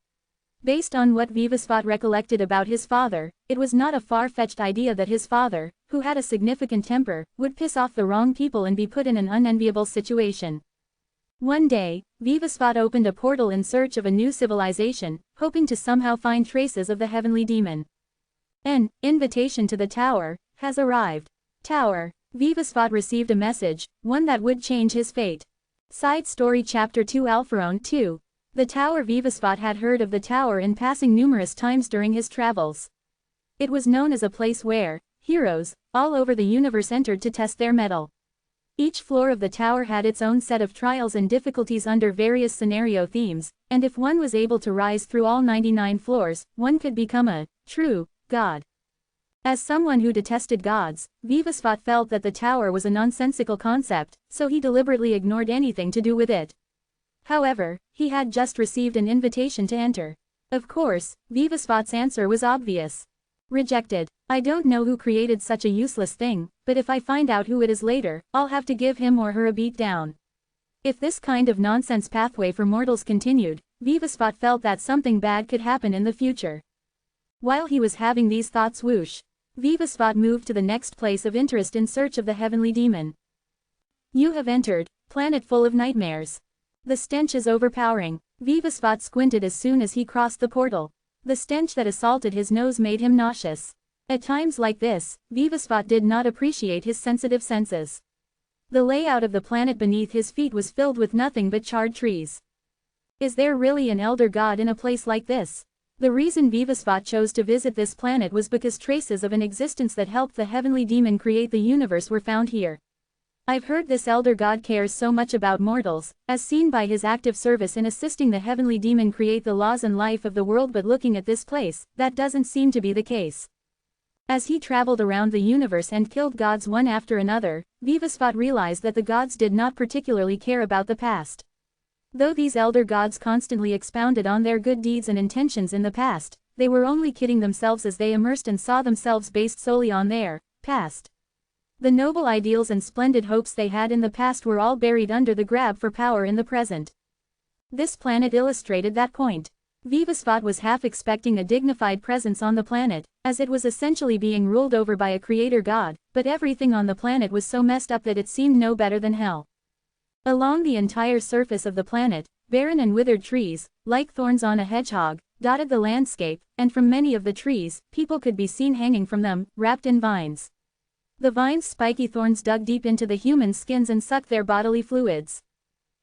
Based on what Vivasvat recollected about his father, it was not a far-fetched idea that his father, who had a significant temper, would piss off the wrong people and be put in an unenviable situation. One day, Vivasvat opened a portal in search of a new civilization, hoping to somehow find traces of the heavenly demon. An invitation to the tower has arrived. Tower. Vivasvat received a message, one that would change his fate. Side Story Chapter 2 Alpharon 2. The Tower. Vivasvat had heard of the tower in passing numerous times during his travels. It was known as a place where heroes all over the universe entered to test their mettle. Each floor of the tower had its own set of trials and difficulties under various scenario themes, and if one was able to rise through all 99 floors, one could become a true god. As someone who detested gods, Vivasvat felt that the tower was a nonsensical concept, so he deliberately ignored anything to do with it. However, he had just received an invitation to enter. Of course, Vivasvat's answer was obvious. Rejected. I don't know who created such a useless thing, but if I find out who it is later, I'll have to give him or her a beat down. If this kind of nonsense pathway for mortals continued, Vivasvat felt that something bad could happen in the future. While he was having these thoughts whoosh, Vivasvat moved to the next place of interest in search of the heavenly demon. You have entered, planet full of nightmares. The stench is overpowering. Vivasvat squinted as soon as he crossed the portal. The stench that assaulted his nose made him nauseous. At times like this, Vivasvat did not appreciate his sensitive senses. The layout of the planet beneath his feet was filled with nothing but charred trees. Is there really an elder god in a place like this? The reason Vivasvat chose to visit this planet was because traces of an existence that helped the heavenly demon create the universe were found here. I've heard this elder god cares so much about mortals, as seen by his active service in assisting the heavenly demon create the laws and life of the world, but looking at this place, that doesn't seem to be the case. As he traveled around the universe and killed gods one after another, Vivasvat realized that the gods did not particularly care about the past. Though these elder gods constantly expounded on their good deeds and intentions in the past, they were only kidding themselves as they immersed and saw themselves based solely on their past. The noble ideals and splendid hopes they had in the past were all buried under the grab for power in the present. This planet illustrated that point. Vivasvat was half expecting a dignified presence on the planet, as it was essentially being ruled over by a creator god, but everything on the planet was so messed up that it seemed no better than hell. Along the entire surface of the planet, barren and withered trees, like thorns on a hedgehog, dotted the landscape, and from many of the trees, people could be seen hanging from them, wrapped in vines. The vines' spiky thorns dug deep into the human skins and sucked their bodily fluids.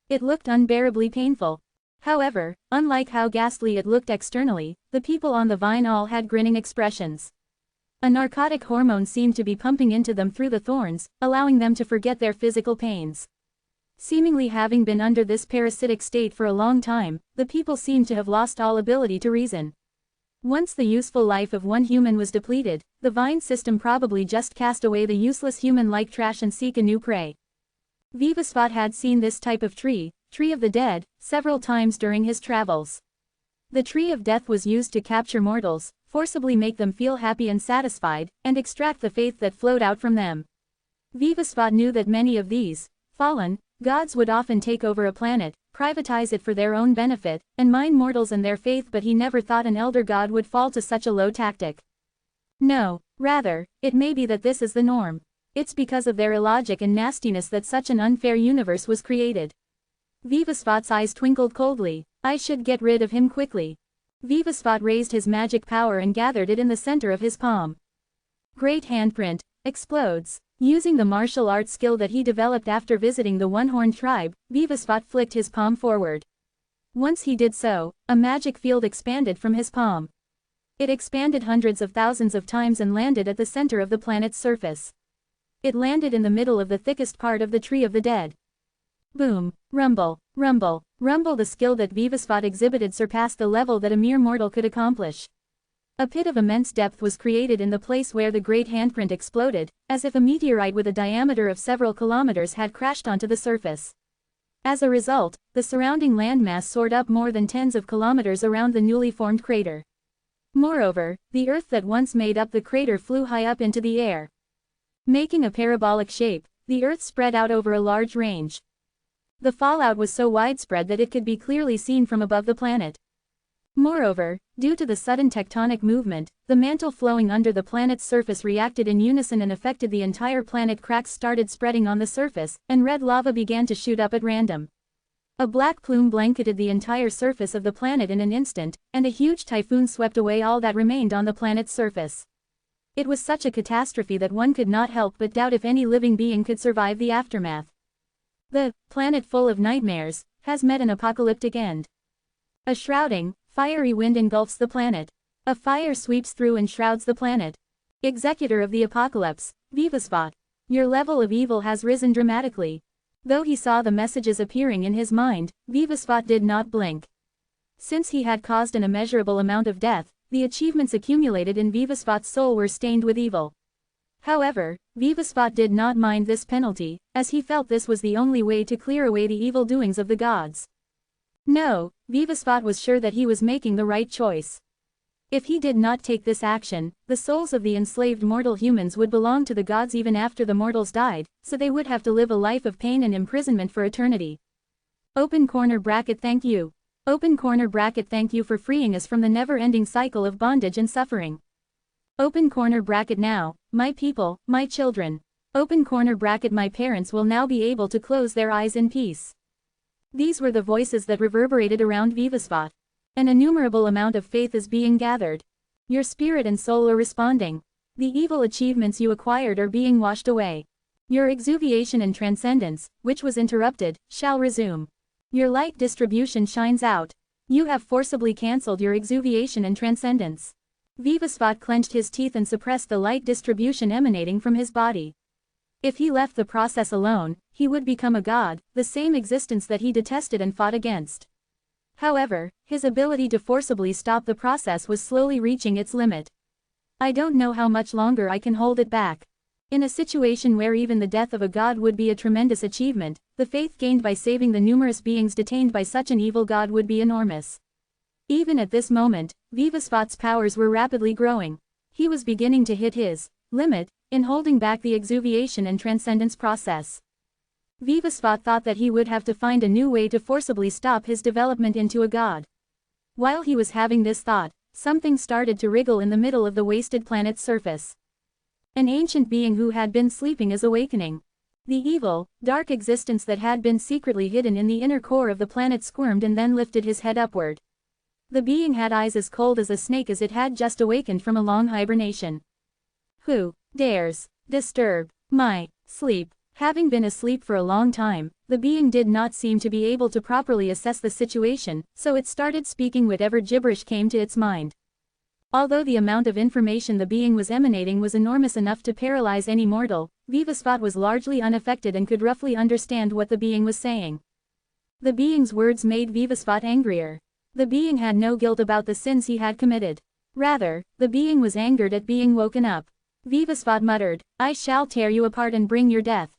It looked unbearably painful. However, unlike how ghastly it looked externally, the people on the vine all had grinning expressions. A narcotic hormone seemed to be pumping into them through the thorns, allowing them to forget their physical pains. Seemingly having been under this parasitic state for a long time, the people seemed to have lost all ability to reason. Once the useful life of one human was depleted, the vine system probably just cast away the useless human like trash and seek a new prey. Vivasvat had seen this type of tree of the dead, several times during his travels. The tree of death was used to capture mortals, forcibly make them feel happy and satisfied, and extract the faith that flowed out from them. Vivasvat knew that many of these fallen gods would often take over a planet, privatize it for their own benefit, and mine mortals and their faith, but he never thought an elder god would fall to such a low tactic. No, rather, it may be that this is the norm. It's because of their illogic and nastiness that such an unfair universe was created. Vivasvat's eyes twinkled coldly. I should get rid of him quickly. Vivasvat raised his magic power and gathered it in the center of his palm. Great handprint explodes. Using the martial arts skill that he developed after visiting the one-horned tribe, Vivasvat flicked his palm forward. Once he did so, a magic field expanded from his palm. It expanded hundreds of thousands of times and landed at the center of the planet's surface. It landed in the middle of the thickest part of the tree of the dead. Boom, rumble, rumble, rumble. The skill that Vivasvat exhibited surpassed the level that a mere mortal could accomplish. A pit of immense depth was created in the place where the great handprint exploded, as if a meteorite with a diameter of several kilometers had crashed onto the surface. As a result, the surrounding landmass soared up more than tens of kilometers around the newly formed crater. Moreover, the earth that once made up the crater flew high up into the air. Making a parabolic shape, the earth spread out over a large range. The fallout was so widespread that it could be clearly seen from above the planet. Moreover, due to the sudden tectonic movement, the mantle flowing under the planet's surface reacted in unison and affected the entire planet. Cracks started spreading on the surface, and red lava began to shoot up at random. A black plume blanketed the entire surface of the planet in an instant, and a huge typhoon swept away all that remained on the planet's surface. It was such a catastrophe that one could not help but doubt if any living being could survive the aftermath. The planet full of nightmares has met an apocalyptic end. A shrouding, fiery wind engulfs the planet. A fire sweeps through and shrouds the planet. Executor of the apocalypse, Vivasvat. Your level of evil has risen dramatically. Though he saw the messages appearing in his mind, Vivasvat did not blink. Since he had caused an immeasurable amount of death, The achievements accumulated in Vivasvat's soul were stained with evil. However, Vivasvat did not mind this penalty, as he felt this was the only way to clear away the evil doings of the gods. No, Vivasvat was sure that he was making the right choice. If he did not take this action, the souls of the enslaved mortal humans would belong to the gods even after the mortals died, so they would have to live a life of pain and imprisonment for eternity. Open corner bracket thank you. Open corner bracket thank you for freeing us from the never-ending cycle of bondage and suffering. Open corner bracket now, my people, my children. Open corner bracket my parents will now be able to close their eyes in peace. These were the voices that reverberated around Vivasvat. An innumerable amount of faith is being gathered. Your spirit and soul are responding. The evil achievements you acquired are being washed away. Your exuviation and transcendence, which was interrupted, shall resume. Your light distribution shines out. You have forcibly cancelled your exuviation and transcendence. Vivasvat clenched his teeth and suppressed the light distribution emanating from his body. If he left the process alone, he would become a god, the same existence that he detested and fought against. However, his ability to forcibly stop the process was slowly reaching its limit. I don't know how much longer I can hold it back. In a situation where even the death of a god would be a tremendous achievement, the faith gained by saving the numerous beings detained by such an evil god would be enormous. Even at this moment, Vivasvat's powers were rapidly growing. He was beginning to hit his limit in holding back the exuviation and transcendence process. Vivasvat thought that he would have to find a new way to forcibly stop his development into a god. While he was having this thought, something started to wriggle in the middle of the wasted planet's surface. An ancient being who had been sleeping is awakening. The evil, dark existence that had been secretly hidden in the inner core of the planet squirmed and then lifted his head upward. The being had eyes as cold as a snake as it had just awakened from a long hibernation. Who dares disturb my sleep? Having been asleep for a long time, the being did not seem to be able to properly assess the situation, so it started speaking whatever gibberish came to its mind. Although the amount of information the being was emanating was enormous enough to paralyze any mortal, Vivasvat was largely unaffected and could roughly understand what the being was saying. The being's words made Vivasvat angrier. The being had no guilt about the sins he had committed. Rather, the being was angered at being woken up. Vivasvat muttered, "I shall tear you apart and bring your death.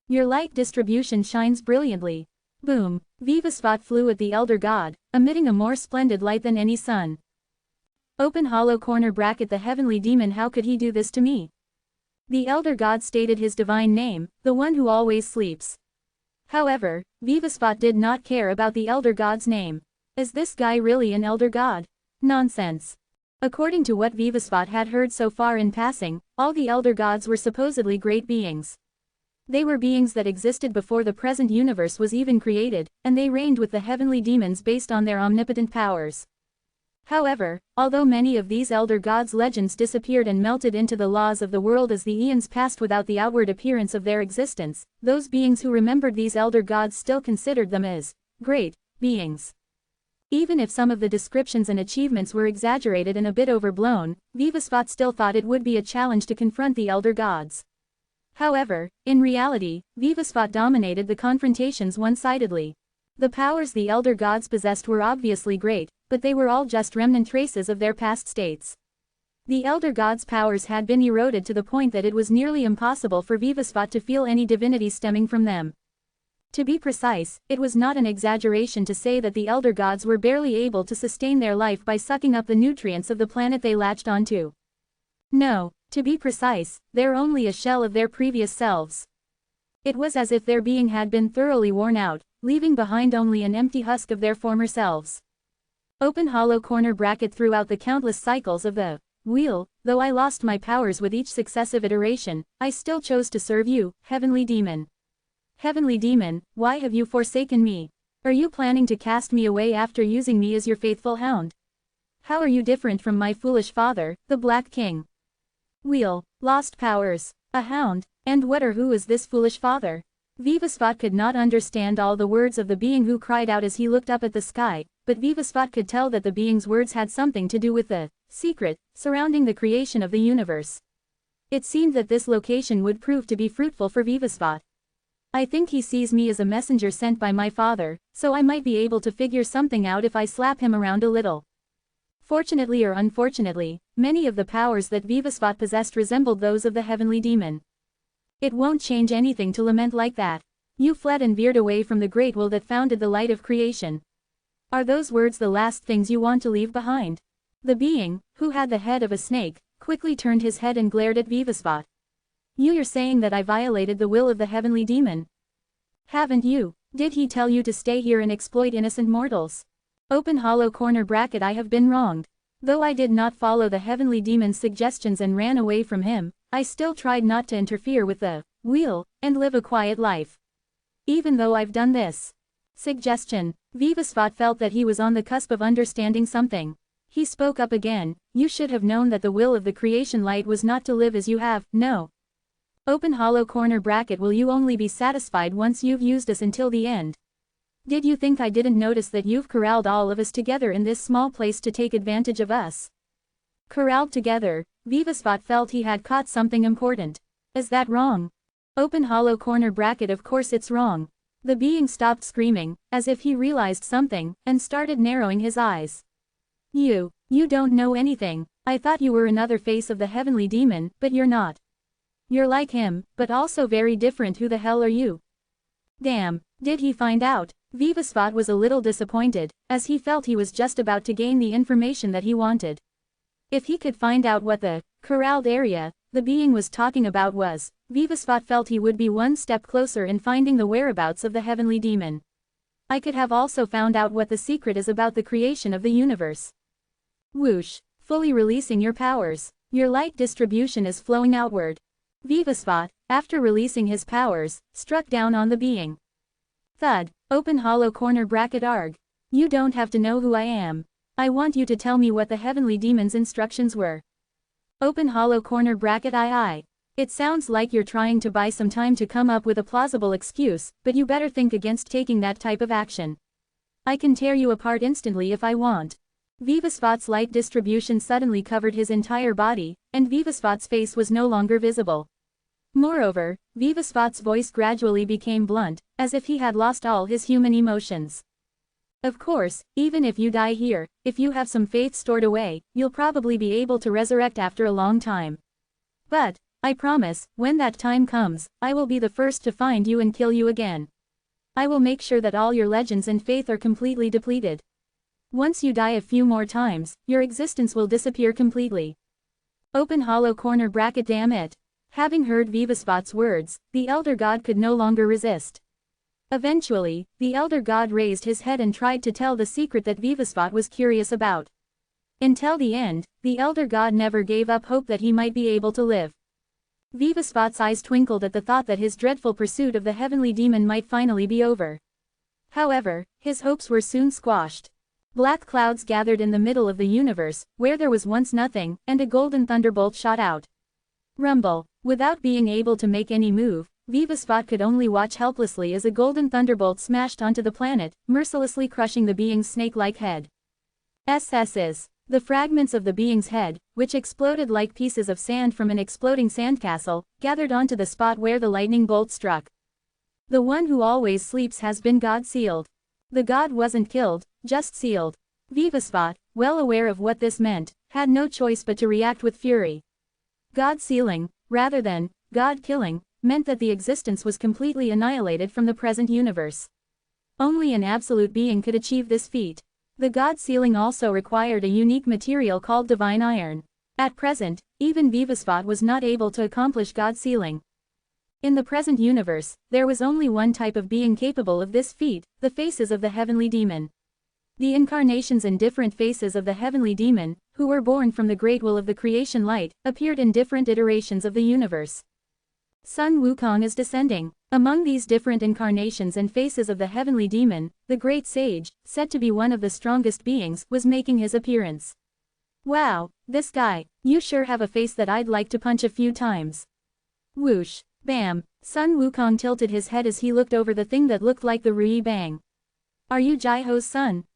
Your light distribution shines brilliantly." Boom! Vivasvat flew at the elder god, emitting a more splendid light than any sun. Open hollow corner bracket the heavenly demon, how could he do this to me? The elder god stated his divine name, the one who always sleeps. However, Vivasvat did not care about the elder god's name. Is this guy really an elder god? Nonsense. According to what Vivasvat had heard so far in passing, all the elder gods were supposedly great beings. They were beings that existed before the present universe was even created, and they reigned with the heavenly demons based on their omnipotent powers. However, although many of these elder gods' legends disappeared and melted into the laws of the world as the eons passed without the outward appearance of their existence, those beings who remembered these elder gods still considered them as great beings. Even if some of the descriptions and achievements were exaggerated and a bit overblown, Vivasvat still thought it would be a challenge to confront the elder gods. However, in reality, Vivasvat dominated the confrontations one-sidedly. The powers the elder gods possessed were obviously great, but they were all just remnant traces of their past states. The elder gods' powers had been eroded to the point that it was nearly impossible for Vivasvat to feel any divinity stemming from them. To be precise, it was not an exaggeration to say that the elder gods were barely able to sustain their life by sucking up the nutrients of the planet they latched onto. No, to be precise, they're only a shell of their previous selves. It was as if their being had been thoroughly worn out, leaving behind only an empty husk of their former selves. Open hollow corner bracket throughout the countless cycles of the wheel, though I lost my powers with each successive iteration, I still chose to serve you, heavenly demon. Heavenly demon, why have you forsaken me? Are you planning to cast me away after using me as your faithful hound? How are you different from my foolish father, the Black King? Wheel, lost powers, a hound, and what or who is this foolish father? Vivasvat could not understand all the words of the being who cried out as he looked up at the sky, but Vivasvat could tell that the being's words had something to do with the secret surrounding the creation of the universe. It seemed that this location would prove to be fruitful for Vivasvat. I think he sees me as a messenger sent by my father, so I might be able to figure something out if I slap him around a little. Fortunately or unfortunately, many of the powers that Vivasvat possessed resembled those of the heavenly demon. It won't change anything to lament like that. You fled and veered away from the great will that founded the light of creation. Are those words the last things you want to leave behind? The being, who had the head of a snake, quickly turned his head and glared at Vivasvat. You're saying that I violated the will of the heavenly demon? Haven't you? Did he tell you to stay here and exploit innocent mortals? Open hollow corner bracket. I have been wronged. Though I did not follow the heavenly demon's suggestions and ran away from him, I still tried not to interfere with the wheel and live a quiet life. Even though I've done this suggestion, Vivasvat felt that he was on the cusp of understanding something. He spoke up again. You should have known that the will of the creation light was not to live as you have. No. Open hollow corner bracket. Will you only be satisfied once you've used us until the end? Did you think I didn't notice that you've corralled all of us together in this small place to take advantage of us? Corralled together, Vivasvat felt he had caught something important. Is that wrong? Open hollow corner bracket. Of course it's wrong. The being stopped screaming, as if he realized something, and started narrowing his eyes. You don't know anything. I thought you were another face of the heavenly demon, but you're not. You're like him, but also very different. Who the hell are you? Damn, did he find out? Vivasvat was a little disappointed, as he felt he was just about to gain the information that he wanted. If he could find out what the corralled area the being was talking about was, Vivasvat felt he would be one step closer in finding the whereabouts of the heavenly demon. I could have also found out what the secret is about the creation of the universe. Whoosh, fully releasing your powers. Your light distribution is flowing outward. Vivasvat, after releasing his powers, struck down on the being. Thud, open hollow corner bracket arg. You don't have to know who I am. I want you to tell me what the heavenly demon's instructions were. Open hollow corner bracket I. It sounds like you're trying to buy some time to come up with a plausible excuse, but you better think against taking that type of action. I can tear you apart instantly if I want. Vivasvat's light distribution suddenly covered his entire body, and Vivasvat's face was no longer visible. Moreover, Vivasvat's voice gradually became blunt, as if he had lost all his human emotions. Of course, even if you die here, if you have some faith stored away, you'll probably be able to resurrect after a long time. But, I promise, when that time comes, I will be the first to find you and kill you again. I will make sure that all your legends and faith are completely depleted. Once you die a few more times, your existence will disappear completely. Open hollow corner bracket. Damn it. Having heard Vivasvat's words, the elder god could no longer resist. Eventually, the elder god raised his head and tried to tell the secret that Vivasvat was curious about. Until the end, the elder god never gave up hope that he might be able to live. Vivasvat's eyes twinkled at the thought that his dreadful pursuit of the heavenly demon might finally be over. However, his hopes were soon squashed. Black clouds gathered in the middle of the universe, where there was once nothing, and a golden thunderbolt shot out. Rumble. Without being able to make any move, Vivasvat could only watch helplessly as a golden thunderbolt smashed onto the planet, mercilessly crushing the being's snake-like head. SS's. The fragments of the being's head, which exploded like pieces of sand from an exploding sandcastle, gathered onto the spot where the lightning bolt struck. The one who always sleeps has been God-sealed. The god wasn't killed, just sealed. Vivasvat, well aware of what this meant, had no choice but to react with fury. God sealing, rather than God killing, meant that the existence was completely annihilated from the present universe. Only an absolute being could achieve this feat. The God sealing also required a unique material called divine iron. At present, even Vivasvat was not able to accomplish God sealing. In the present universe, there was only one type of being capable of this feat, the faces of the heavenly demon. The incarnations and different faces of the heavenly demon, who were born from the great will of the creation light, appeared in different iterations of the universe. Sun Wukong is descending. Among these different incarnations and faces of the heavenly demon, the great sage, said to be one of the strongest beings, was making his appearance. Wow, this guy, you sure have a face that I'd like to punch a few times. Whoosh, bam, Sun Wukong tilted his head as he looked over the thing that looked like the Rui Bang. Are you Jaiho's son?